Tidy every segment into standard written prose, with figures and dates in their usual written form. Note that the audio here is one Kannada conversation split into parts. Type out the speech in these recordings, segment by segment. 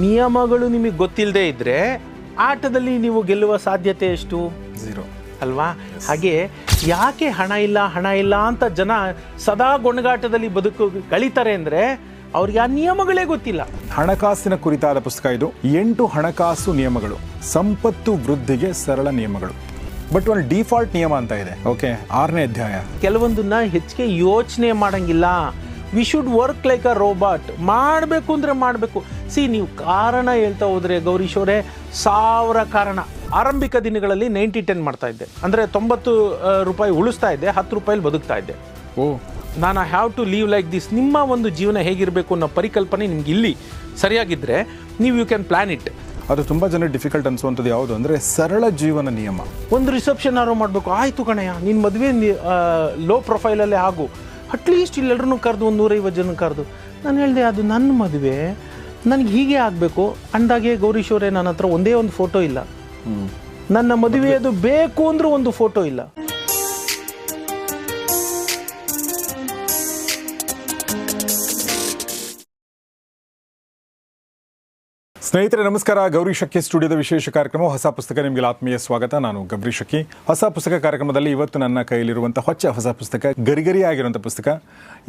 ನಿಯಮಗಳು ನಿಮಗೆ ಗೊತ್ತಿಲ್ಲದೆ ಇದ್ದರೆ ಆಟದಲ್ಲಿ ನೀವು ಗೆಲ್ಲುವ ಸಾಧ್ಯತೆ ಎಷ್ಟು? 0 ಅಲ್ವಾ? ಹಾಗೆ ಯಾಕೆ ಹಣ ಇಲ್ಲ ಅಂತ ಜನ ಸದಾ ಗೊಣಗಾಟದಲ್ಲಿ ಕಳೀತಾರೆ ಅಂದರೆ ಅವ್ರಿಗೆ ಆ ನಿಯಮಗಳೇ ಗೊತ್ತಿಲ್ಲ. ಹಣಕಾಸಿನ ಕುರಿತಾದ ಪುಸ್ತಕ ಇದು. 8 ಹಣಕಾಸು ನಿಯಮಗಳು, ಸಂಪತ್ತು ವೃದ್ಧಿಗೆ ಸರಳ ನಿಯಮಗಳು. ಬಟ್ ಒಂದು ಡಿಫಾಲ್ಟ್ ನಿಯಮ ಅಂತ ಇದೆ. ಓಕೆ, 6ನೇ ಅಧ್ಯಾಯ. ಕೆಲವೊಂದನ್ನ ಹೆಚ್ಚಿಗೆ ಯೋಚನೆ ಮಾಡಂಗಿಲ್ಲ. We should work like a robot. ಮಾಡಬೇಕು ಅಂದರೆ ಮಾಡಬೇಕು. ನೀವು ಕಾರಣ ಹೇಳ್ತಾ ಹೋದರೆ ಗೌರೀಶ್ ಅವರೇ, 1000 ಕಾರಣ. ಆರಂಭಿಕ ದಿನಗಳಲ್ಲಿ 90-10 ಮಾಡ್ತಾ ಇದ್ದೆ. ಅಂದರೆ 90 ರೂಪಾಯಿ ಉಳಿಸ್ತಾ ಇದ್ದೆ, 10 ರೂಪಾಯಲ್ಲಿ ಬದುಕ್ತಾ ಇದ್ದೆ. ನಾನು have to live like this. ನಿಮ್ಮ ಒಂದು ಜೀವನ ಹೇಗಿರಬೇಕು ಅನ್ನೋ ಪರಿಕಲ್ಪನೆ ನಿಮ್ಗೆ ಇಲ್ಲಿ ಸರಿಯಾಗಿದ್ದರೆ ನೀವು ಯು ಕ್ಯಾನ್ ಪ್ಲಾನ್ ಇಟ್. ಅದು ತುಂಬ ಜನ ಡಿಫಿಕಲ್ಟ್ ಅನ್ಸುವಂಥದ್ದು ಯಾವುದು ಅಂದರೆ ಸರಳ ಜೀವನ ನಿಯಮ. ಒಂದು ರಿಸೆಪ್ಷನ್ ಆರೋ ಮಾಡಬೇಕು, ಆಯಿತು ಕಣಯ್ಯ ನಿನ್ನ ಮದುವೆ ಲೋ ಪ್ರೊಫೈಲಲ್ಲೇ ಆಗು, ಅಟ್ಲೀಸ್ಟ್ ಇಲ್ಲೆಲ್ಲರೂ ಕರೆದು ಒಂದು 150 ಜನ ಕರೆದು. ನಾನು ಹೇಳಿದೆ ಅದು ನನ್ನ ಮದುವೆ, ನನಗೆ ಹೀಗೆ ಆಗಬೇಕು ಅಂದಾಗೆ ಗೌರೀಶ್ ಅವರೇ ನನ್ನ ಹತ್ರ ಒಂದೇ ಒಂದು ಫೋಟೋ ಇಲ್ಲ. ನನ್ನ ಮದುವೆ ಅದು ಬೇಕು ಅಂದ್ರೂ ಒಂದು ಫೋಟೋ ಇಲ್ಲ. ಸ್ನೇಹಿತರೆ ನಮಸ್ಕಾರ. ಗೌರಿ ಶಕ್ಕಿ ಸ್ಟುಡಿಯೋದ ವಿಶೇಷ ಕಾರ್ಯಕ್ರಮ ಹೊಸ ಪುಸ್ತಕ, ನಿಮಗೆ ಆತ್ಮೀಯ ಸ್ವಾಗತ. ನಾನು ಗೌರಿ ಶಕ್ಕಿ. ಹೊಸ ಪುಸ್ತಕ ಕಾರ್ಯಕ್ರಮದಲ್ಲಿ ಇವತ್ತು ನನ್ನ ಕೈಲಿರುವಂಥ ಹೊಸ ಪುಸ್ತಕ, ಗರಿಗರಿ ಆಗಿರುವಂಥ ಪುಸ್ತಕ.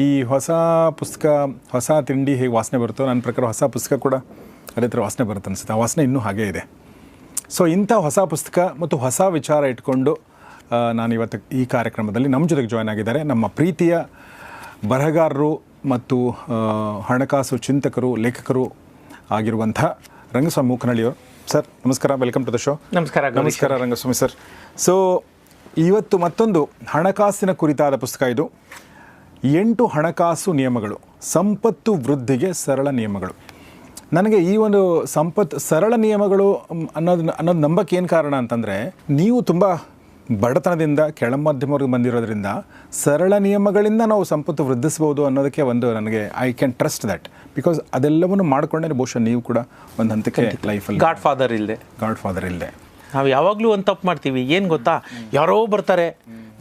ಈ ಹೊಸ ಪುಸ್ತಕ, ಹೊಸ ತಿಂಡಿ ಹೇಗೆ ವಾಸನೆ ಬರುತ್ತೋ ನನ್ನ ಪ್ರಕಾರ ಹೊಸ ಪುಸ್ತಕ ಕೂಡ ಅದೇ ಥರ ವಾಸನೆ ಬರುತ್ತೆ ಅನಿಸುತ್ತೆ. ಆ ವಾಸನೆ ಇನ್ನೂ ಹಾಗೇ ಇದೆ. ಸೊ ಇಂಥ ಹೊಸ ಪುಸ್ತಕ ಮತ್ತು ಹೊಸ ವಿಚಾರ ಇಟ್ಕೊಂಡು ನಾನು ಇವತ್ತು ಈ ಕಾರ್ಯಕ್ರಮದಲ್ಲಿ ನಮ್ಮ ಜೊತೆಗೆ ಜಾಯ್ನ್ ಆಗಿದ್ದಾರೆ ನಮ್ಮ ಪ್ರೀತಿಯ ಬರಹಗಾರರು ಮತ್ತು ಹಣಕಾಸು ಚಿಂತಕರು, ಲೇಖಕರು ಆಗಿರುವಂಥ ರಂಗಸ್ವಾಮಿ ಮೂಕನಹಳ್ಳಿಯವರು. ಸರ್ ನಮಸ್ಕಾರ, ವೆಲ್ಕಮ್ ಟು ದ ಶೋ. ನಮಸ್ಕಾರ. ನಮಸ್ಕಾರ ರಂಗಸ್ವಾಮಿ ಸರ್. ಸೊ ಇವತ್ತು ಮತ್ತೊಂದು ಹಣಕಾಸಿನ ಕುರಿತಾದ ಪುಸ್ತಕ ಇದು. 8 ಹಣಕಾಸು ನಿಯಮಗಳು, ಸಂಪತ್ತು ವೃದ್ಧಿಗೆ ಸರಳ ನಿಯಮಗಳು. ನನಗೆ ಈ ಒಂದು ಸರಳ ನಿಯಮಗಳು ಅನ್ನೋದು ನಂಬಕ್ಕೆ ಏನು ಕಾರಣ ಅಂತಂದರೆ, ನೀವು ತುಂಬ ಬಡತನದಿಂದ ಕೆಳಮಧ್ಯಮವರೆಗೆ ಬಂದಿರೋದ್ರಿಂದ ಸರಳ ನಿಯಮಗಳಿಂದ ನಾವು ಸಂಪತ್ತು ವೃದ್ಧಿಸ್ಬೋದು ಅನ್ನೋದಕ್ಕೆ ಒಂದು ನನಗೆ I can trust that. Because ಅದೆಲ್ಲವನ್ನು ಮಾಡಿಕೊಂಡೇ ಬಹುಶಃ ನೀವು ಕೂಡ ಒಂದು ಹಂತಕ್ಕೆ ಲೈಫಲ್ಲಿ ಗಾಡ್ ಫಾದರ್ ಇಲ್ಲದೆ ನಾವು ಯಾವಾಗಲೂ ಒಂದು ತಪ್ಪು ಮಾಡ್ತೀವಿ. ಏನು ಗೊತ್ತಾ, ಯಾರೋ ಬರ್ತಾರೆ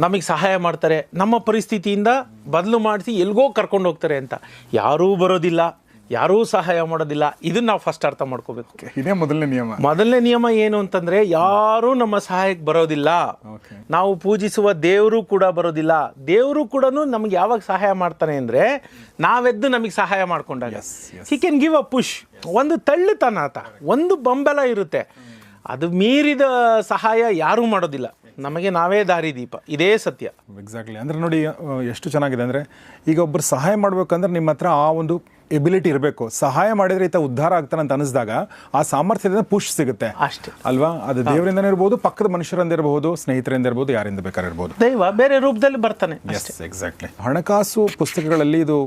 ನಮಗೆ ಸಹಾಯ ಮಾಡ್ತಾರೆ, ನಮ್ಮ ಪರಿಸ್ಥಿತಿಯಿಂದ ಬದಲು ಮಾಡಿಸಿ ಎಲ್ಗೋ ಕರ್ಕೊಂಡು ಹೋಗ್ತಾರೆ ಅಂತ. ಯಾರೂ ಬರೋದಿಲ್ಲ, ಯಾರೂ ಸಹಾಯ ಮಾಡೋದಿಲ್ಲ. ಇದನ್ನು ನಾವು ಫಸ್ಟ್ ಅರ್ಥ ಮಾಡ್ಕೋಬೇಕು. ಇದೇ ಮೊದಲನೇ ನಿಯಮ ಏನು ಅಂತಂದರೆ, ಯಾರೂ ನಮ್ಮ ಸಹಾಯಕ್ಕೆ ಬರೋದಿಲ್ಲ. ನಾವು ಪೂಜಿಸುವ ದೇವರು ಕೂಡ ಬರೋದಿಲ್ಲ. ದೇವರು ಕೂಡ ನಮ್ಗೆ ಯಾವಾಗ ಸಹಾಯ ಮಾಡ್ತಾನೆ ಅಂದರೆ, ನಾವೆದ್ದು ನಮಗೆ ಸಹಾಯ ಮಾಡ್ಕೊಂಡಾಗ. He can give a push. ಒಂದು ತಳ್ಳುತ್ತಾನ ಆತ, ಒಂದು ಬೆಂಬಲ ಇರುತ್ತೆ. ಅದು ಮೀರಿದ ಸಹಾಯ ಯಾರೂ ಮಾಡೋದಿಲ್ಲ. ನಮಗೆ ನಾವೇ ದಾರಿದೀಪ. ಇದೇ ಸತ್ಯ. ಎಕ್ಸಾಕ್ಟ್ಲಿ. ಅಂದರೆ ನೋಡಿ ಎಷ್ಟು ಚೆನ್ನಾಗಿದೆ ಅಂದರೆ, ಈಗ ಒಬ್ಬರು ಸಹಾಯ ಮಾಡಬೇಕಂದ್ರೆ ನಿಮ್ಮ ಹತ್ರ ಆ ಒಂದು ಎಬಿಲಿಟಿ ಇರಬೇಕು. ಸಹಾಯ ಮಾಡಿದರೆ ಈತ ಉದ್ಧಾರ ಆಗ್ತಾನೆ ಅಂತ ಅನಿಸಿದಾಗ ಆ ಸಾಮರ್ಥ್ಯದಿಂದ ಪುಷ್ ಸಿಗುತ್ತೆ ಅಷ್ಟೇ ಅಲ್ವಾ? ಅದು ದೇವರಿಂದನೇ ಇರ್ಬೋದು, ಪಕ್ಕದ ಮನುಷ್ಯರಿಂದ ಇರ್ಬೋದು, ಸ್ನೇಹಿತರಿಂದ ಇರ್ಬೋದು, ಯಾರಿಂದ ಬೇಕಾದ್ರೆ ಇರ್ಬೋದು. ದೈವ ಬೇರೆ ರೂಪದಲ್ಲಿ ಬರ್ತಾನೆ. ಎಕ್ಸಾಕ್ಟ್ಲಿ. ಹಣಕಾಸು ಪುಸ್ತಕಗಳಲ್ಲಿ ಇದು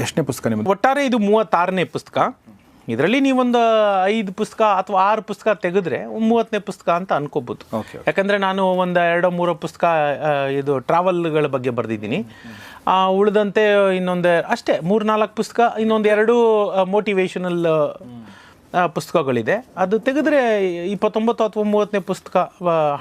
ಎಷ್ಟನೇ ಪುಸ್ತಕ ನಿಮ್ಮದು? ಒಟ್ಟಾರೆ ಇದು 36ನೇ ಪುಸ್ತಕ. ಇದರಲ್ಲಿ ನೀವೊಂದು 5 ಪುಸ್ತಕ ಅಥವಾ 6 ಪುಸ್ತಕ ತೆಗೆದ್ರೆ 30ನೇ ಪುಸ್ತಕ ಅಂತ ಅನ್ಕೋಬಹುದು. ಯಾಕಂದರೆ ನಾನು ಒಂದು 2-3 ಪುಸ್ತಕ ಇದು ಟ್ರಾವೆಲ್ಗಳ ಬಗ್ಗೆ ಬರೆದಿದ್ದೀನಿ. ಉಳಿದಂತೆ ಇನ್ನೊಂದು ಅಷ್ಟೇ 3-4 ಪುಸ್ತಕ, ಇನ್ನೊಂದು 2 ಮೋಟಿವೇಶನಲ್ ಪುಸ್ತಕಗಳಿದೆ. ಅದು ತೆಗೆದ್ರೆ 29 ಅಥವಾ 30ನೇ ಪುಸ್ತಕ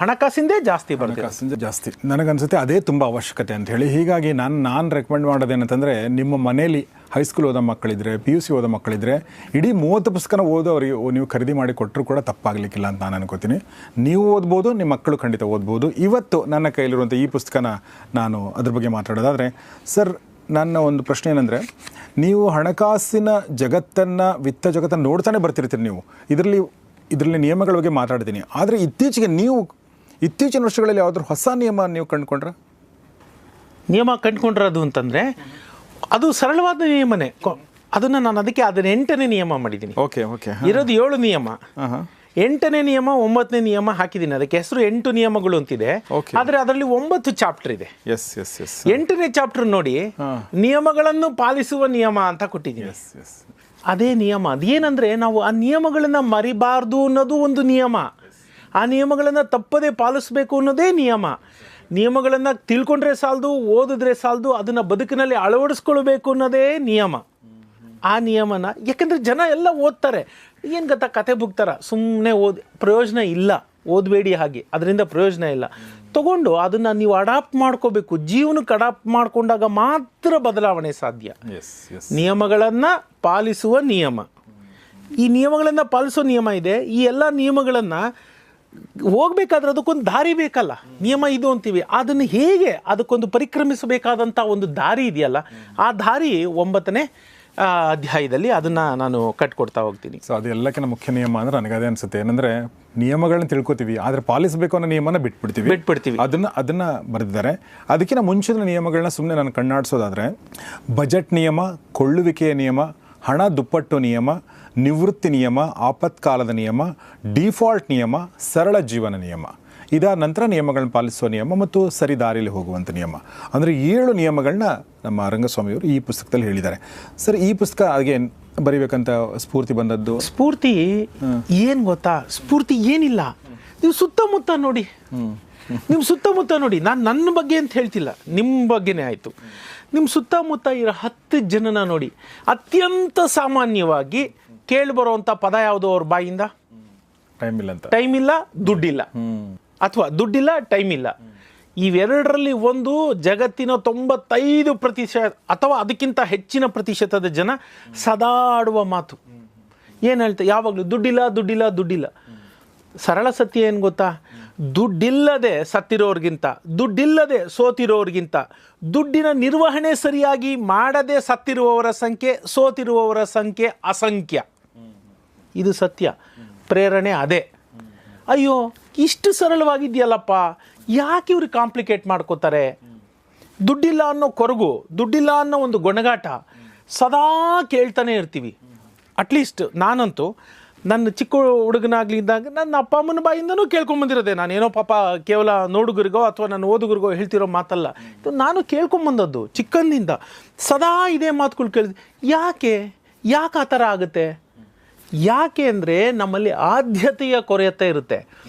ಹಣಕಾಸಿಂದೇ ಜಾಸ್ತಿ ಬರುತ್ತೆ. ಜಾಸ್ತಿ ನನಗನ್ಸುತ್ತೆ ಅದೇ ತುಂಬ ಅವಶ್ಯಕತೆ ಅಂತ ಹೇಳಿ. ಹೀಗಾಗಿ ನಾನು ರೆಕಮೆಂಡ್ ಮಾಡೋದೇನಂತಂದರೆ, ನಿಮ್ಮ ಮನೇಲಿ ಹೈಸ್ಕೂಲ್ ಓದೋ ಮಕ್ಕಳಿದ್ರೆ, PUC ಓದೋ ಮಕ್ಕಳಿದ್ರೆ, ಇಡೀ 30 ಪುಸ್ತಕನ ಅವರಿಗೆ ನೀವು ಖರೀದಿ ಮಾಡಿ ಕೊಟ್ಟರು ಕೂಡ ತಪ್ಪಾಗಲಿಕ್ಕಿಲ್ಲ ಅಂತ ನಾನು ಅನ್ಕೋತೀನಿ. ನೀವು ಓದ್ಬೋದು, ನಿಮ್ಮ ಮಕ್ಕಳು ಖಂಡಿತ ಓದ್ಬೋದು. ಇವತ್ತು ನನ್ನ ಕೈಲಿರುವಂಥ ಈ ಪುಸ್ತಕನ ನಾನು ಅದ್ರ ಬಗ್ಗೆ ಮಾತಾಡೋದಾದರೆ, ಸರ್ ನನ್ನ ಒಂದು ಪ್ರಶ್ನೆ ಏನಂದರೆ, ನೀವು ಹಣಕಾಸಿನ ಜಗತ್ತನ್ನು, ವಿತ್ತ ಜಗತ್ತನ್ನು ನೋಡ್ತಾನೆ ಬರ್ತಿರ್ತೀರಿ. ನೀವು ಇದರಲ್ಲಿ ನಿಯಮಗಳ ಬಗ್ಗೆ ಮಾತಾಡ್ತೀನಿ. ಆದರೆ ಇತ್ತೀಚಿನ ವರ್ಷಗಳಲ್ಲಿ ಯಾವುದಾದ್ರು ಹೊಸ ನಿಯಮ ನೀವು ಕಂಡುಕೊಂಡ್ರದು ಅಂತಂದರೆ, ಅದು ಸರಳವಾದ ನಿಯಮನೇ. ಅದನ್ನು ನಾನು ಅದಕ್ಕೆ 8ನೇ ನಿಯಮ ಮಾಡಿದ್ದೀನಿ. ಇರೋದು 7 ನಿಯಮ. 8ನೇ ನಿಯಮ, 9ನೇ ನಿಯಮ ಹಾಕಿದ್ದೀನಿ. ಅದಕ್ಕೆ ಹೆಸರು 8 ನಿಯಮಗಳು ಅಂತಿದೆ. ಆದರೆ ಅದರಲ್ಲಿ 9 ಚಾಪ್ಟರ್ ಇದೆ. 8ನೇ ಚಾಪ್ಟರ್ ನೋಡಿ, ನಿಯಮಗಳನ್ನು ಪಾಲಿಸುವ ನಿಯಮ ಅಂತ ಕೊಟ್ಟಿದ್ದೀನಿ. ಅದೇ ನಿಯಮ. ಅದೇನಂದ್ರೆ, ನಾವು ಆ ನಿಯಮಗಳನ್ನು ಮರಿಬಾರ್ದು ಅನ್ನೋದು ಒಂದು ನಿಯಮ. ಆ ನಿಯಮಗಳನ್ನು ತಪ್ಪದೇ ಪಾಲಿಸಬೇಕು ಅನ್ನೋದೇ ನಿಯಮ. ನಿಯಮಗಳನ್ನು ತಿಳ್ಕೊಂಡ್ರೆ ಸಾಲದು, ಓದಿದ್ರೆ ಸಾಲದು, ಅದನ್ನು ಬದುಕಿನಲ್ಲಿ ಅಳವಡಿಸ್ಕೊಳ್ಬೇಕು ಅನ್ನೋದೇ ನಿಯಮ. ಆ ನಿಯಮನ ಯಾಕಂದರೆ ಜನ ಎಲ್ಲ ಓದ್ತಾರೆ, ಏನು ಗೊತ್ತಾ, ಕತೆ ಬುಕ್ತಾರ, ಸುಮ್ಮನೆ ಪ್ರಯೋಜನ ಇಲ್ಲ. ಓದಬೇಡಿ, ಹಾಗೆ ಅದರಿಂದ ಪ್ರಯೋಜನ ಇಲ್ಲ. ತಗೊಂಡು ಅದನ್ನು ನೀವು ಅಡಾಪ್ಟ್ ಮಾಡ್ಕೋಬೇಕು. ಜೀವನಕ್ಕೆ ಅಡಾಪ್ಟ್ ಮಾಡಿಕೊಂಡಾಗ ಮಾತ್ರ ಬದಲಾವಣೆ ಸಾಧ್ಯ. ನಿಯಮಗಳನ್ನು ಪಾಲಿಸುವ ನಿಯಮ. ಈ ನಿಯಮಗಳನ್ನು ಪಾಲಿಸೋ ನಿಯಮ ಇದೆ. ಈ ಎಲ್ಲ ನಿಯಮಗಳನ್ನು ಹೋಗ್ಬೇಕಾದ್ರೆ ಅದಕ್ಕೊಂದು ದಾರಿ ಬೇಕಲ್ಲ. ನಿಯಮ ಇದು ಅಂತೀವಿ, ಅದನ್ನು ಹೇಗೆ ಅದಕ್ಕೊಂದು ಪರಿಕ್ರಮಿಸಬೇಕಾದಂಥ ಒಂದು ದಾರಿ ಇದೆಯಲ್ಲ, ಆ ದಾರಿ 9ನೇ ಅಧ್ಯಾಯದಲ್ಲಿ ಅದನ್ನು ನಾನು ಕಟ್ಕೊಡ್ತಾ ಹೋಗ್ತೀನಿ. ಸೊ ಅದೆಲ್ಲಕ್ಕಿಂತ ಮುಖ್ಯ ನಿಯಮ ಅಂದರೆ ನನಗೆ ಅದೇ ಅನಿಸುತ್ತೆ. ಏನಂದರೆ ನಿಯಮಗಳನ್ನ ತಿಳ್ಕೊತೀವಿ, ಆದರೆ ಪಾಲಿಸಬೇಕು ಅನ್ನೋ ನಿಯಮನ ಬಿಟ್ಬಿಡ್ತೀವಿ. ಅದನ್ನು ಬರೆದಿದ್ದಾರೆ. ಅದಕ್ಕಿಂತ ಮುಂಚಿನ ನಿಯಮಗಳನ್ನ ಸುಮ್ಮನೆ ನಾನು ಕಣ್ಣಾಡಿಸೋದಾದರೆ ಬಜೆಟ್ ನಿಯಮ, ಕೊಳ್ಳುವಿಕೆಯ ನಿಯಮ, ಹಣ ದುಪ್ಪಟ್ಟು ನಿಯಮ, ನಿವೃತ್ತಿ ನಿಯಮ, ಆಪತ್ಕಾಲದ ನಿಯಮ, ಡಿಫಾಲ್ಟ್ ನಿಯಮ, ಸರಳ ಜೀವನ ನಿಯಮ, ಇದಾದ ನಂತರ ನಿಯಮಗಳನ್ನ ಪಾಲಿಸುವ ನಿಯಮ ಮತ್ತು ಸರಿ ದಾರಿಯಲ್ಲಿ ಹೋಗುವಂಥ ನಿಯಮ. ಅಂದರೆ 7 ನಿಯಮಗಳನ್ನ ನಮ್ಮ ರಂಗಸ್ವಾಮಿಯವರು ಈ ಪುಸ್ತಕದಲ್ಲಿ ಹೇಳಿದ್ದಾರೆ. ಸರ್, ಈ ಪುಸ್ತಕ ಹಾಗೆ ಬರೀಬೇಕಂತ ಸ್ಫೂರ್ತಿ ಬಂದದ್ದು? ಸ್ಫೂರ್ತಿ ಏನು ಗೊತ್ತಾ, ಸ್ಫೂರ್ತಿ ಏನಿಲ್ಲ. ನೀವು ಸುತ್ತಮುತ್ತ ನೋಡಿ, ನಾನು ನನ್ನ ಬಗ್ಗೆ ಅಂತ ಹೇಳ್ತಿಲ್ಲ, ನಿಮ್ಮ ಬಗ್ಗೆನೇ ಆಯಿತು. ನಿಮ್ಮ ಸುತ್ತಮುತ್ತ ಇರೋ 10 ಜನನ ನೋಡಿ, ಅತ್ಯಂತ ಸಾಮಾನ್ಯವಾಗಿ ಕೇಳಿಬರುವಂಥ ಪದ ಯಾವುದು ಅವ್ರ ಬಾಯಿಂದ? ಟೈಮ್ ಇಲ್ಲ, ದುಡ್ಡಿಲ್ಲ. ಅಥವಾ ದುಡ್ಡಿಲ್ಲ, ಟೈಮ್ ಇಲ್ಲ. ಇವೆರಡರಲ್ಲಿ ಒಂದು ಜಗತ್ತಿನ 95% ಅಥವಾ ಅದಕ್ಕಿಂತ ಹೆಚ್ಚಿನ ಪ್ರತಿಶತದ ಜನ ಸದಾ ಆಡುವ ಮಾತು ಏನು ಹೇಳ್ತಾರೆ? ಯಾವಾಗಲೂ ದುಡ್ಡಿಲ್ಲ. ಸರಳ ಸತ್ಯ ಏನು ಗೊತ್ತಾ? ದುಡ್ಡಿಲ್ಲದೆ ಸತ್ತಿರೋರ್ಗಿಂತ, ದುಡ್ಡಿಲ್ಲದೆ ಸೋತಿರೋರ್ಗಿಂತ, ದುಡ್ಡಿನ ನಿರ್ವಹಣೆ ಸರಿಯಾಗಿ ಮಾಡದೆ ಸತ್ತಿರುವವರ ಸಂಖ್ಯೆ, ಸೋತಿರುವವರ ಸಂಖ್ಯೆ ಅಸಂಖ್ಯ. ಇದು ಸತ್ಯ. ಪ್ರೇರಣೆ ಅದೇ. ಅಯ್ಯೋ, ಇಷ್ಟು ಸರಳವಾಗಿದೆಯಲ್ಲಪ್ಪ, ಯಾಕೆ ಇವ್ರು ಕಾಂಪ್ಲಿಕೇಟ್ ಮಾಡ್ಕೋತಾರೆ? ದುಡ್ಡಿಲ್ಲ ಅನ್ನೋ ಕೊರಗು, ದುಡ್ಡಿಲ್ಲ ಅನ್ನೋ ಒಂದು ಗೊಣಗಾಟ ಸದಾ ಕೇಳ್ತಾನೆ ಇರ್ತೀವಿ. ಅಟ್ಲೀಸ್ಟ್ ನಾನಂತೂ ನನ್ನ ಚಿಕ್ಕ ಹುಡುಗನಾಗ್ಲಿದ್ದಾಗ ನನ್ನ ಅಪ್ಪ ಅಮ್ಮನ ಬಾಯಿಂದನೂ ಕೇಳ್ಕೊಂಬಂದಿರೋದೆ. ನಾನೇನೋ ಪಾಪ ಕೇವಲ ನೋಡುಗರಿಗೋ ಅಥವಾ ನನ್ನ ಓದುಗರಿಗೋ ಹೇಳ್ತಿರೋ ಮಾತಲ್ಲ, ಇದು ನಾನು ಕೇಳ್ಕೊಂಬಂದದ್ದು ಚಿಕ್ಕಂದಿಂದ. ಸದಾ ಇದೇ ಮಾತುಗಳು ಕೇಳಿದ್ವಿ. ಯಾಕೆ ಆ ಥರ ಆಗುತ್ತೆ? ಯಾಕೆ ಅಂದರೆ ನಮ್ಮಲ್ಲಿ ಆದ್ಯತೆಯ ಕೊರತೆ ಇರುತ್ತೆ.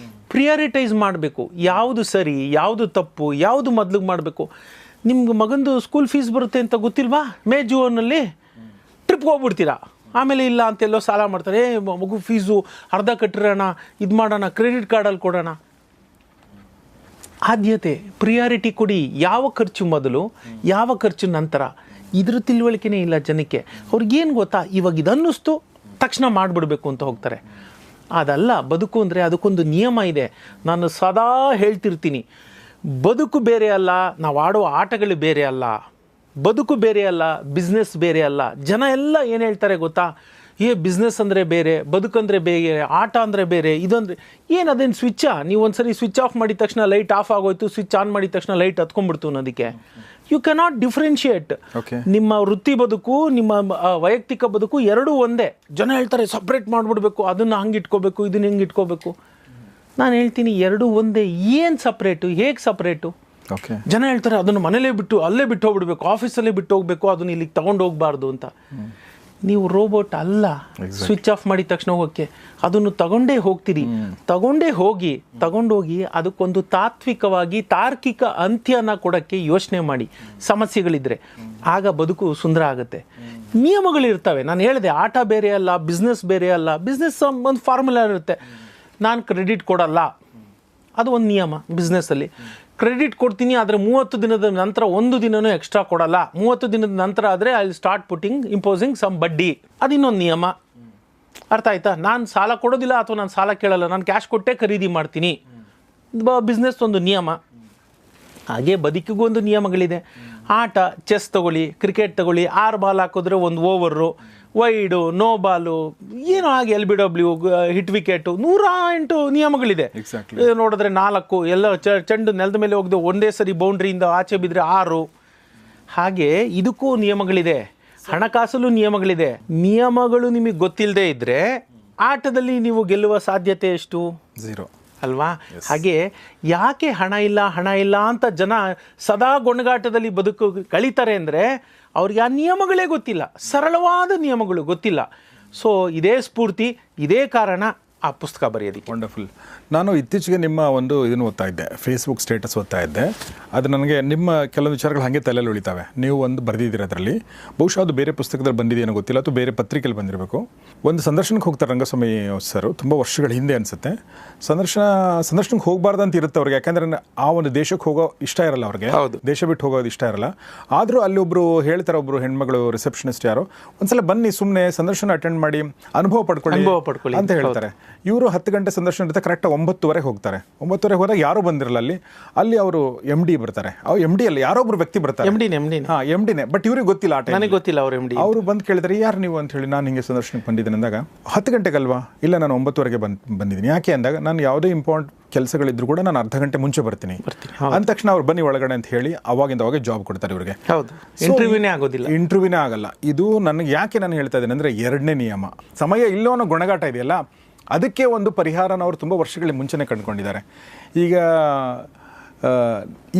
ಪ್ರಿಯಾರಿಟೈಸ್ ಮಾಡಬೇಕು, ಯಾವುದು ಸರಿ, ಯಾವುದು ತಪ್ಪು, ಯಾವುದು ಮೊದಲಿಗೆ ಮಾಡಬೇಕು. ನಿಮ್ಗೆ ಮಗಂದು ಸ್ಕೂಲ್ ಫೀಸ್ ಬರುತ್ತೆ ಅಂತ ಗೊತ್ತಿಲ್ವಾ? ಮೇ ಜೂನಲ್ಲಿ ಟ್ರಿಪ್ಗೆ ಹೋಗ್ಬಿಡ್ತೀರಾ. ಆಮೇಲೆ ಇಲ್ಲ ಅಂತೆಲ್ಲೋ ಸಾಲ ಮಾಡ್ತಾರೆ. ಮಗು ಫೀಸು ಅರ್ಧ ಕಟ್ಟಿರೋಣ, ಇದು ಮಾಡೋಣ, ಕ್ರೆಡಿಟ್ ಕಾರ್ಡಲ್ಲಿ ಕೊಡೋಣ. ಆದ್ಯತೆ, ಪ್ರಿಯಾರಿಟಿ ಕೊಡಿ. ಯಾವ ಖರ್ಚು ಮೊದಲು, ಯಾವ ಖರ್ಚು ನಂತರ, ಇದ್ರ ತಿಳುವಳಿಕೆನೇ ಇಲ್ಲ ಜನಕ್ಕೆ. ಅವ್ರಿಗೇನು ಗೊತ್ತಾ, ಇವಾಗ ಇದನ್ನಿಸ್ತು ತಕ್ಷಣ ಮಾಡಿಬಿಡ್ಬೇಕು ಅಂತ ಹೋಗ್ತಾರೆ. ಅದಲ್ಲ ಬದುಕು ಅಂದರೆ. ಅದಕ್ಕೊಂದು ನಿಯಮ ಇದೆ. ನಾನು ಸದಾ ಹೇಳ್ತಿರ್ತೀನಿ, ಬದುಕು ಬೇರೆ ಅಲ್ಲ, ನಾವು ಆಡೋ ಆಟಗಳು ಬೇರೆ ಅಲ್ಲ. ಬದುಕು ಬೇರೆ ಅಲ್ಲ, ಬಿಸ್ನೆಸ್ ಬೇರೆ ಅಲ್ಲ. ಜನ ಎಲ್ಲ ಏನು ಹೇಳ್ತಾರೆ ಗೊತ್ತಾ? ಬಿಸ್ನೆಸ್ ಅಂದರೆ ಬೇರೆ, ಬದುಕಂದರೆ ಬೇರೆ, ಆಟ ಅಂದರೆ ಬೇರೆ, ಇದೊಂದರೆ ಏನು? ಅದೇನು ಸ್ವಿಚ್ಚಾ? ನೀವು ಒಂದ್ಸರಿ ಸ್ವಿಚ್ ಆಫ್ ಮಾಡಿದ ತಕ್ಷಣ ಲೈಟ್ ಆಫ್ ಆಗೋಯ್ತು, ಸ್ವಿಚ್ ಆನ್ ಮಾಡಿದ ತಕ್ಷಣ ಲೈಟ್ ಹತ್ಕೊಂಡ್ಬಿಡ್ತು ಅನ್ನೋದಕ್ಕೆ. You cannot differentiate. ನಿಮ್ಮ ವೃತ್ತಿ ಬದುಕು, ನಿಮ್ಮ ವೈಯಕ್ತಿಕ ಬದುಕು ಎರಡೂ ಒಂದೇ. ಜನ ಹೇಳ್ತಾರೆ ಸಪ್ರೇಟ್ ಮಾಡಿಬಿಡ್ಬೇಕು, ಅದನ್ನು ಹಂಗೆ ಇಟ್ಕೋಬೇಕು, ಇದನ್ನ ಹಿಂಗೆ ಇಟ್ಕೋಬೇಕು. ನಾನು ಹೇಳ್ತೀನಿ ಎರಡೂ ಒಂದೇ. ಏನು ಸಪ್ರೇಟು? ಹೇಗೆ ಸಪ್ರೇಟು? ಜನ ಹೇಳ್ತಾರೆ ಅದನ್ನು ಮನೇಲೇ ಬಿಟ್ಟು ಅಲ್ಲೇ ಬಿಟ್ಟು ಹೋಗ್ಬಿಡ್ಬೇಕು, ಆಫೀಸಲ್ಲೇ ಬಿಟ್ಟು ಹೋಗ್ಬೇಕು, ಅದನ್ನು ಇಲ್ಲಿಗೆ ತಗೊಂಡು ಹೋಗ್ಬಾರ್ದು ಅಂತ. ನೀವು ರೋಬೋಟ್ ಅಲ್ಲ, ಸ್ವಿಚ್ ಆಫ್ ಮಾಡಿದ ತಕ್ಷಣ ಹೋಗೋಕ್ಕೆ. ಅದನ್ನು ತಗೊಂಡೇ ಹೋಗ್ತೀರಿ. ತಗೊಂಡೋಗಿ ಅದಕ್ಕೊಂದು ತಾತ್ವಿಕವಾಗಿ ತಾರ್ಕಿಕ ಅಂತ್ಯನ ಕೊಡೋಕ್ಕೆ ಯೋಚನೆ ಮಾಡಿ. ಸಮಸ್ಯೆಗಳಿದ್ರೆ ಆಗ ಬದುಕು ಸುಂದರ ಆಗುತ್ತೆ. ನಿಯಮಗಳಿರ್ತವೆ. ನಾನು ಹೇಳಿದೆ ಆಟ ಬೇರೆ ಅಲ್ಲ, ಬಿಸ್ನೆಸ್ ಬೇರೆ ಅಲ್ಲ. ಬಿಸ್ನೆಸ್ ಒಂದು ಫಾರ್ಮುಲಾ ಇರುತ್ತೆ. ನಾನು ಕ್ರೆಡಿಟ್ ಕೊಡಲ್ಲ, ಅದು ಒಂದು ನಿಯಮ. ಬಿಸ್ನೆಸ್ಸಲ್ಲಿ ಕ್ರೆಡಿಟ್ ಕೊಡ್ತೀನಿ, ಆದರೆ 30 ದಿನದ ನಂತರ 1 ದಿನನೂ ಎಕ್ಸ್ಟ್ರಾ ಕೊಡಲ್ಲ. 30 ದಿನದ ನಂತರ ಆದರೆ ಐ ಸ್ಟಾರ್ಟ್ ಇಂಪೋಸಿಂಗ್ ಸಮ್ ಬಡ್ಡಿ, ಅದು ಇನ್ನೊಂದು ನಿಯಮ. ಅರ್ಥ ಆಯ್ತಾ? ನಾನು ಸಾಲ ಕೊಡೋದಿಲ್ಲ ಅಥವಾ ನಾನು ಸಾಲ ಕೇಳಲ್ಲ, ನಾನು ಕ್ಯಾಶ್ ಕೊಟ್ಟೇ ಖರೀದಿ ಮಾಡ್ತೀನಿ. ಬಿಸ್ನೆಸ್ ಒಂದು ನಿಯಮ. ಹಾಗೆ ಬದುಕಿಗೂ ಒಂದು ನಿಯಮಗಳಿದೆ. ಆಟ, ಚೆಸ್ ತಗೊಳ್ಳಿ, ಕ್ರಿಕೆಟ್ ತಗೊಳ್ಳಿ, 6 ಬಾಲ್ ಹಾಕಿದ್ರೆ 1 ಓವರು, ವೈಡು, ನೋ ಬಾಲು, ಏನೋ ಹಾಗೆ LBW, ಹಿಟ್ ವಿಕೆಟು, 108 ನಿಯಮಗಳಿದೆ. ನೋಡಿದ್ರೆ 4 ಎಲ್ಲ ಚೆಂಡು ನೆಲದ ಮೇಲೆ ಹೋಗದೆ ಒಂದೇ ಸರಿ ಬೌಂಡ್ರಿಯಿಂದ ಆಚೆ ಬಿದ್ದರೆ 6. ಹಾಗೆ ಇದಕ್ಕೂ ನಿಯಮಗಳಿದೆ. ಹಣಕಾಸಲ್ಲೂ ನಿಯಮಗಳಿದೆ. ನಿಯಮಗಳು ನಿಮಗೆ ಗೊತ್ತಿಲ್ಲದೆ ಇದ್ದರೆ ಆಟದಲ್ಲಿ ನೀವು ಗೆಲ್ಲುವ ಸಾಧ್ಯತೆ ಎಷ್ಟು? 0 ಅಲ್ವಾ? ಹಾಗೆ ಯಾಕೆ ಹಣ ಇಲ್ಲ ಅಂತ ಜನ ಸದಾ ಗೊಣಗಾಟದಲ್ಲಿ ಬದುಕು ಕಳೀತಾರೆ ಅಂದರೆ ಅವ್ರಿಗೆ ಆ ನಿಯಮಗಳೇ ಗೊತ್ತಿಲ್ಲ, ಸರಳವಾದ ನಿಯಮಗಳು ಗೊತ್ತಿಲ್ಲ. ಸೊ ಇದೇ ಸ್ಫೂರ್ತಿ, ಇದೇ ಕಾರಣ ಆ ಪುಸ್ತಕ ಬರೆಯೋದಕ್ಕೆ. ವಂಡರ್ಫುಲ್. ನಾನು ಇತ್ತೀಚೆಗೆ ನಿಮ್ಮ ಒಂದು ಇದನ್ನು ಓದ್ತಾ ಇದ್ದೆ, ಫೇಸ್ಬುಕ್ ಸ್ಟೇಟಸ್ ಓದ್ತಾ ಇದ್ದೆ. ಅದು ನನಗೆ ನಿಮ್ಮ ಕೆಲವೊಂದು ವಿಚಾರಗಳು ಹಾಗೆ ತಲೆಯಲ್ಲಿ ಉಳಿತಾವೆ. ನೀವು ಒಂದು ಬರೆದಿದ್ದೀರ ಅದರಲ್ಲಿ, ಬಹುಶಃ ಅದು ಬೇರೆ ಪುಸ್ತಕದಲ್ಲಿ ಬಂದಿದೆಯೇನೋ ಗೊತ್ತಿಲ್ಲ, ಅಥವಾ ಬೇರೆ ಪತ್ರಿಕೆಯಲ್ಲಿ ಬಂದಿರಬೇಕು. ಒಂದು ಸಂದರ್ಶನಕ್ಕೆ ಹೋಗ್ತಾರೆ ರಂಗಸ್ವಾಮಿ ಸರ್, ತುಂಬ ವರ್ಷಗಳ ಹಿಂದೆ ಅನಿಸುತ್ತೆ. ಸಂದರ್ಶನಕ್ಕೆ ಹೋಗಬಾರ್ದು ಅಂತ ಇರುತ್ತೆ ಅವ್ರಿಗೆ, ಯಾಕಂದರೆ ಆ ಒಂದು ದೇಶಕ್ಕೆ ಹೋಗೋ ಇಷ್ಟ ಇರಲ್ಲ ಅವ್ರಿಗೆ, ದೇಶ ಬಿಟ್ಟು ಹೋಗೋದು ಇಷ್ಟ ಇರಲ್ಲ. ಆದರೂ ಅಲ್ಲಿ ಒಬ್ಬರು ಹೇಳ್ತಾರೆ, ಒಬ್ಬರು ಹೆಣ್ಮಗಳು ರಿಸೆಪ್ಷನಿಸ್ಟ್ ಯಾರೋ, ಒಂದ್ಸಲ ಬನ್ನಿ ಸುಮ್ಮನೆ ಸಂದರ್ಶನ ಅಟೆಂಡ್ ಮಾಡಿ ಅನುಭವ ಪಡ್ಕೊಳ್ಳಿ ಅಂತ ಹೇಳ್ತಾರೆ. ಇವರು 10 ಗಂಟೆ ಸಂದರ್ಶನ ಇರುತ್ತೆ, ಕರೆಕ್ಟಾಗಿ 9:30 ಹೋಗ್ತಾರೆ. 9:30 ಹೋದಾಗ ಯಾರೂ ಬಂದಿರಲ್ಲ ಅಲ್ಲಿ ಅವರು MD ಬರ್ತಾರೆ. ಅವ್ರು MD ಅಲ್ಲ, ಯಾರೋ ಒಬ್ರು ವ್ಯಕ್ತಿ ಬರ್ತಾರೆ, MDನೇ, ಬಟ್ ಇವ್ರಿಗೆ ಗೊತ್ತಿಲ್ಲ, ನನಗೆ ಗೊತ್ತಿಲ್ಲ. ಅವರು ಬಂದು ಕೇಳಿದ್ರೆ ಯಾರು ನೀವು ಅಂತ ಹೇಳಿ, ನಾನು ಹಿಂಗೆ ಸಂದರ್ಶನಕ್ಕೆ ಬಂದಿದ್ದೀನಿ ಅಂದಾಗ, 10 ಗಂಟೆಗಲ್ವಾ? ಇಲ್ಲ, ನಾನು 9:30 ಬಂದಿದ್ದೀನಿ. ಯಾಕೆ ಅಂದಾಗ, ನಾನು ಯಾವುದೇ ಇಂಪಾರ್ಟೆಂಟ್ ಕೆಲಸಗಳಿದ್ರು ಕೂಡ ನಾನು ಅರ್ಧ ಗಂಟೆ ಮುಂಚೆ ಬರ್ತೀನಿ ಅಂದ ತಕ್ಷಣ ಅವ್ರು ಬನ್ನಿ ಒಳಗಡೆ ಅಂತ ಹೇಳಿ ಅವಾಗಿಂದ ಜಾಬ್ ಕೊಡ್ತಾರೆ ಇವ್ರಿಗೆ. ಇಂಟರ್ವ್ಯೂನೇ ಆಗಲ್ಲ. ಇದು ನನಗೆ ಯಾಕೆ ನಾನು ಹೇಳ್ತಾ ಇದ್ದೇನೆ ಅಂದರೆ, 2ನೇ ನಿಯಮ, ಸಮಯ ಇಲ್ಲೋ ಅನ್ನೋ ಗುಣಗಾಟ ಇದೆಯಲ್ಲ, ಅದಕ್ಕೆ ಒಂದು ಪರಿಹಾರನ ಅವರು ತುಂಬ ವರ್ಷಗಳ ಮುಂಚೆನೇ ಕಂಡುಕೊಂಡಿದ್ದಾರೆ. ಈಗ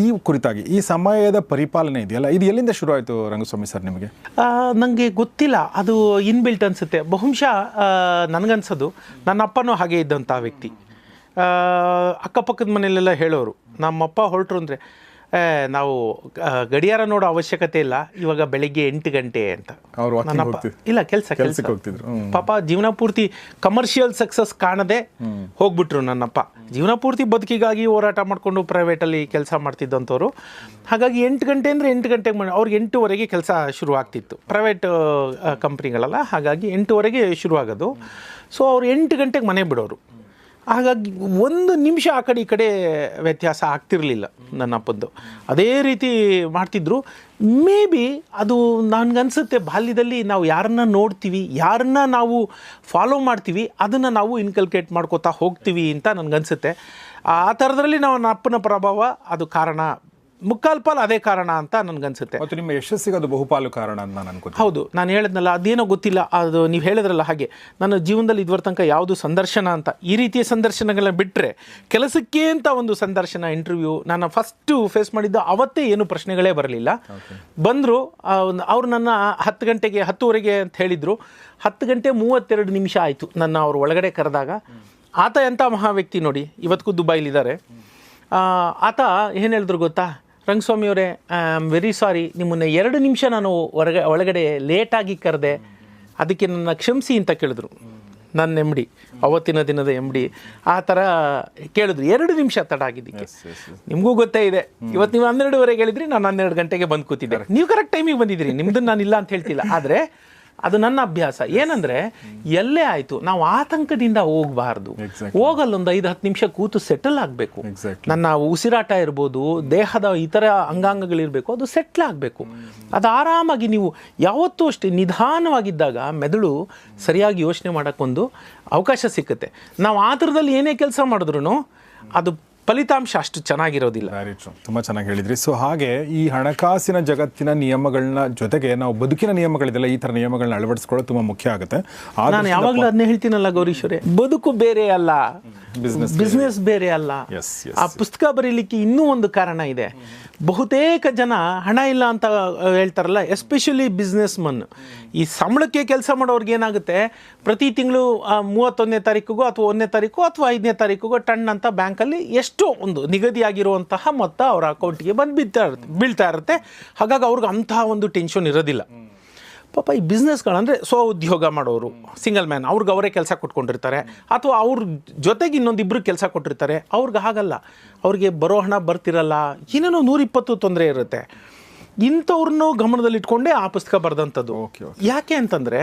ಈ ಕುರಿತಾಗಿ ಈ ಸಮಯದ ಪರಿಪಾಲನೆ ಇದೆಯಲ್ಲ, ಇದು ಎಲ್ಲಿಂದ ಶುರು ಆಯಿತು ರಂಗಸ್ವಾಮಿ ಸರ್ ನಿಮಗೆ? ನನಗೆ ಗೊತ್ತಿಲ್ಲ, ಅದು ಇನ್ಬಿಲ್ಟ್ ಅನಿಸುತ್ತೆ. ಬಹುಶಃ ನನಗನ್ಸೋದು, ನನ್ನ ಅಪ್ಪನೂ ಹಾಗೆ ಇದ್ದಂಥ ವ್ಯಕ್ತಿ. ಅಕ್ಕಪಕ್ಕದ ಮನೆಯಲ್ಲೆಲ್ಲ ಹೇಳೋರು, ನಮ್ಮಪ್ಪ ಹೊರಟರು ಅಂದರೆ, ನಾವು ಗಡಿಯಾರ ನೋಡೋ ಅವಶ್ಯಕತೆ ಇಲ್ಲ, ಇವಾಗ ಬೆಳಿಗ್ಗೆ 8 ಗಂಟೆ ಅಂತ. ಇಲ್ಲ, ಕೆಲಸಕ್ಕೆ ಹೋಗ್ತಿದ್ರು. ಪಾಪ ಜೀವನ ಪೂರ್ತಿ ಕಮರ್ಷಿಯಲ್ ಸಕ್ಸಸ್ ಕಾಣದೆ ಹೋಗ್ಬಿಟ್ರು ನನ್ನಪ್ಪ. ಜೀವನ ಪೂರ್ತಿ ಬದುಕಿಗಾಗಿ ಹೋರಾಟ ಮಾಡಿಕೊಂಡು ಪ್ರೈವೇಟಲ್ಲಿ ಕೆಲಸ ಮಾಡ್ತಿದ್ದಂಥವ್ರು. ಹಾಗಾಗಿ 8 ಗಂಟೆ ಅಂದರೆ 8 ಗಂಟೆಗೆ ಅವ್ರಿಗೆ 8:00ವರೆಗೆ ಕೆಲಸ ಶುರು ಆಗ್ತಿತ್ತು, ಪ್ರೈವೇಟ್ ಕಂಪ್ನಿಗಳಲ್ಲ. ಹಾಗಾಗಿ 8:00ವರೆಗೆ ಶುರು ಆಗೋದು. ಸೊ ಅವ್ರು 8 ಗಂಟೆಗೆ ಮನೆ ಬಿಡೋರು. ಹಾಗಾಗಿ 1 ನಿಮಿಷ ಆ ಕಡೆ ಈ ಕಡೆ ವ್ಯತ್ಯಾಸ ಆಗ್ತಿರಲಿಲ್ಲ ನನ್ನಪ್ಪದ್ದು. ಅದೇ ರೀತಿ ಮಾಡ್ತಿದ್ರು. ಮೇ ಬಿ ಅದು ನನಗನ್ಸುತ್ತೆ, ಬಾಲ್ಯದಲ್ಲಿ ನಾವು ಯಾರನ್ನ ನೋಡ್ತೀವಿ, ಯಾರನ್ನ ನಾವು ಫಾಲೋ ಮಾಡ್ತೀವಿ, ಅದನ್ನು ನಾವು ಇನ್ಕಲ್ಕೇಟ್ ಮಾಡ್ಕೋತಾ ಹೋಗ್ತೀವಿ ಅಂತ ನನಗನ್ಸುತ್ತೆ. ಆ ಥರದ್ರಲ್ಲಿ ನನ್ನ ಅಪ್ಪನ ಪ್ರಭಾವ ಅದು ಕಾರಣ, ಮುಕ್ಕಾಲು ಪಾಲು ಅದೇ ಕಾರಣ ಅಂತ ನನಗನ್ಸುತ್ತೆ. ಮತ್ತು ನಿಮ್ಮ ಯಶಸ್ಸಿಗೆ ಅದು ಬಹುಪಾಲು ಕಾರಣ ಅಂತ ನಾನು ಅನ್ಕೋತೀನಿ. ಹೌದು, ನಾನು ಹೇಳಿದ್ನಲ್ಲ, ಅದೇನೋ ಗೊತ್ತಿಲ್ಲ, ಅದು ನೀವು ಹೇಳಿದ್ರಲ್ಲ ಹಾಗೆ, ನನ್ನ ಜೀವನದಲ್ಲಿ ಇದುವರ ತನಕ ಯಾವುದು ಸಂದರ್ಶನ ಅಂತ ಈ ರೀತಿಯ ಸಂದರ್ಶನಗಳನ್ನ ಬಿಟ್ಟರೆ, ಕೆಲಸಕ್ಕೆ ಅಂತ ಒಂದು ಸಂದರ್ಶನ, ಇಂಟರ್ವ್ಯೂ ನಾನು ಫಸ್ಟು ಫೇಸ್ ಮಾಡಿದ್ದು ಅವತ್ತೇ ಏನು ಪ್ರಶ್ನೆಗಳೇ ಬರಲಿಲ್ಲ. ಬಂದರು, ಅವರು ನನ್ನ 10 ಗಂಟೆಗೆ 10:30 ಅಂತ ಹೇಳಿದರು. 10 ಗಂಟೆ 32 ನಿಮಿಷ ಆಯಿತು ನನ್ನ ಅವ್ರು ಒಳಗಡೆ ಕರೆದಾಗ. ಆತ ಎಂಥ ಮಹಾ ವ್ಯಕ್ತಿ ನೋಡಿ, ಇವತ್ತಿಗೂ ದುಬೈಲಿದ್ದಾರೆ. ಆತ ಏನು ಹೇಳಿದ್ರು ಗೊತ್ತಾ, ರಂಗಸ್ವಾಮಿಯವರೇ, ಐ ಆಮ್ ವೆರಿ ಸಾರಿ, ನಿಮ್ಮನ್ನು 2 ನಿಮಿಷ ನಾನು ಒಳಗಡೆ ಲೇಟಾಗಿ ಕರೆದೆ, ಅದಕ್ಕೆ ನನ್ನ ಕ್ಷಮಿಸಿ ಅಂತ ಕೇಳಿದ್ರು. ನನ್ನ MD, ಅವತ್ತಿನ ದಿನದ MD ಆ ಥರ ಕೇಳಿದ್ರು, 2 ನಿಮಿಷ ತಡ ಆಗಿದ್ದಕ್ಕೆ. ನಿಮಗೂ ಗೊತ್ತೇ ಇದೆ, ಇವತ್ತು ನೀವು 12:30 ಹೇಳಿದ್ರಿ, ನಾನು 12 ಗಂಟೆಗೆ ಬಂದು ಕೂತಿದ್ದೆ. ನೀವು ಕರೆಕ್ಟ್ ಟೈಮಿಗೆ ಬಂದಿದ್ದೀರಿ, ನಿಮ್ದನ್ನು ನಾನು ಇಲ್ಲ ಅಂತ ಹೇಳ್ತಿಲ್ಲ. ಆದರೆ ಅದು ನನ್ನ ಅಭ್ಯಾಸ. ಏನಂದರೆ, ಎಲ್ಲೇ ಆಯಿತು ನಾವು ಆತಂಕದಿಂದ ಹೋಗಬಾರ್ದು. ಹೋಗಲ್ಲೊಂದು 5-10 ನಿಮಿಷ ಕೂತು ಸೆಟಲ್ ಆಗಬೇಕು. ನನ್ನ ಉಸಿರಾಟ ಇರ್ಬೋದು, ದೇಹದ ಇತರ ಅಂಗಾಂಗಗಳಿರಬೇಕು, ಅದು ಸೆಟ್ಲ್ ಆಗಬೇಕು. ಅದು ಆರಾಮಾಗಿ ನೀವು ಯಾವತ್ತೂ ಅಷ್ಟೇ ನಿಧಾನವಾಗಿದ್ದಾಗ ಮೆದುಳು ಸರಿಯಾಗಿ ಯೋಚನೆ ಮಾಡೋಕ್ಕೊಂದು ಅವಕಾಶ ಸಿಕ್ಕುತ್ತೆ. ನಾವು ಆ ಥರದಲ್ಲಿ ಏನೇ ಕೆಲಸ ಮಾಡಿದ್ರು ಅದು ಫಲಿತಾಂಶ ಅಷ್ಟು ಚೆನ್ನಾಗಿರೋದಿಲ್ಲ. ತುಂಬ ಚೆನ್ನಾಗಿ ಹೇಳಿದ್ರಿ. ಸೊ ಹಾಗೆ ಈ ಹಣಕಾಸಿನ ಜಗತ್ತಿನ ನಿಯಮಗಳನ್ನ ಜೊತೆಗೆ ನಾವು ಬದುಕಿನ ನಿಯಮಗಳಿದೆಲ್ಲ, ಈ ಥರ ನಿಯಮಗಳನ್ನ ಅಳವಡಿಸ್ಕೊಳ್ಳೋದು ತುಂಬ ಮುಖ್ಯ ಆಗುತ್ತೆ. ನಾನು ಯಾವಾಗಲೂ ಅದನ್ನೇ ಹೇಳ್ತೀನಲ್ಲ ಗೌರೀಶ್ವರೇ, ಬದುಕು ಬೇರೆ ಅಲ್ಲ, ಬಿಸ್ನೆಸ್ ಬೇರೆ ಅಲ್ಲ. ಆ ಪುಸ್ತಕ ಬರೀಲಿಕ್ಕೆ ಇನ್ನೂ ಒಂದು ಕಾರಣ ಇದೆ. ಬಹುತೇಕ ಜನ ಹಣ ಇಲ್ಲ ಅಂತ ಹೇಳ್ತಾರಲ್ಲ, ಎಸ್ಪೆಷಲಿ ಬಿಸ್ನೆಸ್ ಮನ್. ಈ ಸಂಬಳಕ್ಕೆ ಕೆಲಸ ಮಾಡೋರ್ಗೆ ಏನಾಗುತ್ತೆ, ಪ್ರತಿ ತಿಂಗಳು 31ನೇ ತಾರೀಕಿಗೂ ಅಥವಾ 1ನೇ ತಾರೀಕು ಅಥವಾ 5ನೇ ತಾರೀಕಿಗೂ ಟನ್ ಅಂತ ಬ್ಯಾಂಕಲ್ಲಿ ಎಷ್ಟೋ ಒಂದು ನಿಗದಿಯಾಗಿರುವಂತಹ ಮೊತ್ತ ಅವರ ಅಕೌಂಟ್ಗೆ ಬಂದು ಬೀಳ್ತಾ ಇರುತ್ತೆ. ಹಾಗಾಗಿ ಅವ್ರಿಗೆ ಅಂತಹ ಒಂದು ಟೆನ್ಷನ್ ಇರೋದಿಲ್ಲ. ಪಾಪ ಈ ಬಿಸ್ನೆಸ್ಗಳಂದರೆ ಸ್ವ ಉದ್ಯೋಗ ಮಾಡೋರು, ಸಿಂಗಲ್ ಮ್ಯಾನ್, ಅವ್ರಿಗೆ ಅವರೇ ಕೆಲಸ ಕೊಟ್ಕೊಂಡಿರ್ತಾರೆ, ಅಥವಾ ಅವ್ರ ಜೊತೆಗೆ ಇನ್ನೊಂದಿಬ್ಬರು ಕೆಲಸ ಕೊಟ್ಟಿರ್ತಾರೆ. ಅವ್ರಿಗೆ ಹಾಗಲ್ಲ, ಅವ್ರಿಗೆ ಬರೋ ಹಣ ಬರ್ತಿರಲ್ಲ, ಏನೇನೋ 120 ತೊಂದರೆ ಇರುತ್ತೆ. ಇಂಥವ್ರನ್ನೂ ಗಮನದಲ್ಲಿಟ್ಕೊಂಡೇ ಆ ಪುಸ್ತಕ ಬರೆದಂಥದ್ದು. ಯಾಕೆ ಅಂತಂದರೆ,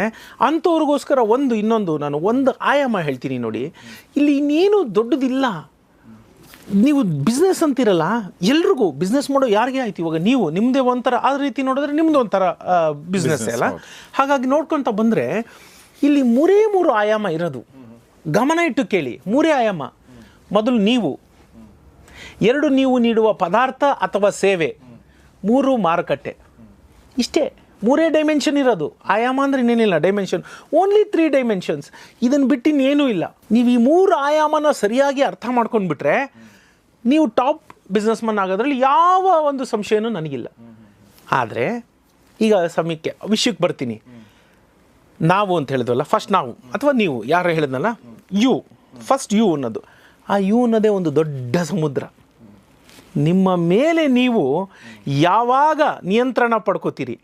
ಅಂಥವ್ರಿಗೋಸ್ಕರ ಇನ್ನೊಂದು ನಾನು ಒಂದು ಆಯಾಮ ಹೇಳ್ತೀನಿ ನೋಡಿ. ಇಲ್ಲಿ ಇನ್ನೇನು ದೊಡ್ಡದಿಲ್ಲ. ನೀವು ಬಿಸ್ನೆಸ್ ಅಂತಿರಲ್ಲ, ಎಲ್ರಿಗೂ ಬಿಸ್ನೆಸ್ ಮಾಡೋ ಯಾರಿಗೆ ಆಯ್ತು, ಇವಾಗ ನೀವು ನಿಮ್ಮದೇ ಒಂಥರ ಆ ರೀತಿ ನೋಡಿದ್ರೆ ನಿಮ್ಮದು ಒಂಥರ ಬಿಸ್ನೆಸ್ ಅಲ್ಲ. ಹಾಗಾಗಿ ನೋಡ್ಕೊತ ಬಂದರೆ ಇಲ್ಲಿ 3 ಆಯಾಮ ಇರೋದು. ಗಮನ ಇಟ್ಟು ಕೇಳಿ, 3 ಆಯಾಮ. ಮೊದಲು ನೀವು, 2 ನೀವು ನೀಡುವ ಪದಾರ್ಥ ಅಥವಾ ಸೇವೆ, 3 ಮಾರುಕಟ್ಟೆ. ಇಷ್ಟೇ 3 ಡೈಮೆನ್ಷನ್ ಇರೋದು. ಆಯಾಮ ಅಂದರೆ ಇನ್ನೇನಿಲ್ಲ, ಡೈಮೆನ್ಷನ್ ಓನ್ಲಿ 3 ಡೈಮೆನ್ಷನ್ಸ್. ಇದನ್ನು ಬಿಟ್ಟು ಇನ್ನೇನೂ ಇಲ್ಲ. ನೀವು ಈ 3 ಆಯಾಮನ ಸರಿಯಾಗಿ ಅರ್ಥ ಮಾಡ್ಕೊಂಡ್ಬಿಟ್ರೆ ನೀವು ಟಾಪ್ ಬಿಸ್ನೆಸ್ ಮನ್ ಆಗೋದ್ರಲ್ಲಿ ಯಾವ ಒಂದು ಸಂಶಯನೂ ನನಗಿಲ್ಲ. ಆದರೆ ಈಗ ವಿಷಯಕ್ಕೆ ಬರ್ತೀನಿ. ನಾವು ಅಂತ ಹೇಳಿದ್ವಲ್ಲ, ಫಸ್ಟ್ ನಾವು ಅಥವಾ ನೀವು, ಯಾರು ಹೇಳಿದ್ನಲ್ಲ, ಯು ಫಸ್ಟ್ ಯು ಅನ್ನೋದು. ಆ ಯು ಅನ್ನೋದೇ ಒಂದು ದೊಡ್ಡ ಸಮುದ್ರ. ನಿಮ್ಮ ಮೇಲೆ ನೀವು ಯಾವಾಗ ನಿಯಂತ್ರಣ ಪಡ್ಕೋತೀರಿ,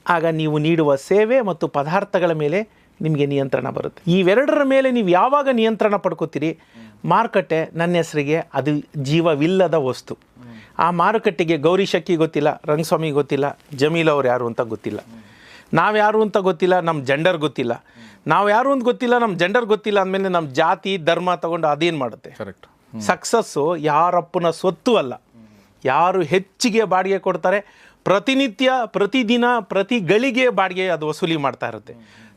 ಆಗ ನೀವು ನೀಡುವ ಸೇವೆ ಮತ್ತು ಪದಾರ್ಥಗಳ ಮೇಲೆ ನಿಮಗೆ ನಿಯಂತ್ರಣ ಬರುತ್ತೆ. ಇವೆರಡರ ಮೇಲೆ ನೀವು ಯಾವಾಗ ನಿಯಂತ್ರಣ ಪಡ್ಕೋತೀರಿ, ಮಾರುಕಟ್ಟೆ ನನ್ನ ಹೆಸರಿಗೆ ಅದು ಜೀವವಿಲ್ಲದ ವಸ್ತು. ಆ ಮಾರುಕಟ್ಟೆಗೆ ಗೌರಿ ಶಕ್ಕಿ ಗೊತ್ತಿಲ್ಲ, ರಂಗಸ್ವಾಮಿ ಗೊತ್ತಿಲ್ಲ, ಜಮೀಲ್ ಅವ್ರು ಯಾರು ಅಂತ ಗೊತ್ತಿಲ್ಲ, ನಾವು ಯಾರು ಅಂತ ಗೊತ್ತಿಲ್ಲ, ನಮ್ಮ ಜೆಂಡರ್ ಗೊತ್ತಿಲ್ಲ. ನಾವು ಯಾರು ಅಂತ ಗೊತ್ತಿಲ್ಲ, ನಮ್ಮ ಜೆಂಡರ್ ಗೊತ್ತಿಲ್ಲ ಅಂದಮೇಲೆ ನಮ್ಮ ಜಾತಿ ಧರ್ಮ ತಗೊಂಡು ಅದೇನು ಮಾಡುತ್ತೆ? ಕರೆಕ್ಟ್. ಸಕ್ಸಸ್ಸು ಯಾರಪ್ಪನ ಸ್ವತ್ತು ಅಲ್ಲ. ಯಾರು ಹೆಚ್ಚಿಗೆ ಬಾಡಿಗೆ ಕೊಡ್ತಾರೆ, ಪ್ರತಿನಿತ್ಯ ಪ್ರತಿದಿನ ಪ್ರತಿ ಗಳಿಗೆ ಬಾಡಿಗೆ ಅದು ವಸೂಲಿ ಮಾಡ್ತಾ ಇರುತ್ತೆ.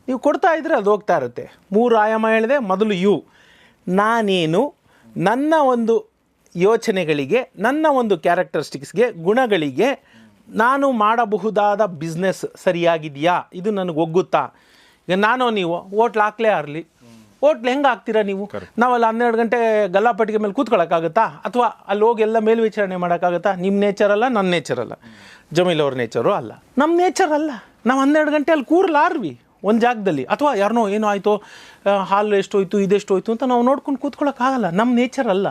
ನೀವು ಕೊಡ್ತಾ ಇದ್ದರೆ ಅದು ಹೋಗ್ತಾ ಇರುತ್ತೆ. 3 ಆಯಾಮ ಹೇಳಿದೆ. ಮೊದಲು ಯು, ನಾನೇನು, ನನ್ನ ಒಂದು ಯೋಚನೆಗಳಿಗೆ, ನನ್ನ ಒಂದು ಕ್ಯಾರೆಕ್ಟರಿಸ್ಟಿಕ್ಸ್ಗೆ, ಗುಣಗಳಿಗೆ ನಾನು ಮಾಡಬಹುದಾದ ಬಿಸ್ನೆಸ್ ಸರಿಯಾಗಿದೆಯಾ, ಇದು ನನಗೆ ಒಗ್ಗುತ್ತಾ. ಈಗ ನಾನು ನೀವು ಹೋಟ್ಲ್ ಹಾಕ್ಲೇ ಆರಲಿ, ಹೋಟ್ಲ್ ಹೆಂಗೆ ಹಾಕ್ತೀರಾ ನೀವು? ನಾವಲ್ಲಿ 12 ಗಂಟೆ ಗಲ್ಲಾಪಟ್ಟಿಗೆ ಮೇಲೆ ಕೂತ್ಕೊಳ್ಳೋಕ್ಕಾಗುತ್ತಾ? ಅಥವಾ ಅಲ್ಲಿ ಹೋಗಿ ಎಲ್ಲ ಮೇಲ್ವಿಚಾರಣೆ ಮಾಡೋಕ್ಕಾಗುತ್ತಾ? ನಿಮ್ಮ ನೇಚರ್ ಅಲ್ಲ, ನನ್ನ ನೇಚರ್ ಅಲ್ಲ, ಜಮೀಲ್ ಅವ್ರ ನೇಚರು ಅಲ್ಲ, ನಮ್ಮ ನೇಚರ್ ಅಲ್ಲ. ನಾವು 12 ಗಂಟೆ ಅಲ್ಲಿ ಕೂರ್ಲಾರ್ವಿ ಒಂದು ಜಾಗದಲ್ಲಿ. ಅಥವಾ ಯಾರನ್ನೋ ಏನೋ ಆಯಿತು, ಹಾಲು ಎಷ್ಟೋಯ್ತು, ಇದೆಷ್ಟು ಹೋಯ್ತು ಅಂತ ನಾವು ನೋಡ್ಕೊಂಡು ಕೂತ್ಕೊಳ್ಳೋಕ್ಕಾಗಲ್ಲ. ನಮ್ಮ ನೇಚರ್ ಅಲ್ಲ.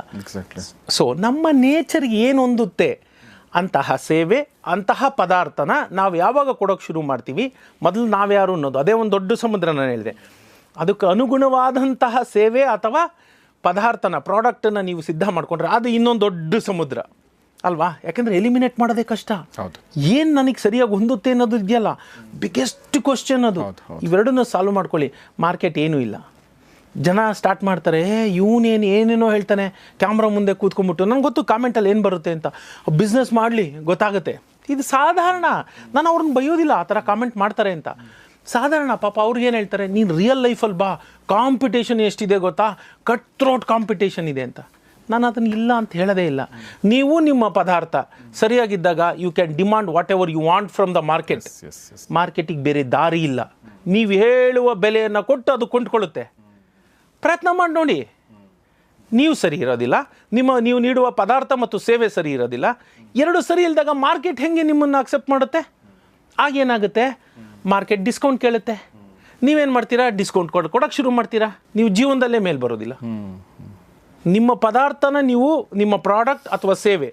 ಸೊ ನಮ್ಮ ನೇಚರ್ಗೆ ಏನು ಹೊಂದುತ್ತೆ ಅಂತಹ ಸೇವೆ, ಅಂತಹ ಪದಾರ್ಥನ ನಾವು ಯಾವಾಗ ಕೊಡೋಕ್ಕೆ ಶುರು ಮಾಡ್ತೀವಿ, ಮೊದಲು ನಾವ್ಯಾರು ಅನ್ನೋದು ಅದೇ ಒಂದು ದೊಡ್ಡ ಸಮುದ್ರ. ನಾನು ಹೇಳಿದೆ, ಅದಕ್ಕೆ ಅನುಗುಣವಾದಂತಹ ಸೇವೆ ಅಥವಾ ಪದಾರ್ಥನ, ಪ್ರಾಡಕ್ಟನ್ನು ನೀವು ಸಿದ್ಧ ಮಾಡಿಕೊಂಡ್ರೆ ಅದು ಇನ್ನೊಂದು ದೊಡ್ಡ ಸಮುದ್ರ ಅಲ್ವಾ? ಯಾಕೆಂದರೆ ಎಲಿಮಿನೇಟ್ ಮಾಡೋದೇ ಕಷ್ಟ. ಏನು ನನಗೆ ಸರಿಯಾಗಿ ಹೊಂದುತ್ತೆ ಅನ್ನೋದು ಇದೆಯಲ್ಲ, ಬಿಗ್ಗೆಸ್ಟ್ ಕ್ವಶನ್ ಅದು. ಇವೆರಡನ್ನೂ ಸಾಲ್ವ್ ಮಾಡ್ಕೊಳ್ಳಿ. ಮಾರ್ಕೆಟ್ ಏನೂ ಇಲ್ಲ. ಜನ ಸ್ಟಾರ್ಟ್ ಮಾಡ್ತಾರೆ, ಇವನೇನು ಏನೇನೋ ಹೇಳ್ತಾನೆ ಕ್ಯಾಮ್ರಾ ಮುಂದೆ ಕೂತ್ಕೊಂಡ್ಬಿಟ್ಟು. ನಂಗೆ ಗೊತ್ತು ಕಾಮೆಂಟಲ್ಲಿ ಏನು ಬರುತ್ತೆ ಅಂತ. ಬಿಸ್ನೆಸ್ ಮಾಡಲಿ ಗೊತ್ತಾಗುತ್ತೆ. ಇದು ಸಾಧಾರಣ. ನಾನು ಅವ್ರನ್ನ ಬೈಯೋದಿಲ್ಲ ಆ ಥರ ಕಾಮೆಂಟ್ ಮಾಡ್ತಾರೆ ಅಂತ. ಸಾಧಾರಣ ಪಾಪ. ಅವ್ರಿಗೇನು ಹೇಳ್ತಾರೆ, ನೀನು ರಿಯಲ್ ಲೈಫಲ್ಲಿ ಬಾ, ಕಾಂಪಿಟೇಷನ್ ಎಷ್ಟಿದೆ ಗೊತ್ತಾ, ಕಟ್ ಥ್ರೋಟ್ ಕಾಂಪಿಟೇಷನ್ ಇದೆ ಅಂತ. ನಾನು ಅದನ್ನು ಇಲ್ಲ ಅಂತ ಹೇಳೋದೇ ಇಲ್ಲ. ನೀವು ನಿಮ್ಮ ಪದಾರ್ಥ ಸರಿಯಾಗಿದ್ದಾಗ you can demand whatever you want from the market. ಮಾರ್ಕೆಟಿಗೆ ಬೇರೆ ದಾರಿ ಇಲ್ಲ. ನೀವು ಹೇಳುವ ಬೆಲೆಯನ್ನು ಕೊಟ್ಟು ಅದು ಕೊಂಡ್ಕೊಳ್ಳುತ್ತೆ. ಪ್ರಯತ್ನ ಮಾಡಿ ನೋಡಿ. ನೀವು ಸರಿ ಇರೋದಿಲ್ಲ, ನೀವು ನೀಡುವ ಪದಾರ್ಥ ಮತ್ತು ಸೇವೆ ಸರಿ ಇರೋದಿಲ್ಲ. ಎರಡು ಸರಿ ಇಲ್ದಾಗ ಮಾರ್ಕೆಟ್ ಹೆಂಗೆ ನಿಮ್ಮನ್ನು ಅಕ್ಸೆಪ್ಟ್ ಮಾಡುತ್ತೆ? ಆಗೇನಾಗುತ್ತೆ, ಮಾರ್ಕೆಟ್ ಡಿಸ್ಕೌಂಟ್ ಕೇಳುತ್ತೆ. ನೀವೇನು ಮಾಡ್ತೀರಾ? ಡಿಸ್ಕೌಂಟ್ ಕೊಡೋಕ್ಕೆ ಶುರು ಮಾಡ್ತೀರಾ. ನೀವು ಜೀವನದಲ್ಲೇ ಮೇಲೆ ಬರೋದಿಲ್ಲ. ನಿಮ್ಮ ಪದಾರ್ಥನ ನೀವು, ನಿಮ್ಮ ಪ್ರಾಡಕ್ಟ್ ಅಥವಾ ಸೇವೆ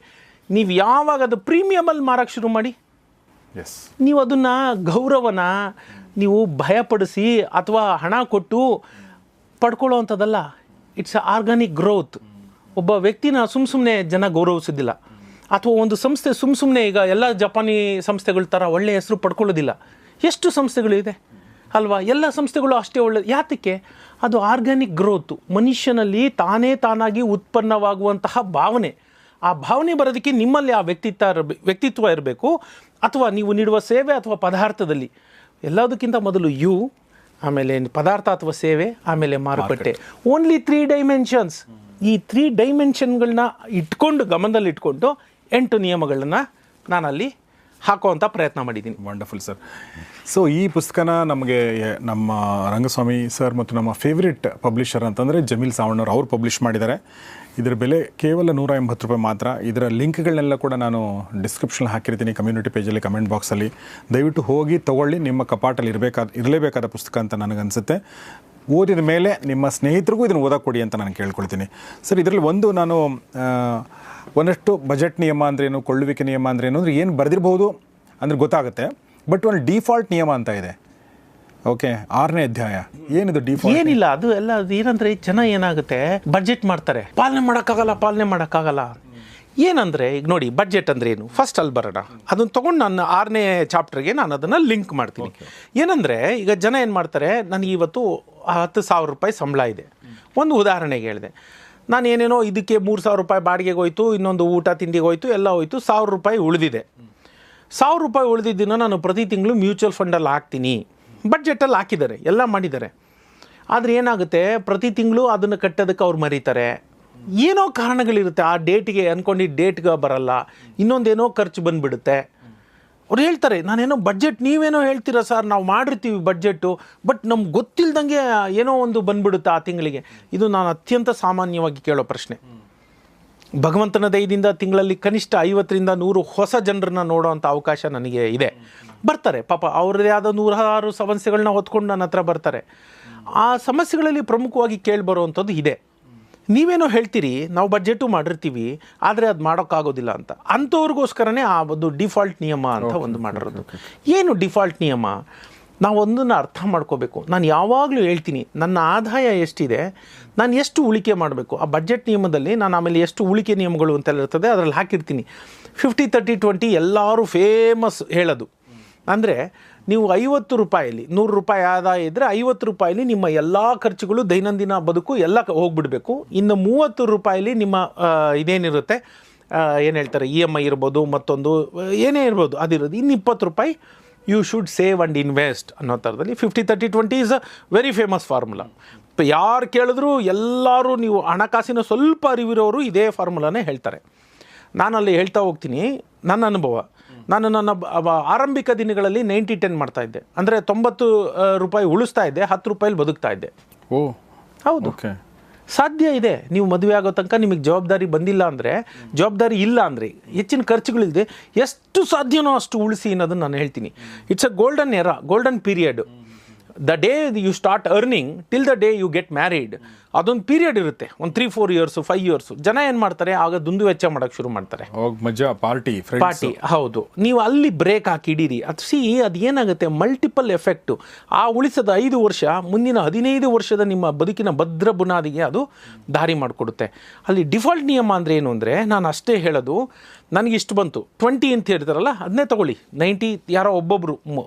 ನೀವು ಯಾವಾಗ ಅದು ಪ್ರೀಮಿಯಮಲ್ಲಿ ಮಾರಕ್ಕೆ ಶುರು ಮಾಡಿ, ನೀವು ಅದನ್ನು ಗೌರವನ ನೀವು ಭಯಪಡಿಸಿ ಅಥವಾ ಹಣ ಕೊಟ್ಟು ಪಡ್ಕೊಳ್ಳೋ ಅಂಥದ್ದಲ್ಲ. It's organic growth. ಒಬ್ಬ ವ್ಯಕ್ತಿನ ಸುಮ್ಮನೆ ಜನ ಗೌರವಿಸೋದಿಲ್ಲ. ಅಥವಾ ಒಂದು ಸಂಸ್ಥೆ ಸುಮ್ಮನೆ ಈಗ ಎಲ್ಲ ಜಪಾನಿ ಸಂಸ್ಥೆಗಳ ಥರ ಒಳ್ಳೆಯ ಹೆಸರು ಪಡ್ಕೊಳ್ಳೋದಿಲ್ಲ. ಎಷ್ಟು ಸಂಸ್ಥೆಗಳು ಇದೆ ಅಲ್ವಾ? ಎಲ್ಲ ಸಂಸ್ಥೆಗಳು ಅಷ್ಟೇ ಒಳ್ಳೆಯದು. ಯಾತಕ್ಕೆ? ಅದು ಆರ್ಗ್ಯಾನಿಕ್ ಗ್ರೋತು. ಮನುಷ್ಯನಲ್ಲಿ ತಾನಾಗಿ ಉತ್ಪನ್ನವಾಗುವಂತಹ ಭಾವನೆ. ಆ ಭಾವನೆ ಬರೋದಕ್ಕೆ ನಿಮ್ಮಲ್ಲಿ ಆ ವ್ಯಕ್ತಿತ್ವ ಇರಬೇಕು. ಅಥವಾ ನೀವು ನೀಡುವ ಸೇವೆ ಅಥವಾ ಪದಾರ್ಥದಲ್ಲಿ ಎಲ್ಲದಕ್ಕಿಂತ ಮೊದಲು ಯು, ಆಮೇಲೆ ಪದಾರ್ಥ ಅಥವಾ ಸೇವೆ, ಆಮೇಲೆ ಮಾರುಕಟ್ಟೆ. Only 3 dimensions. ಈ 3 ಡೈಮೆನ್ಷನ್ಗಳನ್ನ ಇಟ್ಕೊಂಡು, ಗಮನದಲ್ಲಿ ಇಟ್ಕೊಂಡು 8 ನಿಯಮಗಳನ್ನ ನಾನಲ್ಲಿ ಹಾಕುವಂಥ ಪ್ರಯತ್ನ ಮಾಡಿದ್ದೀನಿ. Wonderful sir. ಸೊ ಈ ಪುಸ್ತಕನ ನಮಗೆ ನಮ್ಮ ರಂಗಸ್ವಾಮಿ ಸರ್ ಮತ್ತು ನಮ್ಮ ಫೇವ್ರೆಟ್ ಪಬ್ಲಿಷರ್ ಅಂತಂದರೆ ಜಮೀಲ್ ಸಾವಣ್ಣವ್ರು, ಅವ್ರು ಪಬ್ಲಿಷ್ ಮಾಡಿದ್ದಾರೆ. ಇದರ ಬೆಲೆ ಕೇವಲ 180 ರೂಪಾಯಿ ಮಾತ್ರ. ಇದರ ಲಿಂಕ್ಗಳನ್ನೆಲ್ಲ ಕೂಡ ನಾನು ಡಿಸ್ಕ್ರಿಪ್ಷನ್ ಹಾಕಿರ್ತೀನಿ, ಕಮ್ಯುನಿಟಿ ಪೇಜಲ್ಲಿ, ಕಮೆಂಟ್ ಬಾಕ್ಸಲ್ಲಿ. ದಯವಿಟ್ಟು ಹೋಗಿ ತೊಗೊಳ್ಳಿ. ನಿಮ್ಮ ಕಪಾಟಲ್ಲಿ ಇರಲೇಬೇಕಾದ ಪುಸ್ತಕ ಅಂತ ನನಗನ್ಸುತ್ತೆ. ಓದಿದ ಮೇಲೆ ನಿಮ್ಮ ಸ್ನೇಹಿತರಿಗೂ ಇದನ್ನು ಓದಕ್ಕೆ ಕೊಡಿ ಅಂತ ನಾನು ಕೇಳ್ಕೊಳ್ತೀನಿ. ಸರ್, ಇದರಲ್ಲಿ ನಾನು ಒಂದಷ್ಟು ಬಜೆಟ್ ನಿಯಮ ಅಂದ್ರೇನು, ಕೊಳ್ಳುವಿಕೆ ನಿಯಮ ಅಂದ್ರೇನು ಅಂದರೆ ಏನು ಬರೆದಿರ್ಬೋದು ಅಂದರೆ ಗೊತ್ತಾಗುತ್ತೆ. ಬಟ್ ಒಂದು ಡಿಫಾಲ್ಟ್ ನಿಯಮ ಅಂತ ಇದೆ. ಓಕೆ, 6ನೇ ಅಧ್ಯಾಯ. ಏನಿದು ಡಿಫಾಲ್ಟ್? ಏನಿಲ್ಲ, ಅದು ಎಲ್ಲ ಏನಂದರೆ ಜನ ಏನಾಗುತ್ತೆ, ಬಡ್ಜೆಟ್ ಮಾಡ್ತಾರೆ, ಪಾಲನೆ ಮಾಡೋಕ್ಕಾಗಲ್ಲ. ಏನಂದರೆ ಈಗ ನೋಡಿ, ಬಡ್ಜೆಟ್ ಅಂದರೆ ಏನು ಫಸ್ಟ್ ಅಲ್ಲಿ ಬರೋಣ. ಅದನ್ನು ತೊಗೊಂಡು ನನ್ನ 6ನೇ ಚಾಪ್ಟರ್ಗೆ ನಾನು ಅದನ್ನು ಲಿಂಕ್ ಮಾಡ್ತೀನಿ. ಏನಂದರೆ ಈಗ ಜನ ಏನು ಮಾಡ್ತಾರೆ, ನನಗೆ ಇವತ್ತು 10,000 ರೂಪಾಯಿ ಸಂಬಳ ಇದೆ. ಒಂದು ಉದಾಹರಣೆಗೆ ಹೇಳಿದೆ, ನಾನು ಏನೇನೋ ಇದಕ್ಕೆ 3,000 ರೂಪಾಯಿ ಬಾಡಿಗೆಗೆ ಹೋಯ್ತು, ಇನ್ನೊಂದು ಊಟ ತಿಂಡಿಗೆ ಹೋಯ್ತು, ಎಲ್ಲ ಹೋಯ್ತು, 1,000 ರೂಪಾಯಿ ಉಳಿದಿದೆ. 1,000 ರೂಪಾಯಿ ಉಳಿದಿದ್ದನ್ನು ನಾನು ಪ್ರತಿ ತಿಂಗಳು ಮ್ಯೂಚುವಲ್ ಫಂಡಲ್ಲಿ ಹಾಕ್ತೀನಿ. ಬಡ್ಜೆಟಲ್ಲಿ ಹಾಕಿದ್ದಾರೆ, ಎಲ್ಲ ಮಾಡಿದ್ದಾರೆ. ಆದರೆ ಏನಾಗುತ್ತೆ, ಪ್ರತಿ ತಿಂಗಳು ಅದನ್ನು ಕಟ್ಟೋದಕ್ಕೆ ಅವ್ರು ಮರೀತಾರೆ. ಏನೋ ಕಾರಣಗಳಿರುತ್ತೆ. ಆ ಡೇಟಿಗೆ ಅಂದ್ಕೊಂಡಿದ್ದು ಡೇಟ್ಗೆ ಬರಲ್ಲ, ಇನ್ನೊಂದೇನೋ ಖರ್ಚು ಬಂದುಬಿಡುತ್ತೆ. ಅವ್ರು ಹೇಳ್ತಾರೆ, ನಾನೇನೋ ಬಡ್ಜೆಟ್, ನೀವೇನೋ ಹೇಳ್ತೀರಾ ಸರ್, ನಾವು ಮಾಡಿರ್ತೀವಿ ಬಡ್ಜೆಟ್ಟು, ಬಟ್ ನಮ್ಗೆ ಗೊತ್ತಿಲ್ದಂಗೆ ಏನೋ ಒಂದು ಬಂದುಬಿಡುತ್ತೆ ಆ ತಿಂಗಳಿಗೆ. ಇದು ನಾನು ಅತ್ಯಂತ ಸಾಮಾನ್ಯವಾಗಿ ಕೇಳೋ ಪ್ರಶ್ನೆ. ಭಗವಂತನ ದಯದಿಂದ ತಿಂಗಳಲ್ಲಿ ಕನಿಷ್ಠ 50ರಿಂದ 100 ಹೊಸ ಜನರನ್ನ ನೋಡೋವಂಥ ಅವಕಾಶ ನನಗೆ ಇದೆ. ಬರ್ತಾರೆ ಪಾಪ, ಅವ್ರದ್ದೇ ಆದ 100 ಸಮಸ್ಯೆಗಳನ್ನ ಹೊತ್ಕೊಂಡು ನನ್ನ ಹತ್ರ ಬರ್ತಾರೆ. ಆ ಸಮಸ್ಯೆಗಳಲ್ಲಿ ಪ್ರಮುಖವಾಗಿ ಕೇಳಿಬರುವಂಥದ್ದು ಇದೆ. ನೀವೇನೋ ಹೇಳ್ತೀರಿ ನಾವು ಬಡ್ಜೆಟು ಮಾಡಿರ್ತೀವಿ ಆದರೆ ಅದು ಮಾಡೋಕ್ಕಾಗೋದಿಲ್ಲ ಅಂತ, ಅಂಥವ್ರಿಗೋಸ್ಕರನೇ ಆ ಒಂದು ಡಿಫಾಲ್ಟ್ ನಿಯಮ ಅಂತ ಒಂದು ಮಾಡಿರೋದು. ಏನು ಡಿಫಾಲ್ಟ್ ನಿಯಮ? ನಾವು ಒಂದನ್ನು ಅರ್ಥ ಮಾಡ್ಕೋಬೇಕು. ನಾನು ಯಾವಾಗಲೂ ಹೇಳ್ತೀನಿ, ನನ್ನ ಆದಾಯ ಎಷ್ಟಿದೆ, ನಾನು ಎಷ್ಟು ಉಳಿಕೆ ಮಾಡಬೇಕು. ಆ ಬಡ್ಜೆಟ್ ನಿಯಮದಲ್ಲಿ ನಾನು ಆಮೇಲೆ ಎಷ್ಟು ಉಳಿಕೆ ನಿಯಮಗಳು ಅಂತೆಲ್ಲ ಇರ್ತದೆ, ಅದರಲ್ಲಿ ಹಾಕಿರ್ತೀನಿ. 50-30-20 ಎಲ್ಲರೂ ಫೇಮಸ್ ಹೇಳೋದು. ಅಂದರೆ ನೀವು 50 ರೂಪಾಯಲ್ಲಿ 100 ರೂಪಾಯಿ ಆದಾಯ ಇದ್ದರೆ 50 ರೂಪಾಯಲ್ಲಿ ನಿಮ್ಮ ಎಲ್ಲ ಖರ್ಚುಗಳು, ದೈನಂದಿನ ಬದುಕು ಎಲ್ಲ ಹೋಗ್ಬಿಡಬೇಕು. ಇನ್ನು 30 ರೂಪಾಯಲ್ಲಿ ನಿಮ್ಮ ಇದೇನಿರುತ್ತೆ, ಏನು ಹೇಳ್ತಾರೆ, EMI ಇರ್ಬೋದು, ಮತ್ತೊಂದು ಏನೇ ಇರ್ಬೋದು, ಅದಿರೋದು. ಇನ್ನು 20 ರೂಪಾಯಿ you should save and invest ಅನ್ನೋ ಥರದಲ್ಲಿ 50-30-20 is a very famous formula. ಯಾರು ಕೇಳಿದ್ರು ಎಲ್ಲರೂ, ನೀವು ಹಣಕಾಸಿನ ಸ್ವಲ್ಪ ಅರಿವಿರೋರು ಇದೇ ಫಾರ್ಮುಲಾನೇ ಹೇಳ್ತಾರೆ. ನಾನಲ್ಲಿ ಹೇಳ್ತಾ ಹೋಗ್ತೀನಿ ನನ್ನ ಅನುಭವ. ನಾನು ನನ್ನ ಆರಂಭಿಕ ದಿನಗಳಲ್ಲಿ 90-10 ಮಾಡ್ತಾಯಿದ್ದೆ. ಅಂದರೆ 90 ರೂಪಾಯಿ ಉಳಿಸ್ತಾ ಇದ್ದೆ, 10 ರೂಪಾಯಲ್ಲಿ ಬದುಕ್ತಾ ಇದ್ದೆ. ಓ ಹೌದು, ಸಾಧ್ಯ ಇದೆ. ನೀವು ಮದುವೆ ಆಗೋ ತನಕ ನಿಮಗೆ ಜವಾಬ್ದಾರಿ ಬಂದಿಲ್ಲ ಅಂದರೆ, ಜವಾಬ್ದಾರಿ ಇಲ್ಲ ಅಂದರೆ, ಹೆಚ್ಚಿನ ಖರ್ಚುಗಳಿಲ್ಲದೆ ಎಷ್ಟು ಸಾಧ್ಯನೋ ಅಷ್ಟು ಉಳಿಸಿ ಅನ್ನೋದನ್ನು ನಾನು ಹೇಳ್ತೀನಿ. It's a golden era, golden period. The day you start earning till the day you get married, ಅದೊಂದು ಪೀರಿಯಡ್ ಇರುತ್ತೆ, ಒಂದು 3-4 ಇಯರ್ಸು 5 ಇಯರ್ಸು. ಜನ ಏನು ಮಾಡ್ತಾರೆ, ಆಗ ದುಂದು ವೆಚ್ಚ ಮಾಡೋಕ್ಕೆ ಶುರು ಮಾಡ್ತಾರೆ, ಮಜಾ, ಪಾರ್ಟಿ. ಹೌದು. ನೀವು ಅಲ್ಲಿ ಬ್ರೇಕ್ ಹಾಕಿಡೀರಿ. ಅದು ಏನಾಗುತ್ತೆ, ಮಲ್ಟಿಪಲ್ ಎಫೆಕ್ಟು. ಆ ಉಳಿಸದ 5 ವರ್ಷ ಮುಂದಿನ 15 ವರ್ಷದ ನಿಮ್ಮ ಬದುಕಿನ ಭದ್ರ ಬುನಾದಿಗೆ ಅದು ದಾರಿ ಮಾಡಿಕೊಡುತ್ತೆ. ಅಲ್ಲಿ ಡಿಫಾಲ್ಟ್ ನಿಯಮ ಅಂದರೆ ಏನು ಅಂದರೆ, ನಾನು ಅಷ್ಟೇ ಹೇಳೋದು, ನನಗೆ ಇಷ್ಟು ಬಂತು 20 ಅಂತ ಹೇಳ್ತಾರಲ್ಲ, ಅದನ್ನೇ ತಗೊಳ್ಳಿ. 90 ಯಾರೋ ಒಬ್ಬೊಬ್ಬರು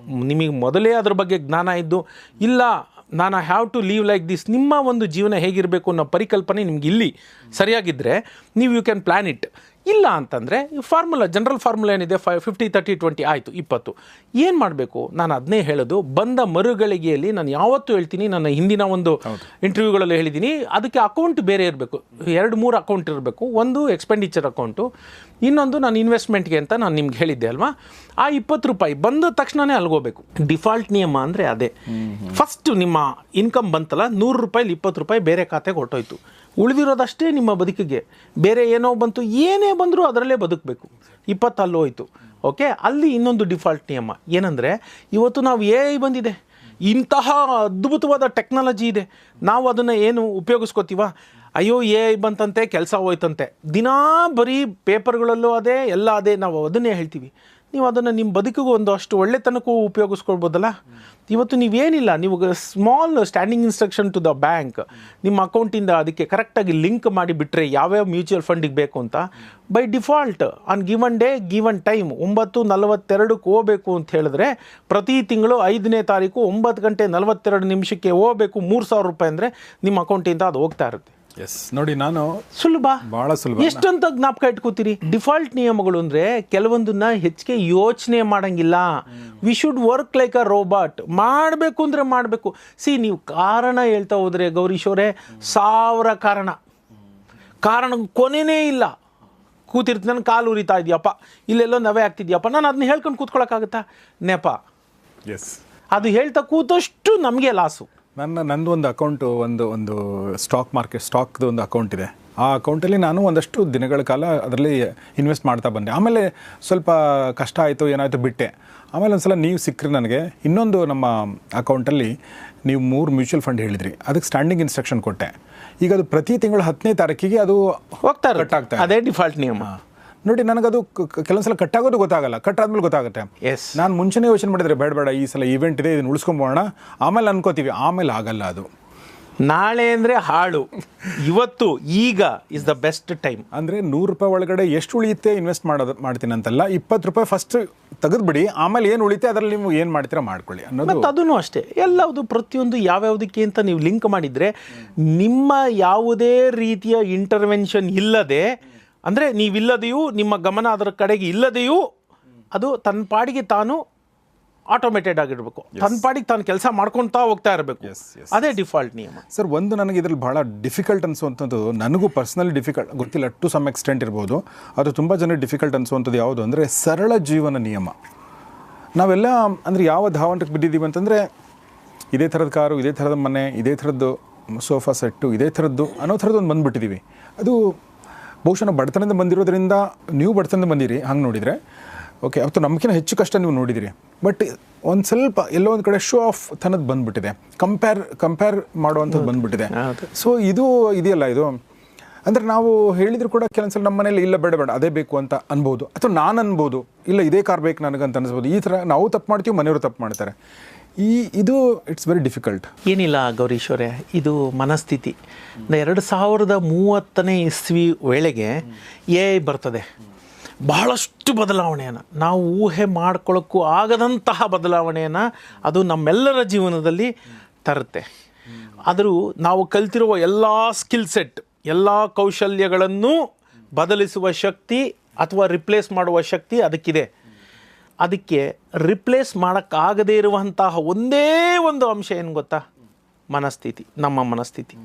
ನಿಮಗೆ ಮೊದಲೇ ಅದ್ರ ಬಗ್ಗೆ ಜ್ಞಾನ ಇದ್ದು, ಇಲ್ಲ ನಾನು have to live like this, ನಿಮ್ಮ ಒಂದು ಜೀವನ ಹೇಗಿರಬೇಕು ಅನ್ನೋ ಪರಿಕಲ್ಪನೆ ನಿಮ್ಗೆ ಇಲ್ಲಿ ಸರಿಯಾಗಿದ್ದರೆ ನೀವು ಯು ಕ್ಯಾನ್ ಪ್ಲ್ಯಾನ್ ಇಟ್. ಇಲ್ಲ ಅಂತಂದರೆ ಫಾರ್ಮುಲಾ, ಜನರಲ್ ಫಾರ್ಮುಲಾ ಏನಿದೆ, 50-30-20 ಆಯಿತು 20. ಏನು ಮಾಡಬೇಕು? ನಾನು ಅದನ್ನೇ ಹೇಳೋದು. ಬಂದ ಮರುಗಳಿಗೆಯಲ್ಲಿ ನಾನು ಯಾವತ್ತೂ ಹೇಳ್ತೀನಿ, ನನ್ನ ಹಿಂದಿನ ಒಂದು ಇಂಟರ್ವ್ಯೂಗಳಲ್ಲಿ ಹೇಳಿದ್ದೀನಿ, ಅದಕ್ಕೆ ಅಕೌಂಟ್ ಬೇರೆ ಇರಬೇಕು. 2-3 ಅಕೌಂಟ್ ಇರಬೇಕು. ಒಂದು ಎಕ್ಸ್ಪೆಂಡಿಚರ್ ಅಕೌಂಟು, ಇನ್ನೊಂದು ನಾನು ಇನ್ವೆಸ್ಟ್ಮೆಂಟ್ಗೆ ಅಂತ ನಾನು ನಿಮ್ಗೆ ಹೇಳಿದ್ದೆ ಅಲ್ವಾ. ಆ 20 ರೂಪಾಯಿ ಬಂದ ತಕ್ಷಣವೇ ಅಲ್ಗೋಬೇಕು. ಡಿಫಾಲ್ಟ್ ನಿಯಮ ಅಂದರೆ ಅದೇ. ಫಸ್ಟು ನಿಮ್ಮ ಇನ್ಕಮ್ ಬಂತಲ್ಲ, 100 ರೂಪಾಯಿಲಿ 20 ರೂಪಾಯಿ ಬೇರೆ ಖಾತೆಗೆ ಹೊರಟೋಯ್ತು. ಉಳಿದಿರೋದಷ್ಟೇ ನಿಮ್ಮ ಬದುಕಿಗೆ. ಬೇರೆ ಏನೋ ಬಂತು, ಏನೇ ಬಂದರೂ ಅದರಲ್ಲೇ ಬದುಕಬೇಕು. 20 ಅಲ್ಲೂ ಹೋಯ್ತು. ಓಕೆ, ಅಲ್ಲಿ ಇನ್ನೊಂದು ಡಿಫಾಲ್ಟ್ ನಿಯಮ ಏನಂದರೆ, ಇವತ್ತು ನಾವು AI ಬಂದಿದೆ, ಇಂತಹ ಅದ್ಭುತವಾದ ಟೆಕ್ನಾಲಜಿ ಇದೆ, ನಾವು ಅದನ್ನು ಏನು ಉಪಯೋಗಿಸ್ಕೋತೀವ? ಅಯ್ಯೋ AI ಬಂತಂತೆ, ಕೆಲಸ ಹೋಯ್ತಂತೆ, ದಿನಾ ಬರೀ ಪೇಪರ್ಗಳಲ್ಲೂ ಅದೇ, ಎಲ್ಲ ಅದೇ, ನಾವು ಅದನ್ನೇ ಹೇಳ್ತೀವಿ. ನೀವು ಅದನ್ನು ನಿಮ್ಮ ಬದುಕಿಗೂ ಒಂದು ಅಷ್ಟು ಒಳ್ಳೆತನಕ್ಕೂ ಉಪಯೋಗಿಸ್ಕೊಳ್ಬೋದಲ್ಲ. ಇವತ್ತು ನೀವೇನಿಲ್ಲ, ನೀವು small standing instruction to the bank, ನಿಮ್ಮ ಅಕೌಂಟಿಂದ ಅದಕ್ಕೆ ಕರೆಕ್ಟಾಗಿ ಲಿಂಕ್ ಮಾಡಿ ಬಿಟ್ಟರೆ ಯಾವ್ಯಾವ ಮ್ಯೂಚುವಲ್ ಫಂಡಿಗೆ ಬೇಕು ಅಂತ, by default on given day given time 9:42 ಹೋಗಬೇಕು ಅಂತ ಹೇಳಿದ್ರೆ, ಪ್ರತಿ ತಿಂಗಳು 5ನೇ ತಾರೀಕು 9:42 ಹೋಗಬೇಕು. 3,000 ರೂಪಾಯಿ ಅಂದರೆ ನಿಮ್ಮ ಅಕೌಂಟಿಂದ ಅದು ಹೋಗ್ತಾ ಇರುತ್ತೆ. ಎಸ್, ನೋಡಿ, ನಾನು ಸುಲಭ, ಬಹಳ ಸುಲಭ. ಎಷ್ಟಂತ ಜ್ಞಾಪಕ ಇಟ್ಕೋತೀರಿ? ಡಿಫಾಲ್ಟ್ ನಿಯಮಗಳು ಅಂದರೆ ಕೆಲವೊಂದನ್ನ ಹೆಚ್ಚಿಗೆ ಯೋಚನೆ ಮಾಡಂಗಿಲ್ಲ. We should work like a robot. ಮಾಡಬೇಕು ಅಂದರೆ ಮಾಡಬೇಕು. ನೀವು ಕಾರಣ ಹೇಳ್ತಾ ಹೋದರೆ ಗೌರೀಶ್ ಅವರೇ, 1000 ಕಾರಣ ಕೊನೆಯೇ ಇಲ್ಲ. ಕೂತಿರ್ತೀನಿ, ನನ್ನ ಕಾಲು ಉರಿತಾ ಇದೆಯಪ್ಪ, ಇಲ್ಲೆಲ್ಲೋ ನವೆ ಆಗ್ತಿದ್ಯಪ್ಪ, ನಾನು ಅದನ್ನ ಹೇಳ್ಕೊಂಡು ಕೂತ್ಕೊಳ್ಳೋಕ್ಕಾಗುತ್ತಾ? ನೆಪ. ಎಸ್, ಅದು ಹೇಳ್ತಾ ಕೂತಷ್ಟು ನಮಗೆ ಲಾಸು. ನಂದು ಒಂದು ಅಕೌಂಟು, ಒಂದು ಸ್ಟಾಕ್ದು ಒಂದು ಅಕೌಂಟ್ ಇದೆ. ಆ ಅಕೌಂಟಲ್ಲಿ ನಾನು ಒಂದಷ್ಟು ದಿನಗಳ ಕಾಲ ಅದರಲ್ಲಿ ಇನ್ವೆಸ್ಟ್ ಮಾಡ್ತಾ ಬಂದೆ. ಆಮೇಲೆ ಸ್ವಲ್ಪ ಕಷ್ಟ ಆಯಿತು, ಏನಾಯಿತು, ಬಿಟ್ಟೆ. ಆಮೇಲೆ ಒಂದು ಸಲ ನೀವು ಸಿಕ್ಕರೆ ನನಗೆ ಇನ್ನೊಂದು ನಮ್ಮ ಅಕೌಂಟಲ್ಲಿ ನೀವು 3 ಮ್ಯೂಚುವಲ್ ಫಂಡ್ ಹೇಳಿದ್ರಿ, ಅದಕ್ಕೆ ಸ್ಟ್ಯಾಂಡಿಂಗ್ ಇನ್ಸ್ಟ್ರಕ್ಷನ್ ಕೊಟ್ಟೆ. ಈಗ ಅದು ಪ್ರತಿ ತಿಂಗಳು 10ನೇ ತಾರೀಕಿಗೆ ಅದು ಹೋಗ್ತಾ ಕಟ್ಟಾಗ್ತಾ, ಅದೇ ಡಿಫಾಲ್ಟ್ ನಿಯಮ. ನೋಡಿ, ನನಗದು ಕೆಲವೊಂದ್ಸಲ ಕಟ್ಟಾಗೋದು ಗೊತ್ತಾಗಲ್ಲ, ಕಟ್ಟಾದ್ಮೇಲೆ ಗೊತ್ತಾಗುತ್ತೆ. ನಾನು ಮುಂಚೆನೇ ಯೋಚನೆ ಮಾಡಿದರೆ ಬೇಡ ಈ ಸಲ ಇವೆಂಟ್ ಇದೆ, ಇದನ್ನು ಉಳಿಸ್ಕೊಂಬೋಣ, ಆಮೇಲೆ ಅನ್ಕೋತೀವಿ, ಆಮೇಲೆ ಆಗಲ್ಲ. ಅದು ನಾಳೆ ಅಂದರೆ ಹಾಳು, ಇವತ್ತು ಈಗ ಇಸ್ ದ ಬೆಸ್ಟ್ ಟೈಮ್. ಅಂದರೆ 100 ರೂಪಾಯಿ ಒಳಗಡೆ ಎಷ್ಟು ಉಳಿಯುತ್ತೆ ಇನ್ವೆಸ್ಟ್ ಮಾಡ್ತೀನಿ ಅಂತಲ್ಲ, 20 ರೂಪಾಯಿ ಫಸ್ಟ್ ತೆಗೆದುಬಿಡಿ, ಆಮೇಲೆ ಏನು ಉಳಿತೆ ಅದರಲ್ಲಿ ನೀವು ಏನು ಮಾಡ್ತೀರಾ ಮಾಡ್ಕೊಳ್ಳಿ ಅನ್ನೋದು. ಮತ್ತು ಅದೂ ಅಷ್ಟೇ, ಎಲ್ಲವುದು ಪ್ರತಿಯೊಂದು ಯಾವ್ಯಾವುದಕ್ಕೆ ಅಂತ ನೀವು ಲಿಂಕ್ ಮಾಡಿದರೆ, ನಿಮ್ಮ ಯಾವುದೇ ರೀತಿಯ ಇಂಟರ್ವೆನ್ಷನ್ ಇಲ್ಲದೆ, ಅಂದರೆ ನೀವಿಲ್ಲದೆಯೂ, ನಿಮ್ಮ ಗಮನ ಅದರ ಕಡೆಗೆ ಇಲ್ಲದೆಯೂ, ಅದು ತನ್ನ ಪಾಡಿಗೆ ತಾನು ಆಟೋಮೇಟೆಡ್ ಆಗಿರಬೇಕು, ತನ್ನ ಪಾಡಿಗೆ ತಾನು ಕೆಲಸ ಮಾಡ್ಕೊಳ್ತಾ ಹೋಗ್ತಾ ಇರಬೇಕು. ಅದೇ ಡಿಫಾಲ್ಟ್ ನಿಯಮ. ಸರ್, ಒಂದು ನನಗೆ ಇದರಲ್ಲಿ ಭಾಳ ಡಿಫಿಕಲ್ಟ್ ಅನಿಸುವಂಥದ್ದು, ನನಗೂ ಪರ್ಸ್ನಲಿ ಡಿಫಿಕಲ್ಟ್ ಗೊತ್ತಿಲ್ಲ, ಟು ಸಮ್ ಎಕ್ಸ್ಟೆಂಟ್ ಇರ್ಬೋದು, ಅದು ತುಂಬ ಜನಕ್ಕೆ ಡಿಫಿಕಲ್ಟ್ ಅನಿಸುವಂಥದ್ದು ಯಾವುದು ಅಂದರೆ ಸರಳ ಜೀವನ ನಿಯಮ. ನಾವೆಲ್ಲ ಅಂದರೆ ಯಾವ ಧಾವಂತಕ್ಕೆ ಬಿದ್ದಿದ್ದೀವಿ ಅಂತಂದರೆ, ಇದೇ ಥರದ ಕಾರು, ಇದೇ ಥರದ ಮನೆ, ಇದೇ ಥರದ್ದು ಸೋಫಾ ಸೆಟ್ಟು, ಇದೇ ಥರದ್ದು ಅನ್ನೋ ಥರದ್ದೊಂದು ಬಂದುಬಿಟ್ಟಿದ್ದೀವಿ. ಅದು ಬಹುಶಃ ಬಡತನದಿಂದ ಬಂದಿರೋದ್ರಿಂದ, ನೀವು ಬಡತನದಿಂದ ಬಂದಿರಿ ಹಂಗೆ ನೋಡಿದರೆ, ಓಕೆ, ಅವತ್ತು ನಮಗಿಂತ ಹೆಚ್ಚು ಕಷ್ಟ ನೀವು ನೋಡಿದಿರಿ. ಬಟ್ ಒಂದು ಸ್ವಲ್ಪ ಎಲ್ಲೋ ಒಂದು ಕಡೆ ಶೋ ಆಫ್ ತನದ್ದು ಬಂದ್ಬಿಟ್ಟಿದೆ, ಕಂಪೇರ್ ಮಾಡುವಂಥದ್ದು ಬಂದ್ಬಿಟ್ಟಿದೆ. ಸೊ ಇದು ಇದೆಯಲ್ಲ, ಇದು ಅಂದರೆ ನಾವು ಹೇಳಿದ್ರು ಕೂಡ ಕೆಲವೊಂದ್ಸಲ ನಮ್ಮ ಮನೇಲಿ ಇಲ್ಲ ಬೇಡ ಅದೇ ಬೇಕು ಅಂತ ಅನ್ಬೋದು, ಅಥವಾ ನಾನು ಅನ್ಬೋದು ಇಲ್ಲ ಇದೇ ಕಾರ್ ಬೇಕು ನನಗಂತ ಅನಿಸ್ಬೋದು. ಈ ಥರ ನಾವು ತಪ್ಪು ಮಾಡ್ತೀವಿ, ಮನೆಯವರು ತಪ್ಪು ಮಾಡ್ತಾರೆ. ಇದು ಇಟ್ಸ್ ವೆರಿ ಡಿಫಿಕಲ್ಟ್. ಏನಿಲ್ಲ ಗೌರೀಶ್ವರೇ, ಇದು ಮನಸ್ಥಿತಿ. 2030ನೇ ಇಸ್ವಿ ವೇಳೆಗೆ AI ಬರ್ತದೆ. ಬಹಳಷ್ಟು ಬದಲಾವಣೆಯನ್ನು ನಾವು ಊಹೆ ಮಾಡ್ಕೊಳ್ಳೋಕ್ಕೂ ಆಗದಂತಹ ಬದಲಾವಣೆಯನ್ನು ಅದು ನಮ್ಮೆಲ್ಲರ ಜೀವನದಲ್ಲಿ ತರುತ್ತೆ. ಆದರೂ ನಾವು ಕಲ್ತಿರುವ ಎಲ್ಲ ಸ್ಕಿಲ್ ಸೆಟ್, ಎಲ್ಲ ಕೌಶಲ್ಯಗಳನ್ನು ಬದಲಿಸುವ ಶಕ್ತಿ ಅಥವಾ ರಿಪ್ಲೇಸ್ ಮಾಡುವ ಶಕ್ತಿ ಅದಕ್ಕಿದೆ. ಅದಕ್ಕೆ ರಿಪ್ಲೇಸ್ ಮಾಡೋಕ್ಕಾಗದೇ ಇರುವಂತಹ ಒಂದೇ ಒಂದು ಅಂಶ ಏನು ಗೊತ್ತಾ? ಮನಸ್ಥಿತಿ, ನಮ್ಮ ಮನಸ್ಥಿತಿ.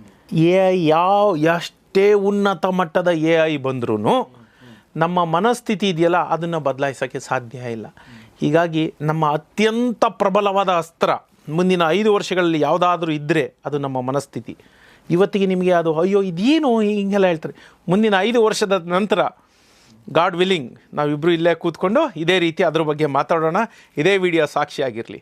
AI ಎಷ್ಟೇ ಉನ್ನತ ಮಟ್ಟದ AI ಬಂದ್ರೂ ನಮ್ಮ ಮನಸ್ಥಿತಿ ಇದೆಯಲ್ಲ ಅದನ್ನು ಬದಲಾಯಿಸೋಕ್ಕೆ ಸಾಧ್ಯ ಇಲ್ಲ. ಹೀಗಾಗಿ ನಮ್ಮ ಅತ್ಯಂತ ಪ್ರಬಲವಾದ ಅಸ್ತ್ರ ಮುಂದಿನ 5 ವರ್ಷಗಳಲ್ಲಿ ಯಾವುದಾದ್ರೂ ಇದ್ದರೆ ಅದು ನಮ್ಮ ಮನಸ್ಥಿತಿ. ಇವತ್ತಿಗೆ ನಿಮಗೆ ಅದು ಅಯ್ಯೋ ಇದೇನು ಹಿಂಗೆಲ್ಲ ಹೇಳ್ತಾರೆ, ಮುಂದಿನ 5 ವರ್ಷದ ನಂತರ ಗಾಡ್ ವಿಲ್ಲಿಂಗ್ ನಾವಿಬ್ಬರು ಇಲ್ಲೇ ಕೂತ್ಕೊಂಡು ಇದೇ ರೀತಿ ಅದ್ರ ಬಗ್ಗೆ ಮಾತಾಡೋಣ. ಇದೇ ವಿಡಿಯೋ ಸಾಕ್ಷಿಯಾಗಿರಲಿ.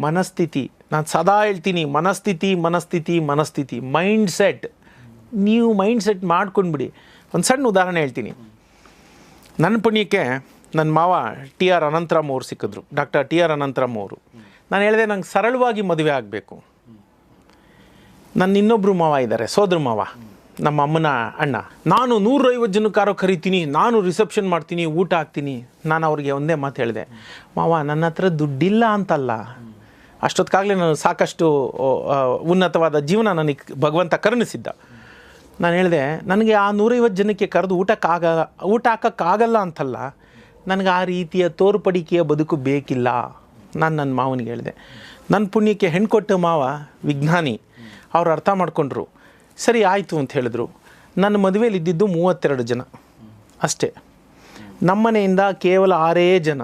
ಮನಸ್ಥಿತಿ, ನಾನು ಸದಾ ಹೇಳ್ತೀನಿ, ಮನಸ್ಥಿತಿ ಮೈಂಡ್ ಸೆಟ್. ನೀವು ಮೈಂಡ್ ಸೆಟ್ ಮಾಡ್ಕೊಂಡ್ಬಿಡಿ. ಒಂದು ಸಣ್ಣ ಉದಾಹರಣೆ ಹೇಳ್ತೀನಿ. ನನ್ನ ಪುಣ್ಯಕ್ಕೆ ನನ್ನ ಮಾವ TR ಅನಂತರಾಮ್ ಅವರು ಸಿಕ್ಕಿದ್ರು, ಡಾಕ್ಟರ್ TR ಅನಂತರಾಮ್ ಅವರು. ನಾನು ಹೇಳಿದೆ ನಂಗೆ ಸರಳವಾಗಿ ಮದುವೆ ಆಗಬೇಕು. ನನ್ನ ಇನ್ನೊಬ್ಬರು ಮಾವ ಇದ್ದಾರೆ, ಸೋದರ ಮಾವ, ನಮ್ಮ ಅಮ್ಮನ ಅಣ್ಣ. ನಾನು 150 ಜನಕ್ಕಾರೋ ಕರಿತೀನಿ, ನಾನು ರಿಸೆಪ್ಷನ್ ಮಾಡ್ತೀನಿ, ಊಟ ಹಾಕ್ತೀನಿ. ನಾನು ಅವ್ರಿಗೆ ಒಂದೇ ಮಾತು ಹೇಳಿದೆ, ಮಾವ ನನ್ನ ಹತ್ರ ದುಡ್ಡಿಲ್ಲ ಅಂತಲ್ಲ, ಅಷ್ಟೊತ್ತಿಗಾಗಲೇ ನಾನು ಸಾಕಷ್ಟು ಉನ್ನತವಾದ ಜೀವನ ನನಗೆ ಭಗವಂತ ಕರುಣಿಸಿದ್ದ. ನಾನು ಹೇಳಿದೆ, ನನಗೆ ಆ 150 ಜನಕ್ಕೆ ಕರೆದು ಊಟ ಹಾಕೋಕ್ಕಾಗಲ್ಲ ಅಂತಲ್ಲ, ನನಗೆ ಆ ರೀತಿಯ ತೋರ್ಪಡಿಕೆಯ ಬದುಕು ಬೇಕಿಲ್ಲ. ನಾನು ನನ್ನ ಮಾವನಿಗೆ ಹೇಳಿದೆ. ನನ್ನ ಪುಣ್ಯಕ್ಕೆ ಹೆಣ್ಣು ಕೊಟ್ಟ ಮಾವ ವಿಜ್ಞಾನಿ, ಅವ್ರು ಅರ್ಥ ಮಾಡ್ಕೊಂಡ್ರು. ಸರಿ ಆಯಿತು ಅಂತ ಹೇಳಿದ್ರು. ನನ್ನ ಮದುವೆಯಲ್ಲಿ ಇದ್ದಿದ್ದು 32 ಜನ ಅಷ್ಟೇ. ನಮ್ಮನೆಯಿಂದ ಕೇವಲ 6 ಜನ,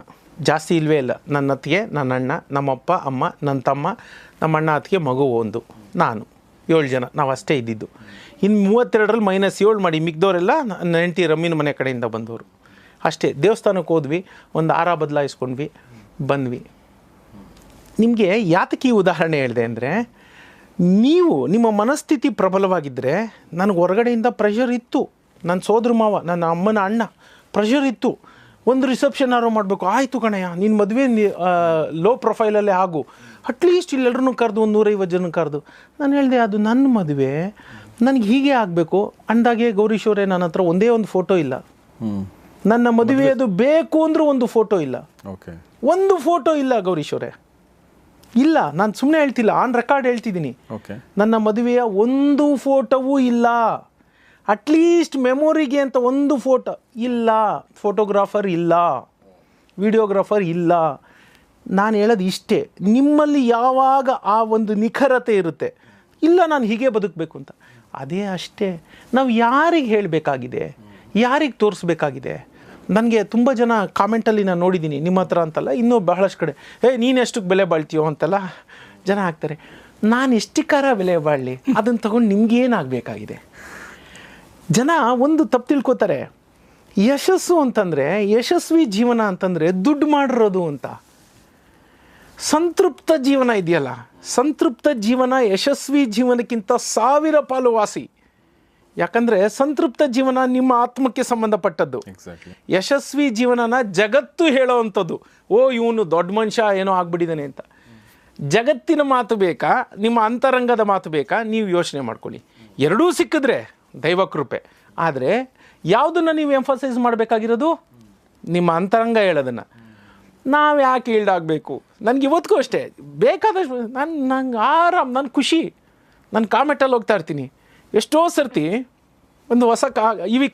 ಜಾಸ್ತಿ ಇಲ್ಲವೇ ಇಲ್ಲ. ನನ್ನ ಅತ್ತಿಗೆ, ನನ್ನ ಅಣ್ಣ, ನಮ್ಮಪ್ಪ ಅಮ್ಮ, ನನ್ನ ತಮ್ಮ, ನಮ್ಮ ಅಣ್ಣ ಅತ್ತಿಗೆ ಮಗು 1, ನಾನು 7 ಜನ ನಾವು ಅಷ್ಟೇ ಇದ್ದಿದ್ದು. ಇನ್ನು 32ರಲ್ಲಿ -7 ಮಾಡಿ ಮಿಕ್ದವರೆಲ್ಲ ನನ್ನ ಹೆಂಡತಿ ರಮ್ಮಿನ ಮನೆ ಕಡೆಯಿಂದ ಬಂದವರು ಅಷ್ಟೇ. ದೇವಸ್ಥಾನಕ್ಕೆ ಹೋದ್ವಿ, ಒಂದು ಹಾರ ಬದಲಾಯಿಸ್ಕೊಂಡ್ವಿ, ಬಂದ್ವಿ. ನಿಮಗೆ ಯಾತಕ್ಕೆ ಈ ಉದಾಹರಣೆ ಹೇಳಿದೆ ಅಂದರೆ, ನೀವು ನಿಮ್ಮ ಮನಸ್ಥಿತಿ ಪ್ರಬಲವಾಗಿದ್ದರೆ, ನನಗೆ ಹೊರಗಡೆಯಿಂದ ಪ್ರೆಷರ್ ಇತ್ತು, ನನ್ನ ಸೋದರ ಮಾವ, ನನ್ನ ಅಮ್ಮನ ಅಣ್ಣ ಪ್ರೆಷರ್ ಇತ್ತು, ಒಂದು ರಿಸೆಪ್ಷನ್ ಆರೋ ಮಾಡಬೇಕು, ಆಯಿತು ಕಣಯ್ಯ ನಿನ್ನ ಮದುವೆ ಲೋ ಪ್ರೊಫೈಲಲ್ಲೇ ಆಗು, ಅಟ್ಲೀಸ್ಟ್ ಇಲ್ಲೆಲ್ಲರೂ ಕರೆದು ಒಂದು 150 ಜನ ಕರೆದು. ನಾನು ಹೇಳಿದೆ, ಅದು ನನ್ನ ಮದುವೆ, ನನಗೆ ಹೀಗೆ ಆಗಬೇಕು ಅಂದಾಗೆ. ಗೌರೀಶ್ವರೇ, ನನ್ನ ಹತ್ರ ಒಂದೇ ಒಂದು ಫೋಟೋ ಇಲ್ಲ. ನನ್ನ ಮದುವೆಯದು ಬೇಕು ಅಂದರೂ ಒಂದು ಫೋಟೋ ಇಲ್ಲ, ಒಂದು ಫೋಟೋ ಇಲ್ಲ ಗೌರೀಶ್ವರೇ, ಇಲ್ಲ. ನಾನು ಸುಮ್ಮನೆ ಹೇಳ್ತಿಲ್ಲ, ಆನ್ ರೆಕಾರ್ಡ್ ಹೇಳ್ತಿದ್ದೀನಿ. ನನ್ನ ಮದುವೆಯ ಒಂದು ಫೋಟೋವೂ ಇಲ್ಲ. ಅಟ್ಲೀಸ್ಟ್ ಮೆಮೊರಿಗೆ ಅಂತ ಒಂದು ಫೋಟೋ ಇಲ್ಲ, ಫೋಟೋಗ್ರಾಫರ್ ಇಲ್ಲ, ವಿಡಿಯೋಗ್ರಾಫರ್ ಇಲ್ಲ. ನಾನು ಹೇಳೋದು ಇಷ್ಟೇ, ನಿಮ್ಮಲ್ಲಿ ಯಾವಾಗ ಆ ಒಂದು ನಿಖರತೆ ಇರುತ್ತೆ, ಇಲ್ಲ ನಾನು ಹೀಗೆ ಬದುಕಬೇಕು ಅಂತ, ಅದೇ ಅಷ್ಟೇ. ನಾವು ಯಾರಿಗೆ ಹೇಳಬೇಕಾಗಿದೆ, ಯಾರಿಗೆ ತೋರಿಸ್ಬೇಕಾಗಿದೆ? ನನಗೆ ತುಂಬ ಜನ ಕಾಮೆಂಟಲ್ಲಿ ನಾನು ನೋಡಿದ್ದೀನಿ, ನಿಮ್ಮ ಹತ್ರ ಅಂತಲ್ಲ, ಇನ್ನೂ ಬಹಳಷ್ಟು ಕಡೆ, ನೀನು ಎಷ್ಟಕ್ಕೆ ಬೆಲೆ ಬಾಳ್ತೀಯೋ ಅಂತೆಲ್ಲ ಜನ ಹಾಕ್ತಾರೆ. ನಾನು ಎಷ್ಟಕ್ಕಾರ ಬೆಲೆ ಬಾಳಲಿ, ಅದನ್ನು ತಗೊಂಡು ನಿಮ್ಗೇನಾಗಬೇಕಾಗಿದೆ? ಜನ ಒಂದು ತಪ್ಪು ತಿಳ್ಕೊತಾರೆ, ಯಶಸ್ಸು ಅಂತಂದರೆ, ಯಶಸ್ವಿ ಜೀವನ ಅಂತಂದರೆ ದುಡ್ಡು ಮಾಡಿರೋದು ಅಂತ. ಸಂತೃಪ್ತ ಜೀವನ ಇದೆಯಲ್ಲ, ಸಂತೃಪ್ತ ಜೀವನ ಯಶಸ್ವಿ ಜೀವನಕ್ಕಿಂತ 1000 ಪಾಲು ವಾಸಿ. ಯಾಕಂದರೆ ಸಂತೃಪ್ತ ಜೀವನ ನಿಮ್ಮ ಆತ್ಮಕ್ಕೆ ಸಂಬಂಧಪಟ್ಟದ್ದು. ಯಶಸ್ವಿ ಜೀವನನ ಜಗತ್ತು ಹೇಳೋವಂಥದ್ದು. ಇವನು ದೊಡ್ಡ ಮನುಷ್ಯ ಏನೋ ಆಗ್ಬಿಟ್ಟಿದ್ದಾನೆ ಅಂತ. ಜಗತ್ತಿನ ಮಾತು ಬೇಕಾ, ನಿಮ್ಮ ಅಂತರಂಗದ ಮಾತು ಬೇಕಾ, ನೀವು ಯೋಚನೆ ಮಾಡ್ಕೊಳ್ಳಿ. ಎರಡೂ ಸಿಕ್ಕಿದ್ರೆ ದೈವ ಕೃಪೆ. ಆದರೆ ಯಾವುದನ್ನು ನೀವು ಎಂಫಸೈಸ್ ಮಾಡಬೇಕಾಗಿರೋದು? ನಿಮ್ಮ ಅಂತರಂಗ ಹೇಳೋದನ್ನು. ನಾವು ಯಾಕೆ ಈಲ್ಡಾಗಬೇಕು? ನನಗೆ ಇವತ್ತಿಗೂ ಅಷ್ಟೇ ಬೇಕಾದಷ್ಟು ನಂಗೆ ಆರಾಮ್, ನನ್ನ ಖುಷಿ. ನಾನು ಕಾಮೆಂಟಲ್ಲಿ ಹೋಗ್ತಾ ಇರ್ತೀನಿ, ಎಷ್ಟೋ ಸರ್ತಿ ಒಂದು ಹೊಸ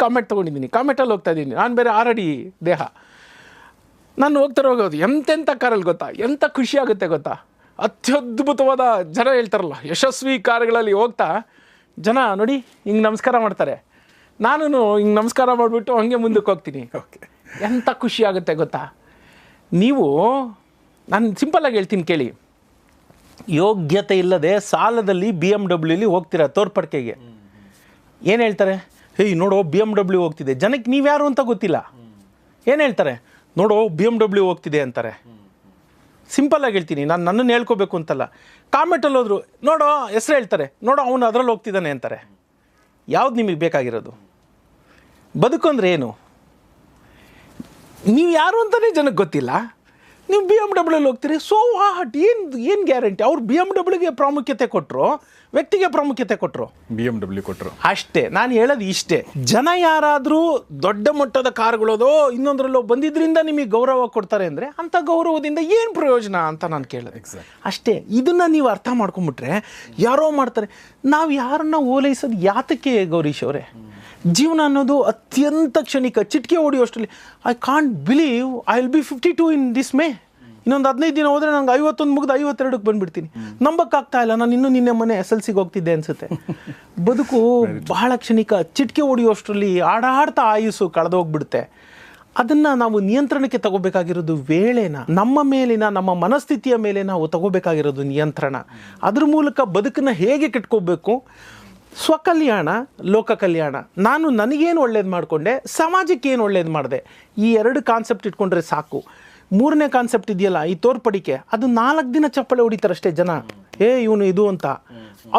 ಕಾಮೆಂಟ್ ತೊಗೊಂಡಿದ್ದೀನಿ, ಕಾಮೆಂಟಲ್ಲಿ ಹೋಗ್ತಾ ಇದ್ದೀನಿ. ನಾನು ಬೇರೆ ಆಲ್ರೆಡಿ ದೇಹ, ನಾನು ಹೋಗೋದು ಎಂತೆಂಥ ಕಾರಲ್ಲಿ ಗೊತ್ತಾ, ಎಂಥ ಖುಷಿ ಆಗುತ್ತೆ ಗೊತ್ತಾ. ಅತ್ಯದ್ಭುತವಾದ ಜನ ಹೇಳ್ತಾರಲ್ಲ, ಯಶಸ್ವಿ ಕಾರುಗಳಲ್ಲಿ ಹೋಗ್ತಾ ಜನ ನೋಡಿ ಹಿಂಗೆ ನಮಸ್ಕಾರ ಮಾಡ್ತಾರೆ. ನಾನು ಹಿಂಗೆ ನಮಸ್ಕಾರ ಮಾಡಿಬಿಟ್ಟು ಹಂಗೆ ಮುಂದಕ್ಕೆ ಹೋಗ್ತೀನಿ. ಎಂಥ ಖುಷಿ ಆಗುತ್ತೆ ಗೊತ್ತಾ. ನೀವು, ನಾನು ಸಿಂಪಲ್ಲಾಗಿ ಹೇಳ್ತೀನಿ ಕೇಳಿ, ಯೋಗ್ಯತೆ ಇಲ್ಲದೆ ಸಾಲದಲ್ಲಿ BMW ಹೋಗ್ತೀರಾ ತೋರ್ಪಡಿಕೆಗೆ, ಏನು ಹೇಳ್ತಾರೆ? ನೋಡೋ BMW ಹೋಗ್ತಿದೆ. ಜನಕ್ಕೆ ನೀವ್ಯಾರು ಅಂತ ಗೊತ್ತಿಲ್ಲ. ಏನು ಹೇಳ್ತಾರೆ? ನೋಡೋ BMW ಹೋಗ್ತಿದೆ ಅಂತಾರೆ. ಸಿಂಪಲ್ಲಾಗಿ ಹೇಳ್ತೀನಿ, ನಾನು ನನ್ನನ್ನು ಹೇಳ್ಕೋಬೇಕು ಅಂತಲ್ಲ. ಕಾಮೆಂಟಲ್ಲಿ ಹೋದ್ರು ನೋಡೋ ಹೆಸರು ಹೇಳ್ತಾರೆ, ನೋಡೋ ಅವನು ಅದರಲ್ಲಿ ಹೋಗ್ತಿದ್ದಾನೆ ಅಂತಾರೆ. ಯಾವ್ದು ನಿಮಗೆ ಬೇಕಾಗಿರೋದು? ಬದುಕು ಅಂದರೆ ಏನು? ನೀವು ಯಾರು ಅಂತಲೇ ಜನಕ್ಕೆ ಗೊತ್ತಿಲ್ಲ, ನೀವು BMW ಹೋಗ್ತೀರಿ. ಸೊ ವಾಟ್, ಏನು ಗ್ಯಾರಂಟಿ? ಅವ್ರು BMW ಪ್ರಾಮುಖ್ಯತೆ ಕೊಟ್ಟರು, ವ್ಯಕ್ತಿಗೆ ಪ್ರಾಮುಖ್ಯತೆ ಕೊಟ್ಟರು, BMW ಕೊಟ್ಟರು ಅಷ್ಟೇ. ನಾನು ಹೇಳೋದು ಇಷ್ಟೇ, ಜನ ಯಾರಾದರೂ ದೊಡ್ಡ ಮಟ್ಟದ ಕಾರುಗಳೋದೋ ಇನ್ನೊಂದರಲ್ಲೋ ಬಂದಿದ್ದರಿಂದ ನಿಮಗೆ ಗೌರವ ಕೊಡ್ತಾರೆ ಅಂದರೆ ಅಂಥ ಗೌರವದಿಂದ ಏನು ಪ್ರಯೋಜನ ಅಂತ ನಾನು ಕೇಳೋದು ಅಷ್ಟೇ. ಇದನ್ನು ನೀವು ಅರ್ಥ ಮಾಡ್ಕೊಂಬಿಟ್ರೆ ಯಾರೋ ಮಾಡ್ತಾರೆ. ನಾವು ಯಾರನ್ನ ಓಲೈಸೋದು ಯಾತಕ್ಕೆ ಗೌರೀಶ್ ಅವರೇ? ಜೀವನ ಅನ್ನೋದು ಅತ್ಯಂತ ಕ್ಷಣಿಕ, ಚಿಟಿಕೆ ಹೊಡೆಯುವಷ್ಟರಲ್ಲಿ. I can't believe I will be 52 in this May. ಇನ್ನೊಂದು 15 ದಿನ ಹೋದರೆ ನಂಗೆ 51 ಮುಗಿದು 52ಕ್ಕೆ ಬಂದುಬಿಡ್ತೀನಿ. ನಂಬಕ್ಕಾಗ್ತಾ ಇಲ್ಲ, ನಾನು ಇನ್ನೂ ನಿನ್ನೆ ಮನೆ SLCಗೆ ಹೋಗ್ತಿದ್ದೆ ಅನಿಸುತ್ತೆ. ಬದುಕು ಬಹಳ ಕ್ಷಣಿಕ, ಚಿಟಿಕೆ ಹೊಡೆಯುವಷ್ಟರಲ್ಲಿ ಆಡಾಡ್ತಾ ಆಯುಸ್ಸು ಕಳೆದೋಗ್ಬಿಡುತ್ತೆ. ಅದನ್ನು ನಾವು ನಿಯಂತ್ರಣಕ್ಕೆ ತಗೋಬೇಕಾಗಿರೋದು ವೇಳೆನ, ನಮ್ಮ ಮೇಲಿನ, ನಮ್ಮ ಮನಸ್ಥಿತಿಯ ಮೇಲೆ ನಾವು ತಗೋಬೇಕಾಗಿರೋದು ನಿಯಂತ್ರಣ. ಅದ್ರ ಮೂಲಕ ಬದುಕನ್ನು ಹೇಗೆ ಕೆಟ್ಕೋಬೇಕು? ಸ್ವಕಲ್ಯಾಣ, ಲೋಕ ಕಲ್ಯಾಣ. ನಾನು ನನಗೇನು ಒಳ್ಳೇದು ಮಾಡಿಕೊಂಡೆ, ಸಮಾಜಕ್ಕೆ ಏನು ಒಳ್ಳೇದು ಮಾಡಿದೆ, ಈ 2 ಕಾನ್ಸೆಪ್ಟ್ ಇಟ್ಕೊಂಡ್ರೆ ಸಾಕು. 3ನೇ ಕಾನ್ಸೆಪ್ಟ್ ಇದೆಯಲ್ಲ, ಈ ತೋರ್ಪಡಿಕೆ, ಅದು 4 ದಿನ ಚಪ್ಪಳೆ ಹೊಡಿತಾರಷ್ಟೇ ಜನ. ಇವನು ಇದು ಅಂತ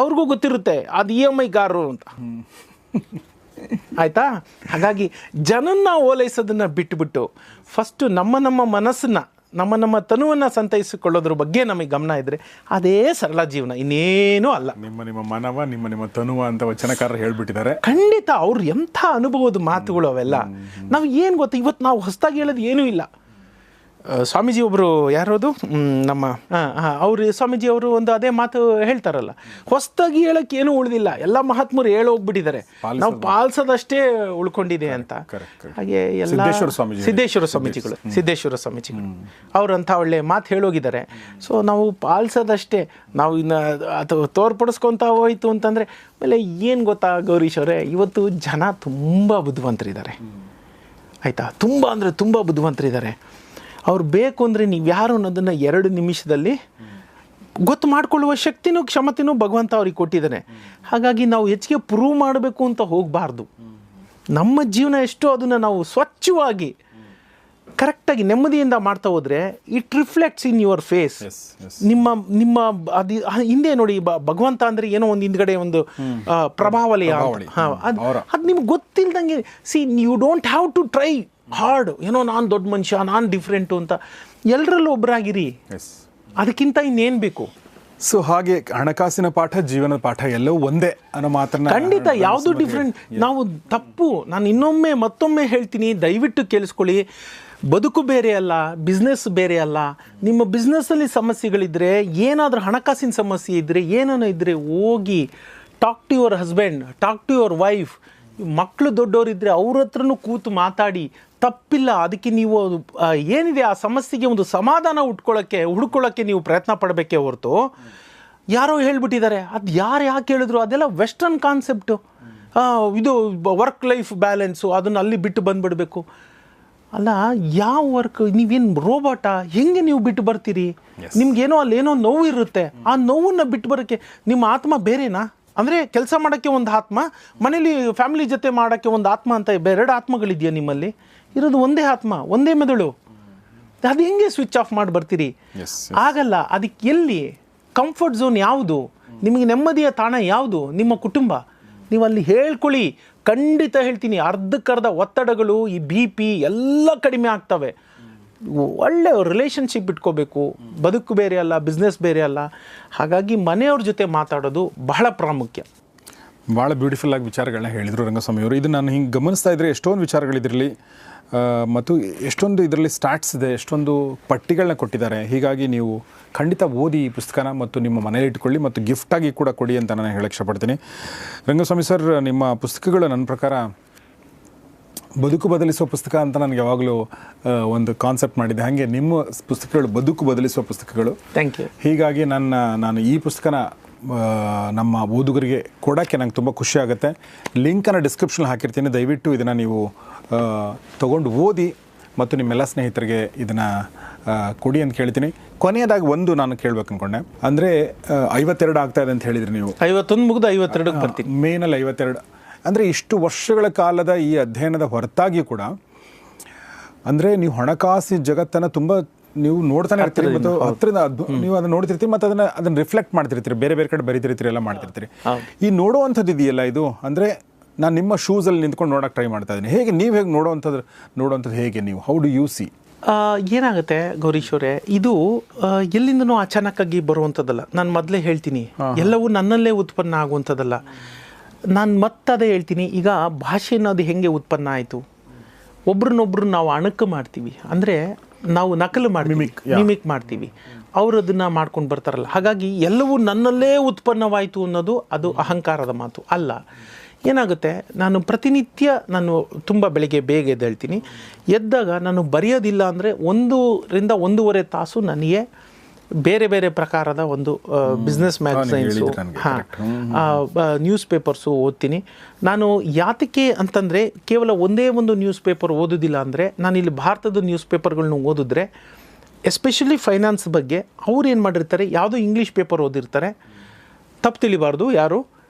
ಅವ್ರಿಗೂ ಗೊತ್ತಿರುತ್ತೆ, ಅದು EMI ಕಾರು ಅಂತ. ಆಯಿತಾ? ಹಾಗಾಗಿ ಜನನ್ನ ಓಲೈಸೋದನ್ನು ಬಿಟ್ಟುಬಿಟ್ಟು ಫಸ್ಟು ನಮ್ಮ ಮನಸ್ಸನ್ನು, ನಮ್ಮ ತನುವನ್ನು ಸಂತೈಸಿಕೊಳ್ಳೋದ್ರ ಬಗ್ಗೆ ನಮಗೆ ಗಮನ ಇದ್ದರೆ ಅದೇ ಸರಳ ಜೀವನ, ಇನ್ನೇನೂ ಅಲ್ಲ. ನಿಮ್ಮ ಮನವ ನಿಮ್ಮ ತನುವ ಅಂತ ವಚನಕಾರರು ಹೇಳ್ಬಿಟ್ಟಿದ್ದಾರೆ. ಖಂಡಿತ. ಅವ್ರು ಎಂಥ ಅನುಭವದ ಮಾತುಗಳು ಅವೆಲ್ಲ. ನಾವು ಏನು ಗೊತ್ತಾ, ಇವತ್ತು ನಾವು ಹೊಸದಾಗಿ ಹೇಳೋದು ಏನೂ ಇಲ್ಲ. ಸ್ವಾಮೀಜಿ ಒಬ್ಬರು ಯಾರೋದು ನಮ್ಮ ಅವರು ಸ್ವಾಮೀಜಿ ಅವರು ಒಂದು ಅದೇ ಮಾತು ಹೇಳ್ತಾರಲ್ಲ, ಹೊಸದಾಗಿ ಹೇಳೋಕ್ಕೆ ಏನೂ ಉಳಿದಿಲ್ಲ, ಎಲ್ಲ ಮಹಾತ್ಮರು ಹೇಳೋಗ್ಬಿಟ್ಟಿದ್ದಾರೆ, ನಾವು ಪಾಲಿಸೋದಷ್ಟೇ ಉಳ್ಕೊಂಡಿದೆ ಅಂತ. ಹಾಗೆ ಎಲ್ಲ ಸಿದ್ದೇಶ್ವರ ಸ್ವಾಮೀಜಿಗಳು ಅವರಂಥ ಒಳ್ಳೆ ಮಾತು ಹೇಳೋಗಿದ್ದಾರೆ. ಸೊ ನಾವು ಪಾಲಿಸೋದಷ್ಟೇ, ನಾವು ಇನ್ನು ಅದು ತೋರ್ಪಡಿಸ್ಕೊತಾ ಹೋಯ್ತು ಅಂತಂದರೆ ಆಮೇಲೆ ಏನು ಗೊತ್ತಾ ಗೌರೀಶ್ ಅವರೇ, ಇವತ್ತು ಜನ ತುಂಬ ಬುದ್ಧಿವಂತರಿದ್ದಾರೆ. ಆಯಿತಾ? ತುಂಬ ಅಂದರೆ ತುಂಬ ಬುದ್ಧಿವಂತರಿದ್ದಾರೆ. ಅವ್ರು ಬೇಕು ಅಂದರೆ ನೀವು ಯಾರು ಅನ್ನೋದನ್ನು 2 ನಿಮಿಷದಲ್ಲಿ ಗೊತ್ತು ಮಾಡಿಕೊಳ್ಳುವ ಶಕ್ತಿನೂ ಕ್ಷಮತೆನೂ ಭಗವಂತ ಅವ್ರಿಗೆ ಕೊಟ್ಟಿದ್ದಾನೆ. ಹಾಗಾಗಿ ನಾವು ಹೆಚ್ಚಿಗೆ ಪ್ರೂವ್ ಮಾಡಬೇಕು ಅಂತ ಹೋಗಬಾರ್ದು. ನಮ್ಮ ಜೀವನ ಎಷ್ಟೋ ಅದನ್ನು ನಾವು ಸ್ವಚ್ಛವಾಗಿ ಕರೆಕ್ಟಾಗಿ ನೆಮ್ಮದಿಯಿಂದ ಮಾಡ್ತಾ ಹೋದರೆ it reflects in your face. ನಿಮ್ಮ ಅದು ಹಿಂದೆ ನೋಡಿ, ಭಗವಂತ ಅಂದರೆ ಏನೋ ಒಂದು ಹಿಂದ್ಗಡೆ ಒಂದು ಪ್ರಭಾವಲಯ, ಅದು ನಿಮ್ಗೆ ಗೊತ್ತಿಲ್ದಂಗೆ. See, you don't have to try hard, ಏನೋ ನಾನು ದೊಡ್ಡ ಮನುಷ್ಯ, ನಾನು ಡಿಫ್ರೆಂಟು ಅಂತ. ಎಲ್ಲರಲ್ಲೂ ಒಬ್ಬರಾಗಿರಿ, ಅದಕ್ಕಿಂತ ಇನ್ನೇನು ಬೇಕು? ಸೊ ಹಾಗೆ ಹಣಕಾಸಿನ ಪಾಠ, ಜೀವನದ ಪಾಠ ಎಲ್ಲವೂ ಒಂದೇ ಅನ್ನೋ ಮಾತನ್ನ ಖಂಡಿತ, ಯಾವುದು ಡಿಫ್ರೆಂಟ್ ನಾವು ತಪ್ಪು. ನಾನು ಮತ್ತೊಮ್ಮೆ ಹೇಳ್ತೀನಿ, ದಯವಿಟ್ಟು ಕೇಳಿಸ್ಕೊಳ್ಳಿ. ಬದುಕು ಬೇರೆ ಅಲ್ಲ, ಬಿಸ್ನೆಸ್ ಬೇರೆ ಅಲ್ಲ. ನಿಮ್ಮ ಬಿಸ್ನೆಸ್ಸಲ್ಲಿ ಸಮಸ್ಯೆಗಳಿದ್ದರೆ, ಏನಾದರೂ ಹಣಕಾಸಿನ ಸಮಸ್ಯೆ ಇದ್ದರೆ, ಏನೇನೋ ಇದ್ದರೆ ಹೋಗಿ talk to your husband, talk to your wife. ಮಕ್ಕಳು ದೊಡ್ಡವರಿದ್ದರೆ ಅವ್ರ ಹತ್ರನೂ ಕೂತು ಮಾತಾಡಿ, ತಪ್ಪಿಲ್ಲ. ಅದಕ್ಕೆ ನೀವು ಏನಿದೆ ಆ ಸಮಸ್ಯೆಗೆ ಒಂದು ಸಮಾಧಾನ ಹುಡ್ಕೊಳ್ಳೋಕ್ಕೆ ನೀವು ಪ್ರಯತ್ನ ಪಡಬೇಕೇ ಹೊರತು ಯಾರೋ ಹೇಳ್ಬಿಟ್ಟಿದ್ದಾರೆ ಅದು ಯಾಕೆ ಹೇಳಿದ್ರು, ಅದೆಲ್ಲ ವೆಸ್ಟರ್ನ್ ಕಾನ್ಸೆಪ್ಟು. ಇದು ವರ್ಕ್ ಲೈಫ್ ಬ್ಯಾಲೆನ್ಸು, ಅದನ್ನು ಅಲ್ಲಿ ಬಿಟ್ಟು ಬಂದುಬಿಡಬೇಕು. ಅಲ್ಲ, ಯಾವ ವರ್ಕ್? ನೀವೇನು ರೋಬೋಟಾ? ಹೆಂಗೆ ನೀವು ಬಿಟ್ಟು ಬರ್ತೀರಿ? ನಿಮ್ಗೇನೋ ಅಲ್ಲೇನೋ ನೋವು ಇರುತ್ತೆ, ಆ ನೋವನ್ನು ಬಿಟ್ಟು ಬರೋಕ್ಕೆ ನಿಮ್ಮ ಆತ್ಮ ಬೇರೆನಾ? ಅಂದರೆ ಕೆಲಸ ಮಾಡೋಕ್ಕೆ ಒಂದು ಆತ್ಮ, ಮನೇಲಿ ಫ್ಯಾಮಿಲಿ ಜೊತೆ ಮಾಡೋಕ್ಕೆ ಒಂದು ಆತ್ಮ ಅಂತ 2 ಆತ್ಮಗಳಿದೆಯಾ ನಿಮ್ಮಲ್ಲಿ? ಇರೋದು ಒಂದೇ ಆತ್ಮ, ಒಂದೇ ಮೆದುಳು. ಅದು ಹೆಂಗೆ ಸ್ವಿಚ್ ಆಫ್ ಮಾಡಿ ಬರ್ತೀರಿ? ಆಗಲ್ಲ. ಅದಕ್ಕೆ ಎಲ್ಲಿ ಕಂಫರ್ಟ್ ಝೋನ್ ಯಾವುದು? ನಿಮಗೆ ನೆಮ್ಮದಿಯ ತಾಣ ಯಾವುದು? ನಿಮ್ಮ ಕುಟುಂಬ. ನೀವು ಅಲ್ಲಿ ಹೇಳ್ಕೊಳ್ಳಿ, ಖಂಡಿತ ಹೇಳ್ತೀನಿ, ಅರ್ಧಕ್ಕರ್ಧ ಒತ್ತಡಗಳು, ಈ BP ಎಲ್ಲ ಕಡಿಮೆ ಆಗ್ತವೆ. ಒಳ್ಳೆ ರಿಲೇಷನ್ಶಿಪ್ ಇಟ್ಕೋಬೇಕು. ಬದುಕು ಬೇರೆ ಅಲ್ಲ, ಬಿಸ್ನೆಸ್ ಬೇರೆ ಅಲ್ಲ. ಹಾಗಾಗಿ ಮನೆಯವ್ರ ಜೊತೆ ಮಾತಾಡೋದು ಬಹಳ ಪ್ರಾಮುಖ್ಯ. ಭಾಳ ಬ್ಯೂಟಿಫುಲ್ ಆಗಿ ವಿಚಾರಗಳನ್ನ ಹೇಳಿದರು ರಂಗಸ್ವಾಮಿ ಅವರು. ಇದು ನಾನು ಹಿಂಗೆ ಗಮನಿಸ್ತಾ ಇದ್ದರೆ ಎಷ್ಟೊಂದು ವಿಚಾರಗಳಿದ್ರಲ್ಲಿ ಮತ್ತು ಎಷ್ಟೊಂದು ಇದರಲ್ಲಿ ಸ್ಟಾಟ್ಸ್ ಇದೆ, ಎಷ್ಟೊಂದು ಪಟ್ಟಿಗಳನ್ನ ಕೊಟ್ಟಿದ್ದಾರೆ. ಹೀಗಾಗಿ ನೀವು ಖಂಡಿತ ಓದಿ ಈ ಪುಸ್ತಕನ ಮತ್ತು ನಿಮ್ಮ ಮನೇಲಿ ಇಟ್ಕೊಳ್ಳಿ ಮತ್ತು ಗಿಫ್ಟಾಗಿ ಕೂಡ ಕೊಡಿ ಅಂತ ನಾನು ಹೇಳಕ್ಕೆ ಇಷ್ಟಪಡ್ತೀನಿ. ರಂಗಸ್ವಾಮಿ ಸರ್, ನಿಮ್ಮ ಪುಸ್ತಕಗಳು ನನ್ನ ಪ್ರಕಾರ ಬದುಕು ಬದಲಿಸುವ ಪುಸ್ತಕ ಅಂತ ನನಗೆ ಯಾವಾಗಲೂ ಒಂದು ಕಾನ್ಸೆಪ್ಟ್ ಮಾಡಿದೆ. ಹಾಗೆ ನಿಮ್ಮ ಪುಸ್ತಕಗಳು ಬದುಕು ಬದಲಿಸುವ ಪುಸ್ತಕಗಳು. Thank you. ಹೀಗಾಗಿ ನಾನು ಈ ಪುಸ್ತಕನ ನಮ್ಮ ಓದುಗರಿಗೆ ಕೊಡೋಕ್ಕೆ ನಂಗೆ ತುಂಬ ಖುಷಿ ಆಗುತ್ತೆ. ಲಿಂಕನ್ನು ಡಿಸ್ಕ್ರಿಪ್ಷನ್ ಹಾಕಿರ್ತೀನಿ, ದಯವಿಟ್ಟು ಇದನ್ನು ನೀವು ತೊಗೊಂಡು ಓದಿ ಮತ್ತು ನಿಮ್ಮೆಲ್ಲ ಸ್ನೇಹಿತರಿಗೆ ಇದನ್ನು ಕೊಡಿ ಅಂತ ಕೇಳ್ತೀನಿ. ಕೊನೆಯದಾಗಿ ಒಂದು ನಾನು ಕೇಳಬೇಕು ಅಂದ್ಕೊಂಡೆ, ಅಂದರೆ 52 ಆಗ್ತಾ ಇದೆ ಅಂತ ಹೇಳಿದ್ರಿ ನೀವು. 51 ಮುಗಿದು 52ಕ್ಕೆ ಬರ್ತೀನಿ. ಮೇನಲ್ಲಿ 52. ಅಂದರೆ ಇಷ್ಟು ವರ್ಷಗಳ ಕಾಲದ ಈ ಅಧ್ಯಯನದ ಹೊರತಾಗಿ ಕೂಡ ಅಂದರೆ ನೀವು ಹಣಕಾಸಿನ ಜಗತ್ತನ್ನು ತುಂಬ ನೀವು ನೋಡ್ತಾನೆ ಇರ್ತೀರಿ ಮತ್ತು ಹತ್ತಿರದ ನೀವು ಅದನ್ನ ನೋಡ್ತಿರ್ತೀರಿ ಮತ್ತು ಅದನ್ನ ರಿಫ್ಲೆಕ್ಟ್ ಮಾಡ್ತಿರ್ತೀರಿ, ಬೇರೆ ಬೇರೆ ಕಡೆ ಬರೀತಿರ್ತೀರಿ, ಎಲ್ಲ ಮಾಡ್ತಿರ್ತೀರಿ. ಈ ನೋಡುವಂಥದ್ದು ಇದೆಯಲ್ಲ, ಇದು ಅಂದರೆ ನಾನು ನಿಮ್ಮ ಶೂಸಲ್ಲಿ ನಿಂತ್ಕೊಂಡು ನೋಡೋಕೆ ಟ್ರೈ ಮಾಡ್ತಾ ಇದ್ದೀನಿ. ಹೇಗೆ ನೀವು ಹೇಗೆ ನೋಡುವಂಥದ್ದು ಹೇಗೆ ನೀವು, ಹೌ ಡು ಯು ಸಿ? ಏನಾಗುತ್ತೆ ಗೌರೀಶ್ ಅವರೇ, ಇದು ಎಲ್ಲಿಂದನೂ ಅಚಾನಕ್ಕಾಗಿ ಬರುವಂಥದ್ದಲ್ಲ. ನಾನು ಮೊದಲೇ ಹೇಳ್ತೀನಿ, ಎಲ್ಲವೂ ನನ್ನಲ್ಲೇ ಉತ್ಪನ್ನ ಆಗುವಂಥದ್ದಲ್ಲ. ನಾನು ಮತ್ತದೇ ಹೇಳ್ತೀನಿ, ಈಗ ಭಾಷೆ ಅನ್ನೋದು ಹೆಂಗೆ ಉತ್ಪನ್ನ ಆಯಿತು? ಒಬ್ರನ್ನೊಬ್ರು ನಾವು ಅಣಕು ಮಾಡ್ತೀವಿ, ಅಂದರೆ ನಾವು ನಕಲು ಮಾಡ್ತೀವಿ, ಮಿಮಿಕ್ ಮಾಡ್ತೀವಿ, ಅವರು ಅದನ್ನು ಮಾಡ್ಕೊಂಡು ಬರ್ತಾರಲ್ಲ. ಹಾಗಾಗಿ ಎಲ್ಲವೂ ನನ್ನಲ್ಲೇ ಉತ್ಪನ್ನವಾಯಿತು ಅನ್ನೋದು ಅದು ಅಹಂಕಾರದ ಮಾತು ಅಲ್ಲ. ಏನಾಗುತ್ತೆ, ನಾನು ಪ್ರತಿನಿತ್ಯ ತುಂಬ ಬೆಳಿಗ್ಗೆ ಬೇಗ ಎದ್ದೇಳ್ತೀನಿ. ಎದ್ದಾಗ ನಾನು ಬರೆಯೋದಿಲ್ಲ ಅಂದರೆ 1 ರಿಂದ 1.5 ತಾಸು ನನಗೆ ಬೇರೆ ಬೇರೆ ಪ್ರಕಾರದ ಒಂದು ಬಿಸ್ನೆಸ್ ಮ್ಯಾಗಝೈನ್ಸು, ನ್ಯೂಸ್ ಪೇಪರ್ಸು ಓದ್ತೀನಿ. ನಾನು ಯಾತಕ್ಕೆ ಅಂತಂದರೆ, ಕೇವಲ ಒಂದೇ ಒಂದು ನ್ಯೂಸ್ ಪೇಪರ್ ಓದೋದಿಲ್ಲ ಅಂದರೆ, ನಾನಿಲ್ಲಿ ಭಾರತದ ನ್ಯೂಸ್ ಪೇಪರ್ಗಳನ್ನ ಓದಿದ್ರೆ, ಎಸ್ಪೆಷಲಿ ಫೈನಾನ್ಸ್ ಬಗ್ಗೆ ಅವ್ರು ಏನು ಮಾಡಿರ್ತಾರೆ, ಯಾವುದೋ ಇಂಗ್ಲೀಷ್ ಪೇಪರ್ ಓದಿರ್ತಾರೆ, ತಪ್ಪು ತಿಳಿಬಾರ್ದು ಯಾರು,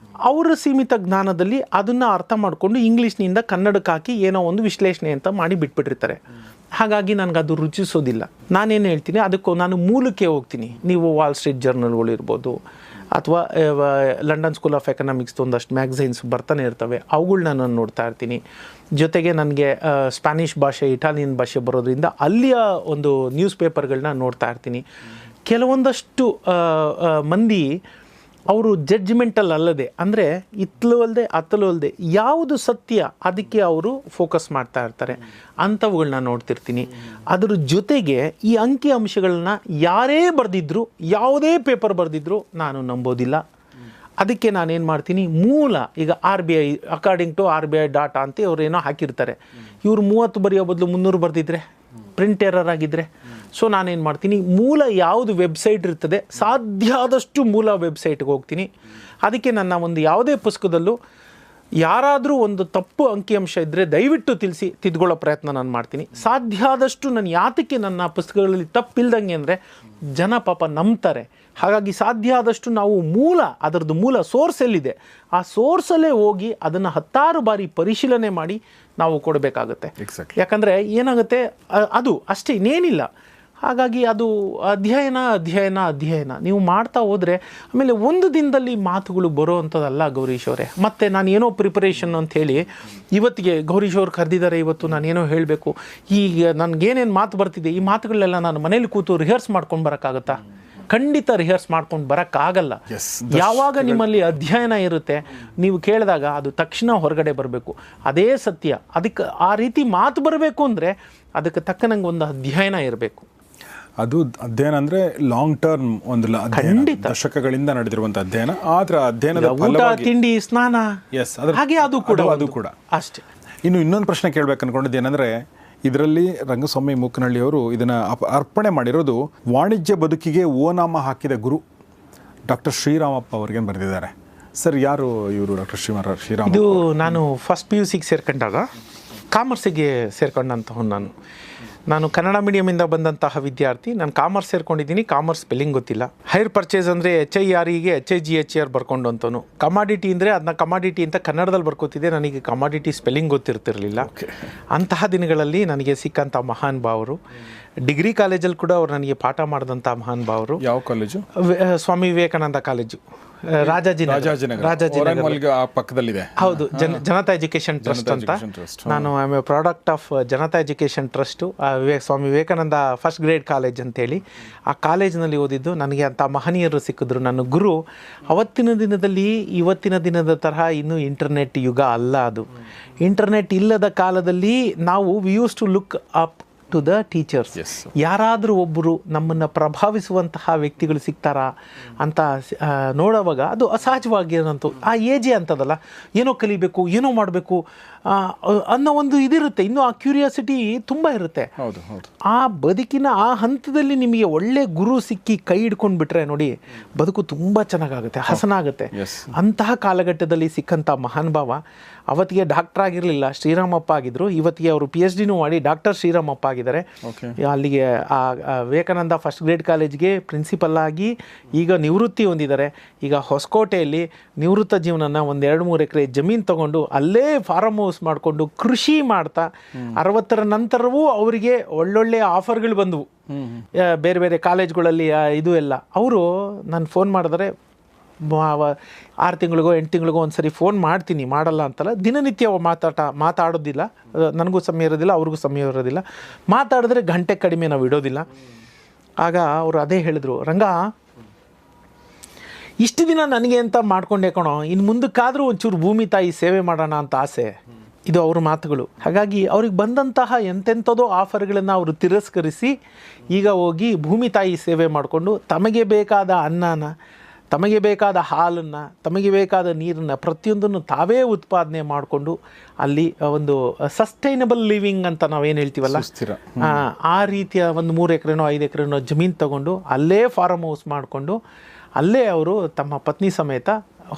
ಅವರ ಸೀಮಿತ ಜ್ಞಾನದಲ್ಲಿ ಅದನ್ನು ಅರ್ಥ ಮಾಡಿಕೊಂಡು ಇಂಗ್ಲೀಷ್ನಿಂದ ಕನ್ನಡಕ್ಕೆ ಹಾಕಿ ಏನೋ ಒಂದು ವಿಶ್ಲೇಷಣೆ ಅಂತ ಮಾಡಿ ಬಿಟ್ಬಿಟ್ಟಿರ್ತಾರೆ. ಹಾಗಾಗಿ ನನಗದು ರುಚಿಸೋದಿಲ್ಲ. ನಾನೇನು ಹೇಳ್ತೀನಿ, ಅದಕ್ಕೂ ನಾನು ಮೂಲಕ್ಕೆ ಹೋಗ್ತೀನಿ. ನೀವು ವಾಲ್ ಸ್ಟ್ರೀಟ್ ಜರ್ನಲ್ಗಳಿರ್ಬೋದು, ಅಥವಾ ಲಂಡನ್ ಸ್ಕೂಲ್ ಆಫ್ ಎಕನಾಮಿಕ್ಸ್ ಒಂದಷ್ಟು ಮ್ಯಾಗಝೈನ್ಸ್ ಬರ್ತಾನೆ ಇರ್ತವೆ, ಅವುಗಳನ್ನ ನಾನು ನೋಡ್ತಾ ಇರ್ತೀನಿ. ಜೊತೆಗೆ ನನಗೆ ಸ್ಪ್ಯಾನಿಷ್ ಭಾಷೆ, ಇಟಾಲಿಯನ್ ಭಾಷೆ ಬರೋದ್ರಿಂದ ಅಲ್ಲಿಯ ಒಂದು ನ್ಯೂಸ್ ಪೇಪರ್ಗಳನ್ನ ನೋಡ್ತಾ ಇರ್ತೀನಿ. ಕೆಲವೊಂದಷ್ಟು ಮಂದಿ ಅವರು ಜಡ್ಜ್ಮೆಂಟಲ್ ಅಲ್ಲದೆ, ಅಂದರೆ ಇತ್ತಲು ಅಲ್ಲದೆ ಅತ್ತಲು ಅಲ್ಲದೆ ಯಾವುದು ಸತ್ಯ ಅದಕ್ಕೆ ಅವರು ಫೋಕಸ್ ಮಾಡ್ತಾ ಇರ್ತಾರೆ, ಅಂಥವುಗಳನ್ನ ನೋಡ್ತಿರ್ತೀನಿ. ಅದ್ರ ಜೊತೆಗೆ ಈ ಅಂಕಿ ಅಂಶಗಳನ್ನ ಯಾರೇ ಬರೆದಿದ್ರು, ಯಾವುದೇ ಪೇಪರ್ ಬರೆದಿದ್ರು ನಾನು ನಂಬೋದಿಲ್ಲ. ಅದಕ್ಕೆ ನಾನೇನು ಮಾಡ್ತೀನಿ, ಮೂಲ, ಈಗ RBI according to RBI data ಅಂತ ಅವ್ರು ಏನೋ ಹಾಕಿರ್ತಾರೆ, ಇವರು 30 ಬರೆಯೋ ಬದಲು 300 ಬರೆದಿದ್ರೆ, ಪ್ರಿಂಟ್ ಎರರ್ ಆಗಿದ್ದರೆ, ಸೊ ನಾನೇನು ಮಾಡ್ತೀನಿ, ಮೂಲ ಯಾವುದು ವೆಬ್ಸೈಟ್ ಇರ್ತದೆ ಸಾಧ್ಯ ಆದಷ್ಟು ಮೂಲ ವೆಬ್ಸೈಟ್ಗೆ ಹೋಗ್ತೀನಿ. ಅದಕ್ಕೆ ನನ್ನ ಒಂದು ಯಾವುದೇ ಪುಸ್ತಕದಲ್ಲೂ ಯಾರಾದರೂ ಒಂದು ತಪ್ಪು ಅಂಕಿಅಂಶ ಇದ್ದರೆ ದಯವಿಟ್ಟು ತಿಳಿಸಿ ತಿದ್ಕೊಳ್ಳೋ ಪ್ರಯತ್ನ ನಾನು ಮಾಡ್ತೀನಿ. ಸಾಧ್ಯ ಆದಷ್ಟು ನಾನು ಯಾತಕ್ಕೆ ನನ್ನ ಪುಸ್ತಕಗಳಲ್ಲಿ ತಪ್ಪಿಲ್ದಂಗೆ ಅಂದರೆ ಜನ ಪಾಪ ನಂಬ್ತಾರೆ. ಹಾಗಾಗಿ ಸಾಧ್ಯ ಆದಷ್ಟು ನಾವು ಅದರದ್ದು ಮೂಲ ಸೋರ್ಸ್ ಎಲ್ಲಿದೆ ಆ ಸೋರ್ಸಲ್ಲೇ ಹೋಗಿ ಅದನ್ನು 10 ಬಾರಿ ಪರಿಶೀಲನೆ ಮಾಡಿ ನಾವು ಕೊಡಬೇಕಾಗುತ್ತೆ. ಯಾಕಂದರೆ ಏನಾಗುತ್ತೆ, ಅದು ಅಷ್ಟೇ, ಇನ್ನೇನಿಲ್ಲ. ಹಾಗಾಗಿ ಅದು ಅಧ್ಯಯನ ನೀವು ಮಾಡ್ತಾ ಹೋದರೆ ಆಮೇಲೆ ಒಂದು ದಿನದಲ್ಲಿ ಮಾತುಗಳು ಬರೋ ಅಂಥದ್ದಲ್ಲ ಗೌರೀಶ್ ಅವರೇ. ಮತ್ತು ನಾನು ಏನೋ ಪ್ರಿಪರೇಷನ್ ಅಂಥೇಳಿ ಇವತ್ತಿಗೆ ಗೌರೀಶ್ ಅವ್ರು ಕರೆದಿದ್ದಾರೆ, ಇವತ್ತು ನಾನೇನೋ ಹೇಳಬೇಕು, ಈಗ ನನಗೇನೇನು ಮಾತು ಬರ್ತಿದೆ ಈ ಮಾತುಗಳೆಲ್ಲ ನಾನು ಮನೇಲಿ ಕೂತು ರಿಹರ್ಸ್ ಮಾಡ್ಕೊಂಡು ಬರೋಕ್ಕಾಗುತ್ತಾ? ಖಂಡಿತ ರಿಹರ್ಸ್ ಮಾಡ್ಕೊಂಡು ಬರೋಕ್ಕಾಗಲ್ಲ. ಯಾವಾಗ ನಿಮ್ಮಲ್ಲಿ ಅಧ್ಯಯನ ಇರುತ್ತೆ, ನೀವು ಕೇಳಿದಾಗ ಅದು ತಕ್ಷಣ ಹೊರಗಡೆ ಬರಬೇಕು, ಅದೇ ಸತ್ಯ. ಅದಕ್ಕೆ ಆ ರೀತಿ ಮಾತು ಬರಬೇಕು ಅಂದರೆ ಅದಕ್ಕೆ ತಕ್ಕನಂಗೆ ಒಂದು ಅಧ್ಯಯನ ಇರಬೇಕು. ಅದು ಅಧ್ಯಯನ ಅಂದರೆ ಲಾಂಗ್ ಟರ್ಮ್, ಒಂದು ಖಂಡಿತ ದಶಕಗಳಿಂದ ನಡೆದಿರುವಂಥ ಅಧ್ಯಯನ. ಆದರೆ ಅಧ್ಯಯನದ ಊಟ, ತಿಂಡಿ, ಸ್ನಾನ, ಹಾಗೆ ಅದು ಕೂಡ ಅಷ್ಟೇ. ಇನ್ನೊಂದು ಪ್ರಶ್ನೆ ಕೇಳಬೇಕು ಅನ್ಕೊಂಡಿದ್ದು ಏನಂದರೆ, ಇದರಲ್ಲಿ ರಂಗಸ್ವಾಮಿ ಮೂಕನಹಳ್ಳಿಯವರು ಇದನ್ನು ಅರ್ಪಣೆ ಮಾಡಿರೋದು ವಾಣಿಜ್ಯ ಬದುಕಿಗೆ ಓನಾಮ ಹಾಕಿದ ಗುರು ಡಾಕ್ಟರ್ ಶ್ರೀರಾಮಪ್ಪ ಅವ್ರಿಗೆ ಬರೆದಿದ್ದಾರೆ. ಸರ್, ಯಾರು ಇವರು ಡಾಕ್ಟರ್ ಶ್ರೀರಾಮ? ಇದು ನಾನು ಫಸ್ಟ್ PUCಗೆ ಸೇರ್ಕೊಂಡಾಗ ಕಾಮರ್ಸಿಗೆ ಸೇರ್ಕೊಂಡಂತಹ ನಾನು ಕನ್ನಡ ಮೀಡಿಯಮಿಂದ ಬಂದಂತಹ ವಿದ್ಯಾರ್ಥಿ. ನಾನು ಕಾಮರ್ಸ್ ಸೇರ್ಕೊಂಡಿದ್ದೀನಿ, ಕಾಮರ್ಸ್ ಸ್ಪೆಲ್ಲಿಂಗ್ ಗೊತ್ತಿಲ್ಲ. ಹೈರ್ ಪರ್ಚೇಸ್ ಅಂದರೆ HIREಗೆ HIGHER ಬರ್ಕೊಂಡು ಅಂತವನು. ಕಮಾಡಿಟಿ ಅಂದರೆ ಅದನ್ನ ಕಮಾಡಿಟಿ ಅಂತ ಕನ್ನಡದಲ್ಲಿ ಬರ್ಕೋತಿದ್ದೆ, ನನಗೆ ಕಮಾಡಿಟಿ ಸ್ಪೆಲ್ಲಿಂಗ್ ಗೊತ್ತಿರ್ತಿರಲಿಲ್ಲ. ಅಂತಹ ದಿನಗಳಲ್ಲಿ ನನಗೆ ಸಿಕ್ಕಂಥ ಮಹಾನ್ ಭಾವರು, ಡಿಗ್ರಿ ಕಾಲೇಜಲ್ಲಿ ಕೂಡ ಅವ್ರು ನನಗೆ ಪಾಠ ಮಾಡಿದಂಥ ಮಹಾನ್ ಭಾವರು. ಯಾವ ಕಾಲೇಜು? ಸ್ವಾಮಿ ವಿವೇಕಾನಂದ ಕಾಲೇಜು, ರಾಜಾಜಿನಗರ ಪಕ್ಕದಲ್ಲಿದೆ. ಹೌದು, ಜನತಾ ಎಜುಕೇಷನ್ ಟ್ರಸ್ಟ್ ಅಂತ. ನಾನು I am a product of Janata education trust, Swami Vivekananda first grade college ಅಂತೇಳಿ. ಆ ಕಾಲೇಜಿನಲ್ಲಿ ಓದಿದ್ದು ನನಗೆ ಅಂಥ ಮಹನೀಯರು ಸಿಕ್ಕಿದ್ರು. ನನ್ನ ಗುರು. ಅವತ್ತಿನ ದಿನದಲ್ಲಿ ಇವತ್ತಿನ ದಿನದ ತರಹ ಇನ್ನೂ ಇಂಟರ್ನೆಟ್ ಯುಗ ಅಲ್ಲ. ಅದು ಇಂಟರ್ನೆಟ್ ಇಲ್ಲದ ಕಾಲದಲ್ಲಿ ನಾವು we used to look up to the teachers. ಯಾರಾದರೂ ಒಬ್ಬರು ನಮ್ಮನ್ನು ಪ್ರಭಾವಿಸುವಂತಹ ವ್ಯಕ್ತಿಗಳು ಸಿಗ್ತಾರಾ ಅಂತ ನೋಡುವಾಗ ಅದು ಅಸಹಜವಾಗಿ ಏನಂತ ಆ ಏಜೇ ಅಂತದಲ್ಲ, ಏನೋ ಕಲಿಬೇಕು, ಏನೋ ಮಾಡಬೇಕು ಅನ್ನೋ ಒಂದು ಇದಿರುತ್ತೆ. ಇನ್ನೂ ಆ ಕ್ಯೂರಿಯಾಸಿಟಿ ತುಂಬ ಇರುತ್ತೆ. ಆ ಬದುಕಿನ ಆ ಹಂತದಲ್ಲಿ ನಿಮಗೆ ಒಳ್ಳೆ ಗುರು ಸಿಕ್ಕಿ ಕೈ ಹಿಡ್ಕೊಂಡು ಬಿಟ್ರೆ ನೋಡಿ, ಬದುಕು ತುಂಬ ಚೆನ್ನಾಗಾಗುತ್ತೆ, ಹಸನಾಗುತ್ತೆ. ಅಂತಹ ಕಾಲಘಟ್ಟದಲ್ಲಿ ಸಿಕ್ಕಂಥ ಮಹಾನ್ ಭಾವ. ಅವತ್ತಿಗೆ ಡಾಕ್ಟರ್ ಆಗಿರಲಿಲ್ಲ, ಶ್ರೀರಾಮಪ್ಪ ಆಗಿದ್ದರು. ಇವತ್ತಿಗೆ ಅವರು PhDನೂ ಮಾಡಿ ಡಾಕ್ಟರ್ ಶ್ರೀರಾಮಪ್ಪ ಆಗಿದ್ದಾರೆ. ಆಗಿದ್ದಾರೆ. ಅಲ್ಲಿಗೆ ಆ ವಿವೇಕಾನಂದ ಫಸ್ಟ್ ಗ್ರೇಡ್ ಕಾಲೇಜ್ಗೆ ಪ್ರಿನ್ಸಿಪಲ್ ಆಗಿ ಈಗ ನಿವೃತ್ತಿ ಹೊಂದಿದ್ದಾರೆ. ಈಗ ಹೊಸಕೋಟೆಯಲ್ಲಿ ನಿವೃತ್ತ ಜೀವನನ 1-2-3 ಎಕರೆ ಜಮೀನು ತಗೊಂಡು ಅಲ್ಲೇ ಫಾರಮ್ ಹೌಸ್ ಮಾಡಿಕೊಂಡು ಕೃಷಿ ಮಾಡ್ತಾ 60ರ ನಂತರವೂ ಅವರಿಗೆ ಒಳ್ಳೊಳ್ಳೆ ಆಫರ್ಗಳು ಬಂದವು ಬೇರೆ ಬೇರೆ ಕಾಲೇಜ್ಗಳಲ್ಲಿ. ಇದು ಎಲ್ಲ ಅವರು ನಾನು ಫೋನ್ ಮಾಡಿದ್ರೆ 6 ತಿಂಗಳಿಗೋ 8 ತಿಂಗಳಿಗೋ ಒಂದ್ಸರಿ ಫೋನ್ ಮಾಡ್ತೀನಿ, ಮಾಡಲ್ಲ ಅಂತಲ್ಲ, ದಿನನಿತ್ಯ ಮಾತಾಡೋದಿಲ್ಲ. ನನಗೂ ಸಮಯ ಇರೋದಿಲ್ಲ, ಅವ್ರಿಗೂ ಸಮಯ ಇರೋದಿಲ್ಲ. ಮಾತಾಡಿದ್ರೆ ಗಂಟೆ ಕಡಿಮೆ ನಾವು ಇಡೋದಿಲ್ಲ. ಆಗ ಅವರು ಅದೇ ಹೇಳಿದ್ರು, ರಂಗ ಇಷ್ಟು ದಿನ ನನಗೆ ಅಂತ ಮಾಡ್ಕೊಂಡೆ ಕಣೋ, ಇನ್ನು ಮುಂದಕ್ಕಾದರೂ ಒಂಚೂರು ಭೂಮಿ ತಾಯಿ ಸೇವೆ ಮಾಡೋಣ ಅಂತ ಆಸೆ. ಇದು ಅವ್ರ ಮಾತುಗಳು. ಹಾಗಾಗಿ ಅವ್ರಿಗೆ ಬಂದಂತಹ ಎಂತೆಂಥದೋ ಆಫರ್ಗಳನ್ನು ಅವರು ತಿರಸ್ಕರಿಸಿ ಈಗ ಹೋಗಿ ಭೂಮಿ ತಾಯಿ ಸೇವೆ ಮಾಡಿಕೊಂಡು ತಮಗೆ ಬೇಕಾದ ಅನ್ನನ, ತಮಗೆ ಬೇಕಾದ ಹಾಲನ್ನು, ತಮಗೆ ಬೇಕಾದ ನೀರನ್ನು ಪ್ರತಿಯೊಂದನ್ನು ತಾವೇ ಉತ್ಪಾದನೆ ಮಾಡಿಕೊಂಡು ಅಲ್ಲಿ ಒಂದು ಸಸ್ಟೈನಬಲ್ ಲಿವಿಂಗ್ ಅಂತ ನಾವೇನು ಹೇಳ್ತೀವಲ್ಲ, ಆ ರೀತಿಯ ಒಂದು 3 ಎಕರೆನೋ 5 ಎಕರೆನೋ ಜಮೀನು ತಗೊಂಡು ಅಲ್ಲೇ ಫಾರಮ್ ಹೌಸ್ ಮಾಡಿಕೊಂಡು ಅಲ್ಲೇ ಅವರು ತಮ್ಮ ಪತ್ನಿ ಸಮೇತ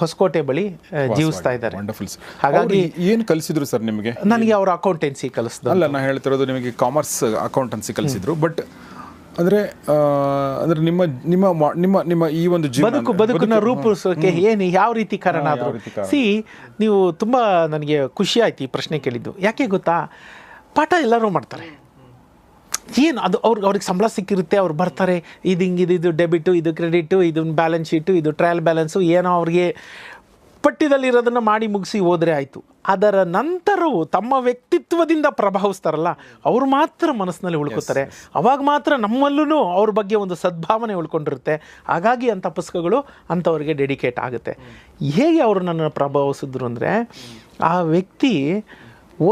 ಹೊಸಕೋಟೆ ಬಳಿ ಜೀವಿಸ್ತಾ ಇದ್ದಾರೆ. ಹಾಗಾಗಿ ಏನು ಕಲಿಸಿದ್ರು ಸರ್ ನಿಮಗೆ? ನನಗೆ ಅವರು ಅಕೌಂಟೆನ್ಸಿ ಕಲಿಸಿದ್ರು. ಅಲ್ಲ, ನಾನು ಹೇಳ್ತಿರೋದು ನಿಮಗೆ ಕಾಮರ್ಸ್ ಅಕೌಂಟೆನ್ಸಿ ಕಲಿಸಿದ್ರು. ಬಟ್ ಅಂದರೆ ನಿಮ್ಮ ನಿಮ್ಮ ನಿಮ್ಮ ನಿಮ್ಮ ಈ ಒಂದು ಬದುಕನ್ನ ರೂಪಿಸೋಕೆ ಏನು ಯಾವ ರೀತಿ ಕಾರಣ ಆದರೂ ನೀವು ತುಂಬ ನನಗೆ ಖುಷಿ ಆಯ್ತು ಈ ಪ್ರಶ್ನೆ ಕೇಳಿದ್ದು. ಯಾಕೆ ಗೊತ್ತಾ, ಪಾಠ ಎಲ್ಲರೂ ಮಾಡ್ತಾರೆ. ಏನು ಅದು ಅವ್ರಿಗೆ ಸಂಬಳ ಸಿಕ್ಕಿರುತ್ತೆ, ಅವ್ರು ಬರ್ತಾರೆ, ಇದು ಹಿಂಗಿದೆ, ಇದು ಡೆಬಿಟು, ಇದು ಕ್ರೆಡಿಟು, ಇದು ಬ್ಯಾಲೆನ್ಸ್ ಶೀಟು, ಇದು ಟ್ರಯಲ್ ಬ್ಯಾಲೆನ್ಸು, ಏನೋ ಅವ್ರಿಗೆ ಪಠ್ಯದಲ್ಲಿರೋದನ್ನು ಮಾಡಿ ಮುಗಿಸಿ ಹೋದರೆ ಆಯಿತು. ಅದರ ನಂತರವೂ ತಮ್ಮ ವ್ಯಕ್ತಿತ್ವದಿಂದ ಪ್ರಭಾವಿಸ್ತಾರಲ್ಲ, ಅವರು ಮಾತ್ರ ಮನಸ್ಸಿನಲ್ಲಿ ಉಳ್ಕೋತಾರೆ. ಅವಾಗ ಮಾತ್ರ ನಮ್ಮಲ್ಲೂ ಅವ್ರ ಬಗ್ಗೆ ಒಂದು ಸದ್ಭಾವನೆ ಉಳ್ಕೊಂಡಿರುತ್ತೆ. ಹಾಗಾಗಿ ಅಂಥ ಪುಸ್ತಕಗಳು ಅಂಥವ್ರಿಗೆ ಡೆಡಿಕೇಟ್ ಆಗುತ್ತೆ. ಹೇಗೆ ಅವರು ನನ್ನನ್ನು ಪ್ರಭಾವಿಸಿದ್ರು ಅಂದರೆ, ಆ ವ್ಯಕ್ತಿ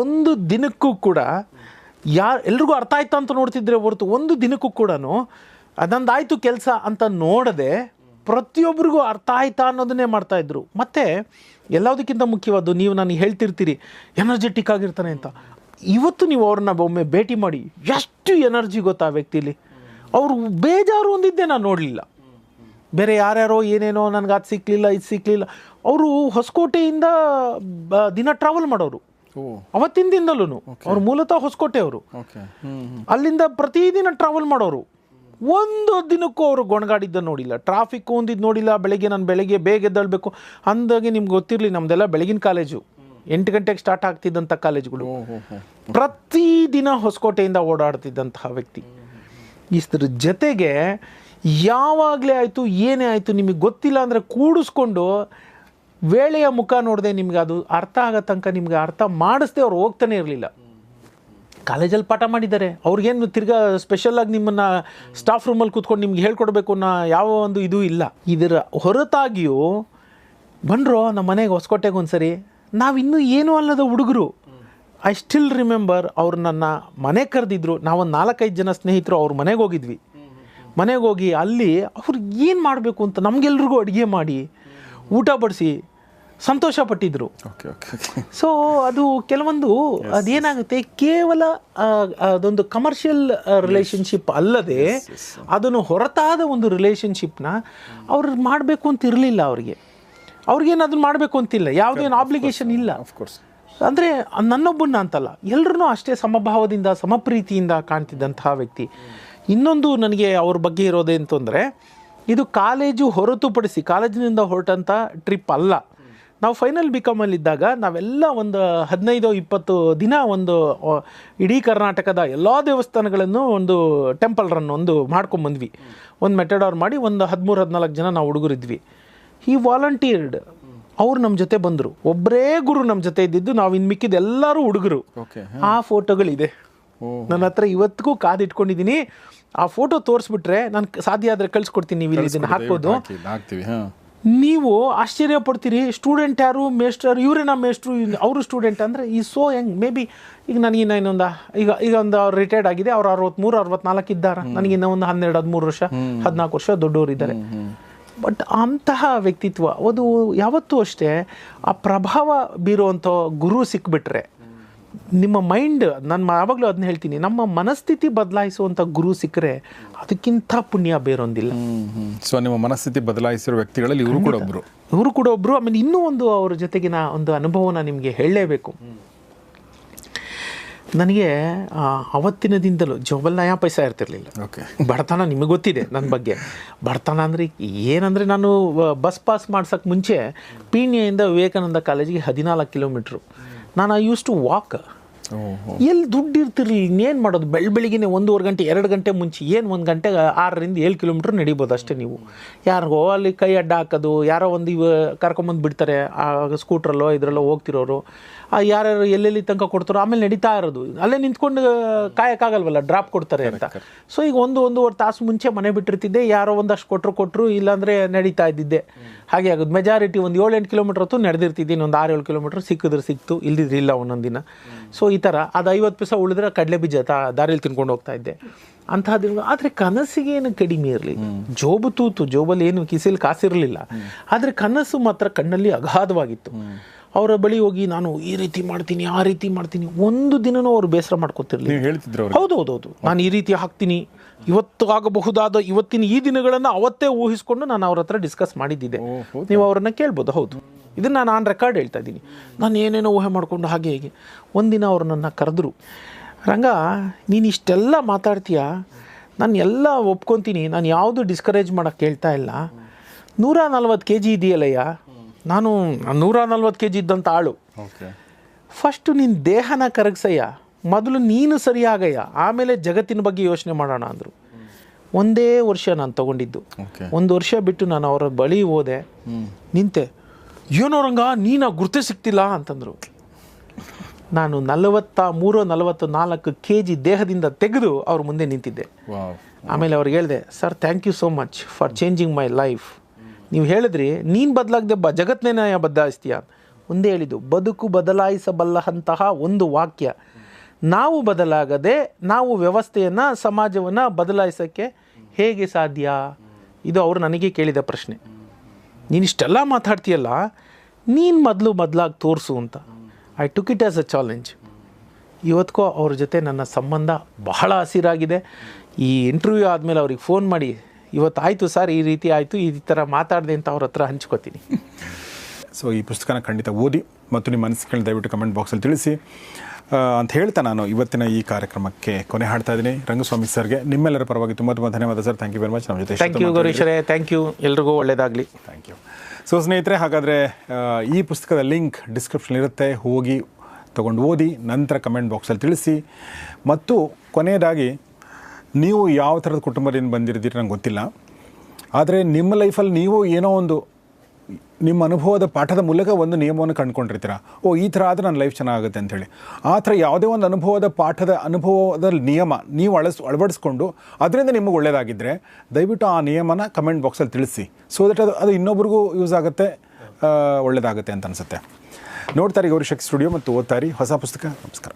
ಒಂದು ದಿನಕ್ಕೂ ಕೂಡ ಎಲ್ರಿಗೂ ಅರ್ಥ ಆಯ್ತು ಅಂತ ನೋಡ್ತಿದ್ರೆ ಹೊರತು ಒಂದು ದಿನಕ್ಕೂ ಕೂಡ ಅದೊಂದಾಯ್ತು ಕೆಲಸ ಅಂತ ನೋಡದೆ ಪ್ರತಿಯೊಬ್ಬರಿಗೂ ಅರ್ಥ ಆಯ್ತಾ ಅನ್ನೋದನ್ನೇ ಮಾಡ್ತಾಯಿದ್ರು. ಮತ್ತು ಎಲ್ಲದಕ್ಕಿಂತ ಮುಖ್ಯವಾದ್ದು, ನೀವು ನನಗೆ ಹೇಳ್ತಿರ್ತೀರಿ ಎನರ್ಜೆಟಿಕ್ ಆಗಿರ್ತಾನೆ ಅಂತ. ಇವತ್ತು ನೀವು ಅವ್ರನ್ನ ಒಮ್ಮೆ ಭೇಟಿ ಮಾಡಿ, ಎಷ್ಟು ಎನರ್ಜಿ ಗೊತ್ತಾ ಆ ವ್ಯಕ್ತಿಲಿ. ಅವರು ಬೇಜಾರು ಒಂದಿದ್ದೆ ನಾನು ನೋಡಲಿಲ್ಲ. ಬೇರೆ ಯಾರ್ಯಾರೋ ಏನೇನೋ ನನಗೆ ಅದು ಸಿಕ್ಕಲಿಲ್ಲ, ಇದು ಸಿಕ್ಕಲಿಲ್ಲ. ಅವರು ಹೊಸಕೋಟೆಯಿಂದ ದಿನ ಟ್ರಾವೆಲ್ ಮಾಡೋರು, ಅವತ್ತಿನ ದಿನದಲ್ಲೂ. ಅವ್ರು ಮೂಲತಃ ಹೊಸಕೋಟೆಯವರು. ಅಲ್ಲಿಂದ ಪ್ರತಿದಿನ ಟ್ರಾವೆಲ್ ಮಾಡೋರು. ಒಂದು ದಿನಕ್ಕೂ ಅವರು ಗೊಣಗಾಡಿದ್ದ ನೋಡಿಲ್ಲ, ಟ್ರಾಫಿಕ್ ಒಂದಿದ್ದು ನೋಡಿಲ್ಲ. ನಾನು ಬೆಳಗ್ಗೆ ಬೇಗ ಎದ್ದೇಳಬೇಕು ಅಂದಾಗೆ ನಿಮ್ಗೆ ಗೊತ್ತಿರಲಿ, ನಮ್ಮದೆಲ್ಲ ಬೆಳಗಿನ ಕಾಲೇಜು, 8 ಗಂಟೆಗೆ ಸ್ಟಾರ್ಟ್ ಆಗ್ತಿದ್ದಂಥ ಕಾಲೇಜುಗಳು. ಪ್ರತಿದಿನ ಹೊಸಕೋಟೆಯಿಂದ ಓಡಾಡ್ತಿದ್ದಂತಹ ವ್ಯಕ್ತಿ. ಇದ್ರ ಜೊತೆಗೆ ಯಾವಾಗಲೇ ಆಯಿತು, ಏನೇ ಆಯಿತು, ನಿಮಗೆ ಗೊತ್ತಿಲ್ಲ ಅಂದರೆ ಕೂಡಿಸ್ಕೊಂಡು ವೇಳೆಯ ಮುಖ ನೋಡದೆ ನಿಮ್ಗೆ ಅದು ಅರ್ಥ ಆಗೋ ತನಕ ನಿಮ್ಗೆ ಅರ್ಥ ಮಾಡಿಸ್ದೆ ಅವ್ರು ಹೋಗ್ತಾನೆ ಇರಲಿಲ್ಲ. ಕಾಲೇಜಲ್ಲಿ ಪಾಠ ಮಾಡಿದ್ದಾರೆ, ಅವ್ರಿಗೇನು ತಿರ್ಗಾ ಸ್ಪೆಷಲಾಗಿ ನಿಮ್ಮನ್ನು ಸ್ಟಾಫ್ ರೂಮಲ್ಲಿ ಕೂತ್ಕೊಂಡು ನಿಮ್ಗೆ ಹೇಳ್ಕೊಡ್ಬೇಕು ಅನ್ನೋ ಯಾವ ಒಂದು ಇದು ಇಲ್ಲ. ಇದರ ಹೊರತಾಗಿಯೂ ಬಂದರು ನಮ್ಮ ಮನೆಗೆ ಹೊಸಕೋಟೆಗೆ ಒಂದ್ಸರಿ. ನಾವಿನ್ನೂ ಏನೂ ಅಲ್ಲದ ಹುಡುಗರು. ಐ ಸ್ಟಿಲ್ ರಿಮೆಂಬರ್, ಅವ್ರು ನನ್ನ ಮನೆಗೆ ಕರೆದಿದ್ರು. ನಾವೊಂದು 4-5 ಜನ ಸ್ನೇಹಿತರು ಅವ್ರ ಮನೆಗೆ ಹೋಗಿದ್ವಿ. ಮನೆಗೆ ಹೋಗಿ ಅಲ್ಲಿ ಅವ್ರು ಏನು ಮಾಡಬೇಕು ಅಂತ ನಮಗೆಲ್ರಿಗೂ ಅಡುಗೆ ಮಾಡಿ ಊಟ ಬಡಿಸಿ ಸಂತೋಷ ಪಟ್ಟಿದ್ರು. ಸೊ ಅದು ಕೆಲವೊಂದು ಅದೇನಾಗುತ್ತೆ, ಕೇವಲ ಅದೊಂದು ಕಮರ್ಷಿಯಲ್ ರಿಲೇಷನ್ಶಿಪ್ ಅಲ್ಲದೆ ಅದನ್ನು ಹೊರತಾದ ಒಂದು ರಿಲೇಷನ್ಶಿಪ್ನ ಅವ್ರು ಮಾಡಬೇಕು ಅಂತ ಇರಲಿಲ್ಲ. ಅವ್ರಿಗೇನು ಅದನ್ನು ಮಾಡಬೇಕು ಅಂತಿಲ್ಲ, ಯಾವುದೇನು ಆಬ್ಲಿಗೇಷನ್ ಇಲ್ಲ. ಅಂದರೆ ನನ್ನೊಬ್ಬನ್ನ ಅಂತಲ್ಲ, ಎಲ್ಲರೂ ಅಷ್ಟೇ ಸಮಭಾವದಿಂದ ಸಮಪ್ರೀತಿಯಿಂದ ಕಾಣ್ತಿದ್ದಂತಹ ವ್ಯಕ್ತಿ. ಇನ್ನೊಂದು ನನಗೆ ಅವ್ರ ಬಗ್ಗೆ ಇರೋದೇ ಅಂತಂದರೆ, ಇದು ಕಾಲೇಜು ಹೊರತುಪಡಿಸಿ ಕಾಲೇಜಿನಿಂದ ಹೊರಟಂಥ ಟ್ರಿಪ್ ಅಲ್ಲ. ನಾವು ಫೈನಲ್ BComಲ್ಲಿದ್ದಾಗ ನಾವೆಲ್ಲ ಒಂದು 15-20 ದಿನ ಒಂದು ಇಡೀ ಕರ್ನಾಟಕದ ಎಲ್ಲ ದೇವಸ್ಥಾನಗಳನ್ನು ಒಂದು ಟೆಂಪಲ್ ರನ್ ಒಂದು ಮಾಡ್ಕೊಂಬಂದ್ವಿ. ಒಂದು ಮೆಟಡಾರ್ ಮಾಡಿ ಒಂದು 13-14 ಜನ ನಾವು ಹುಡುಗರಿದ್ವಿ. ಈ ವಾಲಂಟಿಯರ್ಡ್ ಅವ್ರು ನಮ್ಮ ಜೊತೆ ಬಂದರು. ಒಬ್ಬರೇ ಗುರು ನಮ್ಮ ಜೊತೆ ಇದ್ದಿದ್ದು, ನಾವು ಇನ್ನು ಮಿಕ್ಕಿದ ಎಲ್ಲರೂ ಹುಡುಗರು. ಆ ಫೋಟೋಗಳಿದೆ ನನ್ನ ಹತ್ರ, ಇವತ್ತಿಗೂ ಕಾದಿಟ್ಕೊಂಡಿದ್ದೀನಿ. ಆ ಫೋಟೋ ತೋರಿಸ್ಬಿಟ್ರೆ ನಾನು ಸಾಧ್ಯ ಆದರೆ ಕಳಿಸ್ಕೊಡ್ತೀನಿ, ನೀವು ಇಲ್ಲಿ ಇದನ್ನು ಹಾಕ್ಬೋದು. ನೀವು ಆಶ್ಚರ್ಯ ಪಡ್ತೀರಿ, ಸ್ಟೂಡೆಂಟ್ ಯಾರು, ಮೇಸ್ಟ್ರು ಯಾರು, ಇವರೇನಾ ಮೇಸ್ಟ್ರು, ಅವರು ಸ್ಟೂಡೆಂಟ್ ಅಂದರೆ ಈ ಸೋ ಹೆಂಗೆ. ಮೇ ಬಿ ಈಗ ನನಗಿನ್ನ ಇನ್ನೊಂದು ಈಗ ಒಂದು ಅವ್ರು ರಿಟೈರ್ಡ್ ಆಗಿದೆ, ಅವ್ರು 63-64 ಇದ್ದಾರೆ. ನನಗಿನ್ನ ಒಂದು 12-13 ವರ್ಷ 14 ವರ್ಷ ದೊಡ್ಡವರಿದ್ದಾರೆ. ಬಟ್ ಅಂತಹ ವ್ಯಕ್ತಿತ್ವ ಅದು ಯಾವತ್ತೂ ಅಷ್ಟೇ. ಆ ಪ್ರಭಾವ ಬೀರುವಂಥ ಗುರು ಸಿಕ್ಬಿಟ್ರೆ ನಿಮ್ಮ ಮೈಂಡ್, ನಾನು ಯಾವಾಗಲೂ ಅದನ್ನ ಹೇಳ್ತೀನಿ, ನಮ್ಮ ಮನಸ್ಥಿತಿ ಬದಲಾಯಿಸುವಂಥ ಗುರು ಸಿಕ್ಕರೆ ಅದಕ್ಕಿಂತ ಪುಣ್ಯ ಬೇರೊಂದಿಲ್ಲ. ಸೊ ನಿಮ್ಮ ಮನಸ್ಥಿತಿ ಬದಲಾಯಿಸಿರೋ ವ್ಯಕ್ತಿಗಳಲ್ಲಿ ಇವರು ಕೂಡ ಒಬ್ಬರು. ಆಮೇಲೆ ಇನ್ನೂ ಒಂದು ಅವ್ರ ಜೊತೆಗಿನ ಒಂದು ಅನುಭವನ ನಿಮಗೆ ಹೇಳಲೇಬೇಕು. ನನಗೆ ಅವತ್ತಿನ ದಿನದಲ್ಲೂ ಜೋಬಲ್ ನಯಾ ಪೈಸಾ ಇರ್ತಿರ್ಲಿಲ್ಲ. ಓಕೆ. ಬಡತನ ನಿಮಗೆ ಗೊತ್ತಿದೆ ನನ್ನ ಬಗ್ಗೆ. ಬಡತನ ಅಂದರೆ ಏನಂದರೆ ನಾನು ಬಸ್ ಪಾಸ್ ಮಾಡ್ಸೋಕ್ಕೆ ಮುಂಚೆ ಪೀಣ್ಯದಿಂದ ವಿವೇಕಾನಂದ ಕಾಲೇಜಿಗೆ 14 ಕಿಲೋಮೀಟ್ರು. ನಾನು ಐ ಯೂಸ್ ಟು ವಾಕ್. ಎಲ್ಲಿ ದುಡ್ಡು ಇರ್ತಿರ್ಲಿ, ಇನ್ನೇನು ಮಾಡೋದು? ಬೆಳಗ್ಗೆನೇ 1:30 ಗಂಟೆ 2 ಗಂಟೆ ಮುಂಚೆ ಏನು 1 ಗಂಟೆಗೆ 6ರಿಂದ 7 ಕಿಲೋಮೀಟ್ರ್ ನಡಿಬೋದು ಅಷ್ಟೇ. ನೀವು ಯಾರಿಗೋ ಅಲ್ಲಿ ಕೈ ಅಡ್ಡ ಹಾಕೋದು, ಯಾರೋ ಒಂದು ಕರ್ಕೊಂಬಂದು ಬಿಡ್ತಾರೆ ಆ ಸ್ಕೂಟ್ರಲ್ಲೋ ಇದರಲ್ಲೋ ಹೋಗ್ತಿರೋರು, ಯಾರ್ಯಾರು ಎಲ್ಲೆಲ್ಲಿ ತನಕ ಕೊಡ್ತಾರೋ, ಆಮೇಲೆ ನಡೀತಾ ಇರೋದು. ಅಲ್ಲೇ ನಿಂತ್ಕೊಂಡು ಕಾಯಕ್ಕಾಗಲ್ವಲ್ಲ, ಡ್ರಾಪ್ ಕೊಡ್ತಾರೆ ಅಂತ. ಸೊ ಈಗ 1-1.5 ತಾಸು ಮುಂಚೆ ಮನೆ ಬಿಟ್ಟಿರ್ತಿದ್ದೆ, ಯಾರೋ ಒಂದಷ್ಟು ಕೊಟ್ಟರು ಇಲ್ಲಾಂದರೆ ನಡೀತಾ ಇದ್ದಿದ್ದೆ. ಹಾಗೆ ಆಗೋದು. ಮೆಜಾರಿಟಿ ಒಂದು 7-8 ಕಿಲೋಮೀಟ್ರ್ ಹೊತ್ತು ನಡೆದಿರ್ತಿದ್ದೀನಿ. ಒಂದು 6-7 ಕಿಲೋಮೀಟ್ರ್ ಸಿಕ್ಕಿದ್ರೆ ಸಿಕ್ತು, ಇಲ್ದಿದ್ರಿಲ್ಲ ಒಂದೊಂದು ದಿನ. ಸೊ ಈ ಥರ ಅದು 50 ಪೈಸೆ ಉಳಿದ್ರೆ ಕಡಲೆ ಬೀಜ ದಾರಿಯಲ್ಲಿ ತಿನ್ಕೊಂಡು ಹೋಗ್ತಾ ಇದ್ದೆ ಅಂತಹ ದಿನ. ಆದರೆ ಕನಸಿಗೆ ಏನು ಕಡಿಮೆ ಇರಲಿ, ಜೋಬು ತೂತು, ಜೋಬಲ್ಲಿ ಏನು ಕಿಸೆಯಲ್ಲಿ ಕಾಸಿರಲಿಲ್ಲ. ಆದರೆ ಕನಸು ಮಾತ್ರ ಕಣ್ಣಲ್ಲಿ ಅಗಾಧವಾಗಿತ್ತು. ಅವರ ಬಳಿ ಹೋಗಿ ನಾನು ಈ ರೀತಿ ಮಾಡ್ತೀನಿ, ಆ ರೀತಿ ಮಾಡ್ತೀನಿ, ಒಂದು ದಿನನೂ ಅವರು ಬೇಸರ ಮಾಡ್ಕೊತಿರ್ಲಿಲ್ಲ. ಹೌದೌದೌದು, ನಾನು ಈ ರೀತಿ ಹಾಕ್ತೀನಿ, ಇವತ್ತು ಆಗಬಹುದಾದ ಇವತ್ತಿನ ಈ ದಿನಗಳನ್ನು ಅವತ್ತೇ ಊಹಿಸ್ಕೊಂಡು ನಾನು ಅವ್ರ ಹತ್ರ ಡಿಸ್ಕಸ್ ಮಾಡಿದ್ದಿದ್ದೆ. ನೀವು ಅವರನ್ನು ಕೇಳ್ಬೋದು. ಹೌದು, ಇದನ್ನು ನಾನು ರೆಕಾರ್ಡ್ ಹೇಳ್ತಾ ಇದ್ದೀನಿ. ನಾನು ಏನೇನೋ ಊಹೆ ಮಾಡಿಕೊಂಡು ಹಾಗೆ ಹೀಗೆ. ಒಂದಿನ ಅವರು ನನ್ನ ಕರೆದ್ರು, ರಂಗ ನೀನು ಇಷ್ಟೆಲ್ಲ ಮಾತಾಡ್ತೀಯ, ನಾನು ಎಲ್ಲ ಒಪ್ಕೊತೀನಿ, ನಾನು ಯಾವುದು ಡಿಸ್ಕರೇಜ್ ಮಾಡೋಕ್ಕೆ ಹೇಳ್ತಾ ಇಲ್ಲ. 140 kg ಇದೆಯಲ್ಲಯ್ಯ, ನಾನು 140 kg ಇದ್ದಂಥ ಆಳು. ಫಸ್ಟು ನಿನ್ನ ದೇಹನ ಕರಗಿಸಯ್ಯ, ಮೊದಲು ನೀನು ಸರಿಯಾಗಯ್ಯ, ಆಮೇಲೆ ಜಗತ್ತಿನ ಬಗ್ಗೆ ಯೋಚನೆ ಮಾಡೋಣ ಅಂದರು. ಒಂದೇ ವರ್ಷ ನಾನು ತೊಗೊಂಡಿದ್ದು. 1 ವರ್ಷ ಬಿಟ್ಟು ನಾನು ಅವರ ಬಳಿ ಹೋದೆ, ನಿಂತೆ. ಏನೋ ರಂಗ ನೀನು ಗುರ್ತೆ ಸಿಗ್ತಿಲ್ಲ ಅಂತಂದರು. ನಾನು 43-44 kg ದೇಹದಿಂದ ತೆಗೆದು ಅವ್ರ ಮುಂದೆ ನಿಂತಿದ್ದೆ. ಆಮೇಲೆ ಅವ್ರಿಗೆ ಹೇಳಿದೆ, sir thank you so much for changing my life. ನೀವು ಹೇಳಿದ್ರಿ ನೀನು ಬದಲಾಗದೆ ಜಗತ್ತನ್ನೇ ಬದಲಾಯಿಸ್ತೀಯ. ಒಂದೇ ಹೇಳಿದ್ದು, ಬದುಕು ಬದಲಾಯಿಸಬಲ್ಲಂತಹ ಒಂದು ವಾಕ್ಯ. ನಾವು ಬದಲಾಗದೆ ನಾವು ವ್ಯವಸ್ಥೆಯನ್ನು, ಸಮಾಜವನ್ನು ಬದಲಾಯಿಸೋಕ್ಕೆ ಹೇಗೆ ಸಾಧ್ಯ? ಇದು ಅವರು ನನಗೆ ಕೇಳಿದ ಪ್ರಶ್ನೆ. ನೀನಿಷ್ಟೆಲ್ಲ ಮಾತಾಡ್ತೀಯಲ್ಲ, ನೀನು ಮೊದಲು ಬದಲಾಗಿ ತೋರಿಸು ಅಂತ. I took it as a challenge. ಇವತ್ತಿಗೂ ಅವ್ರ ಜೊತೆ ನನ್ನ ಸಂಬಂಧ ಬಹಳ ಹಸಿರಾಗಿದೆ. ಈ ಇಂಟರ್ವ್ಯೂ ಆದಮೇಲೆ ಅವ್ರಿಗೆ ಫೋನ್ ಮಾಡಿ, ಇವತ್ತು ಆಯಿತು ಸರ್, ಈ ರೀತಿ ಆಯಿತು, ಈ ಥರ ಮಾತಾಡಿದೆ ಅಂತ ಅವ್ರ ಹತ್ರ ಹಂಚ್ಕೋತೀನಿ. ಸೊ ಈ ಪುಸ್ತಕನ ಖಂಡಿತ ಓದಿ ಮತ್ತು ನಿಮ್ಮ ಅನಿಸಿಕೆಗಳನ್ನ ದಯವಿಟ್ಟು ಕಮೆಂಟ್ ಬಾಕ್ಸಲ್ಲಿ ತಿಳಿಸಿ ಅಂತ ಹೇಳ್ತಾ ನಾನು ಇವತ್ತಿನ ಈ ಕಾರ್ಯಕ್ರಮಕ್ಕೆ ಕೊನೆ ಹಾಡ್ತಾ ಇದ್ದೀನಿ. ರಂಗಸ್ವಾಮಿ ಸರ್ಗೆ ನಿಮ್ಮೆಲ್ಲರ ಪರವಾಗಿ ತುಂಬ ಧನ್ಯವಾದ sir. Thank you very much. ನಮ್ಮ ಜೊತೆ ಥ್ಯಾಂಕ್ ಯು ಗೌರೀಶರೇ, ಥ್ಯಾಂಕ್ ಯು. ಎಲ್ರಿಗೂ ಒಳ್ಳೆಯದಾಗಲಿ. Thank you. ಸೊ ಸ್ನೇಹಿತರೆ, ಹಾಗಾದರೆ ಈ ಪುಸ್ತಕದ ಲಿಂಕ್ ಡಿಸ್ಕ್ರಿಪ್ಷನ್ ಇರುತ್ತೆ, ಹೋಗಿ ತೊಗೊಂಡು ಓದಿ, ನಂತರ ಕಮೆಂಟ್ ಬಾಕ್ಸಲ್ಲಿ ತಿಳಿಸಿ. ಮತ್ತು ಕೊನೆಯದಾಗಿ, ನೀವು ಯಾವ ಥರದ ಕುಟುಂಬದಿಂದ ಬಂದಿರ್ತೀರಿ ನಂಗೆ ಗೊತ್ತಿಲ್ಲ, ಆದರೆ ನಿಮ್ಮ ಲೈಫಲ್ಲಿ ನೀವು ಏನೋ ಒಂದು ನಿಮ್ಮ ಅನುಭವದ ಪಾಠದ ಮೂಲಕ ಒಂದು ನಿಯಮವನ್ನು ಕಂಡುಕೊಂಡಿರ್ತೀರ. ಈ ಥರ ಆದರೆ ನನ್ನ ಲೈಫ್ ಚೆನ್ನಾಗುತ್ತೆ ಅಂಥೇಳಿ. ಆ ಥರ ಯಾವುದೇ ಒಂದು ಅನುಭವದ ನಿಯಮ ನೀವು ಅಳವಡಿಸ್ಕೊಂಡು ಅದರಿಂದ ನಿಮಗೆ ಒಳ್ಳೆಯದಾಗಿದ್ದರೆ ದಯವಿಟ್ಟು ಆ ನಿಯಮನ ಕಮೆಂಟ್ ಬಾಕ್ಸಲ್ಲಿ ತಿಳಿಸಿ. ಸೊ ದಟ್ ಅದು ಇನ್ನೊಬ್ರಿಗೂ ಯೂಸ್ ಆಗುತ್ತೆ, ಒಳ್ಳೆಯದಾಗುತ್ತೆ ಅಂತ ಅನಿಸುತ್ತೆ. ನೋಡ್ತಾರೆ ಗೌರಿ ಶಕ್ತಿ ಸ್ಟುಡಿಯೋ ಮತ್ತು ಓದ್ತಾರಿ ಹೊಸ ಪುಸ್ತಕ. ನಮಸ್ಕಾರ.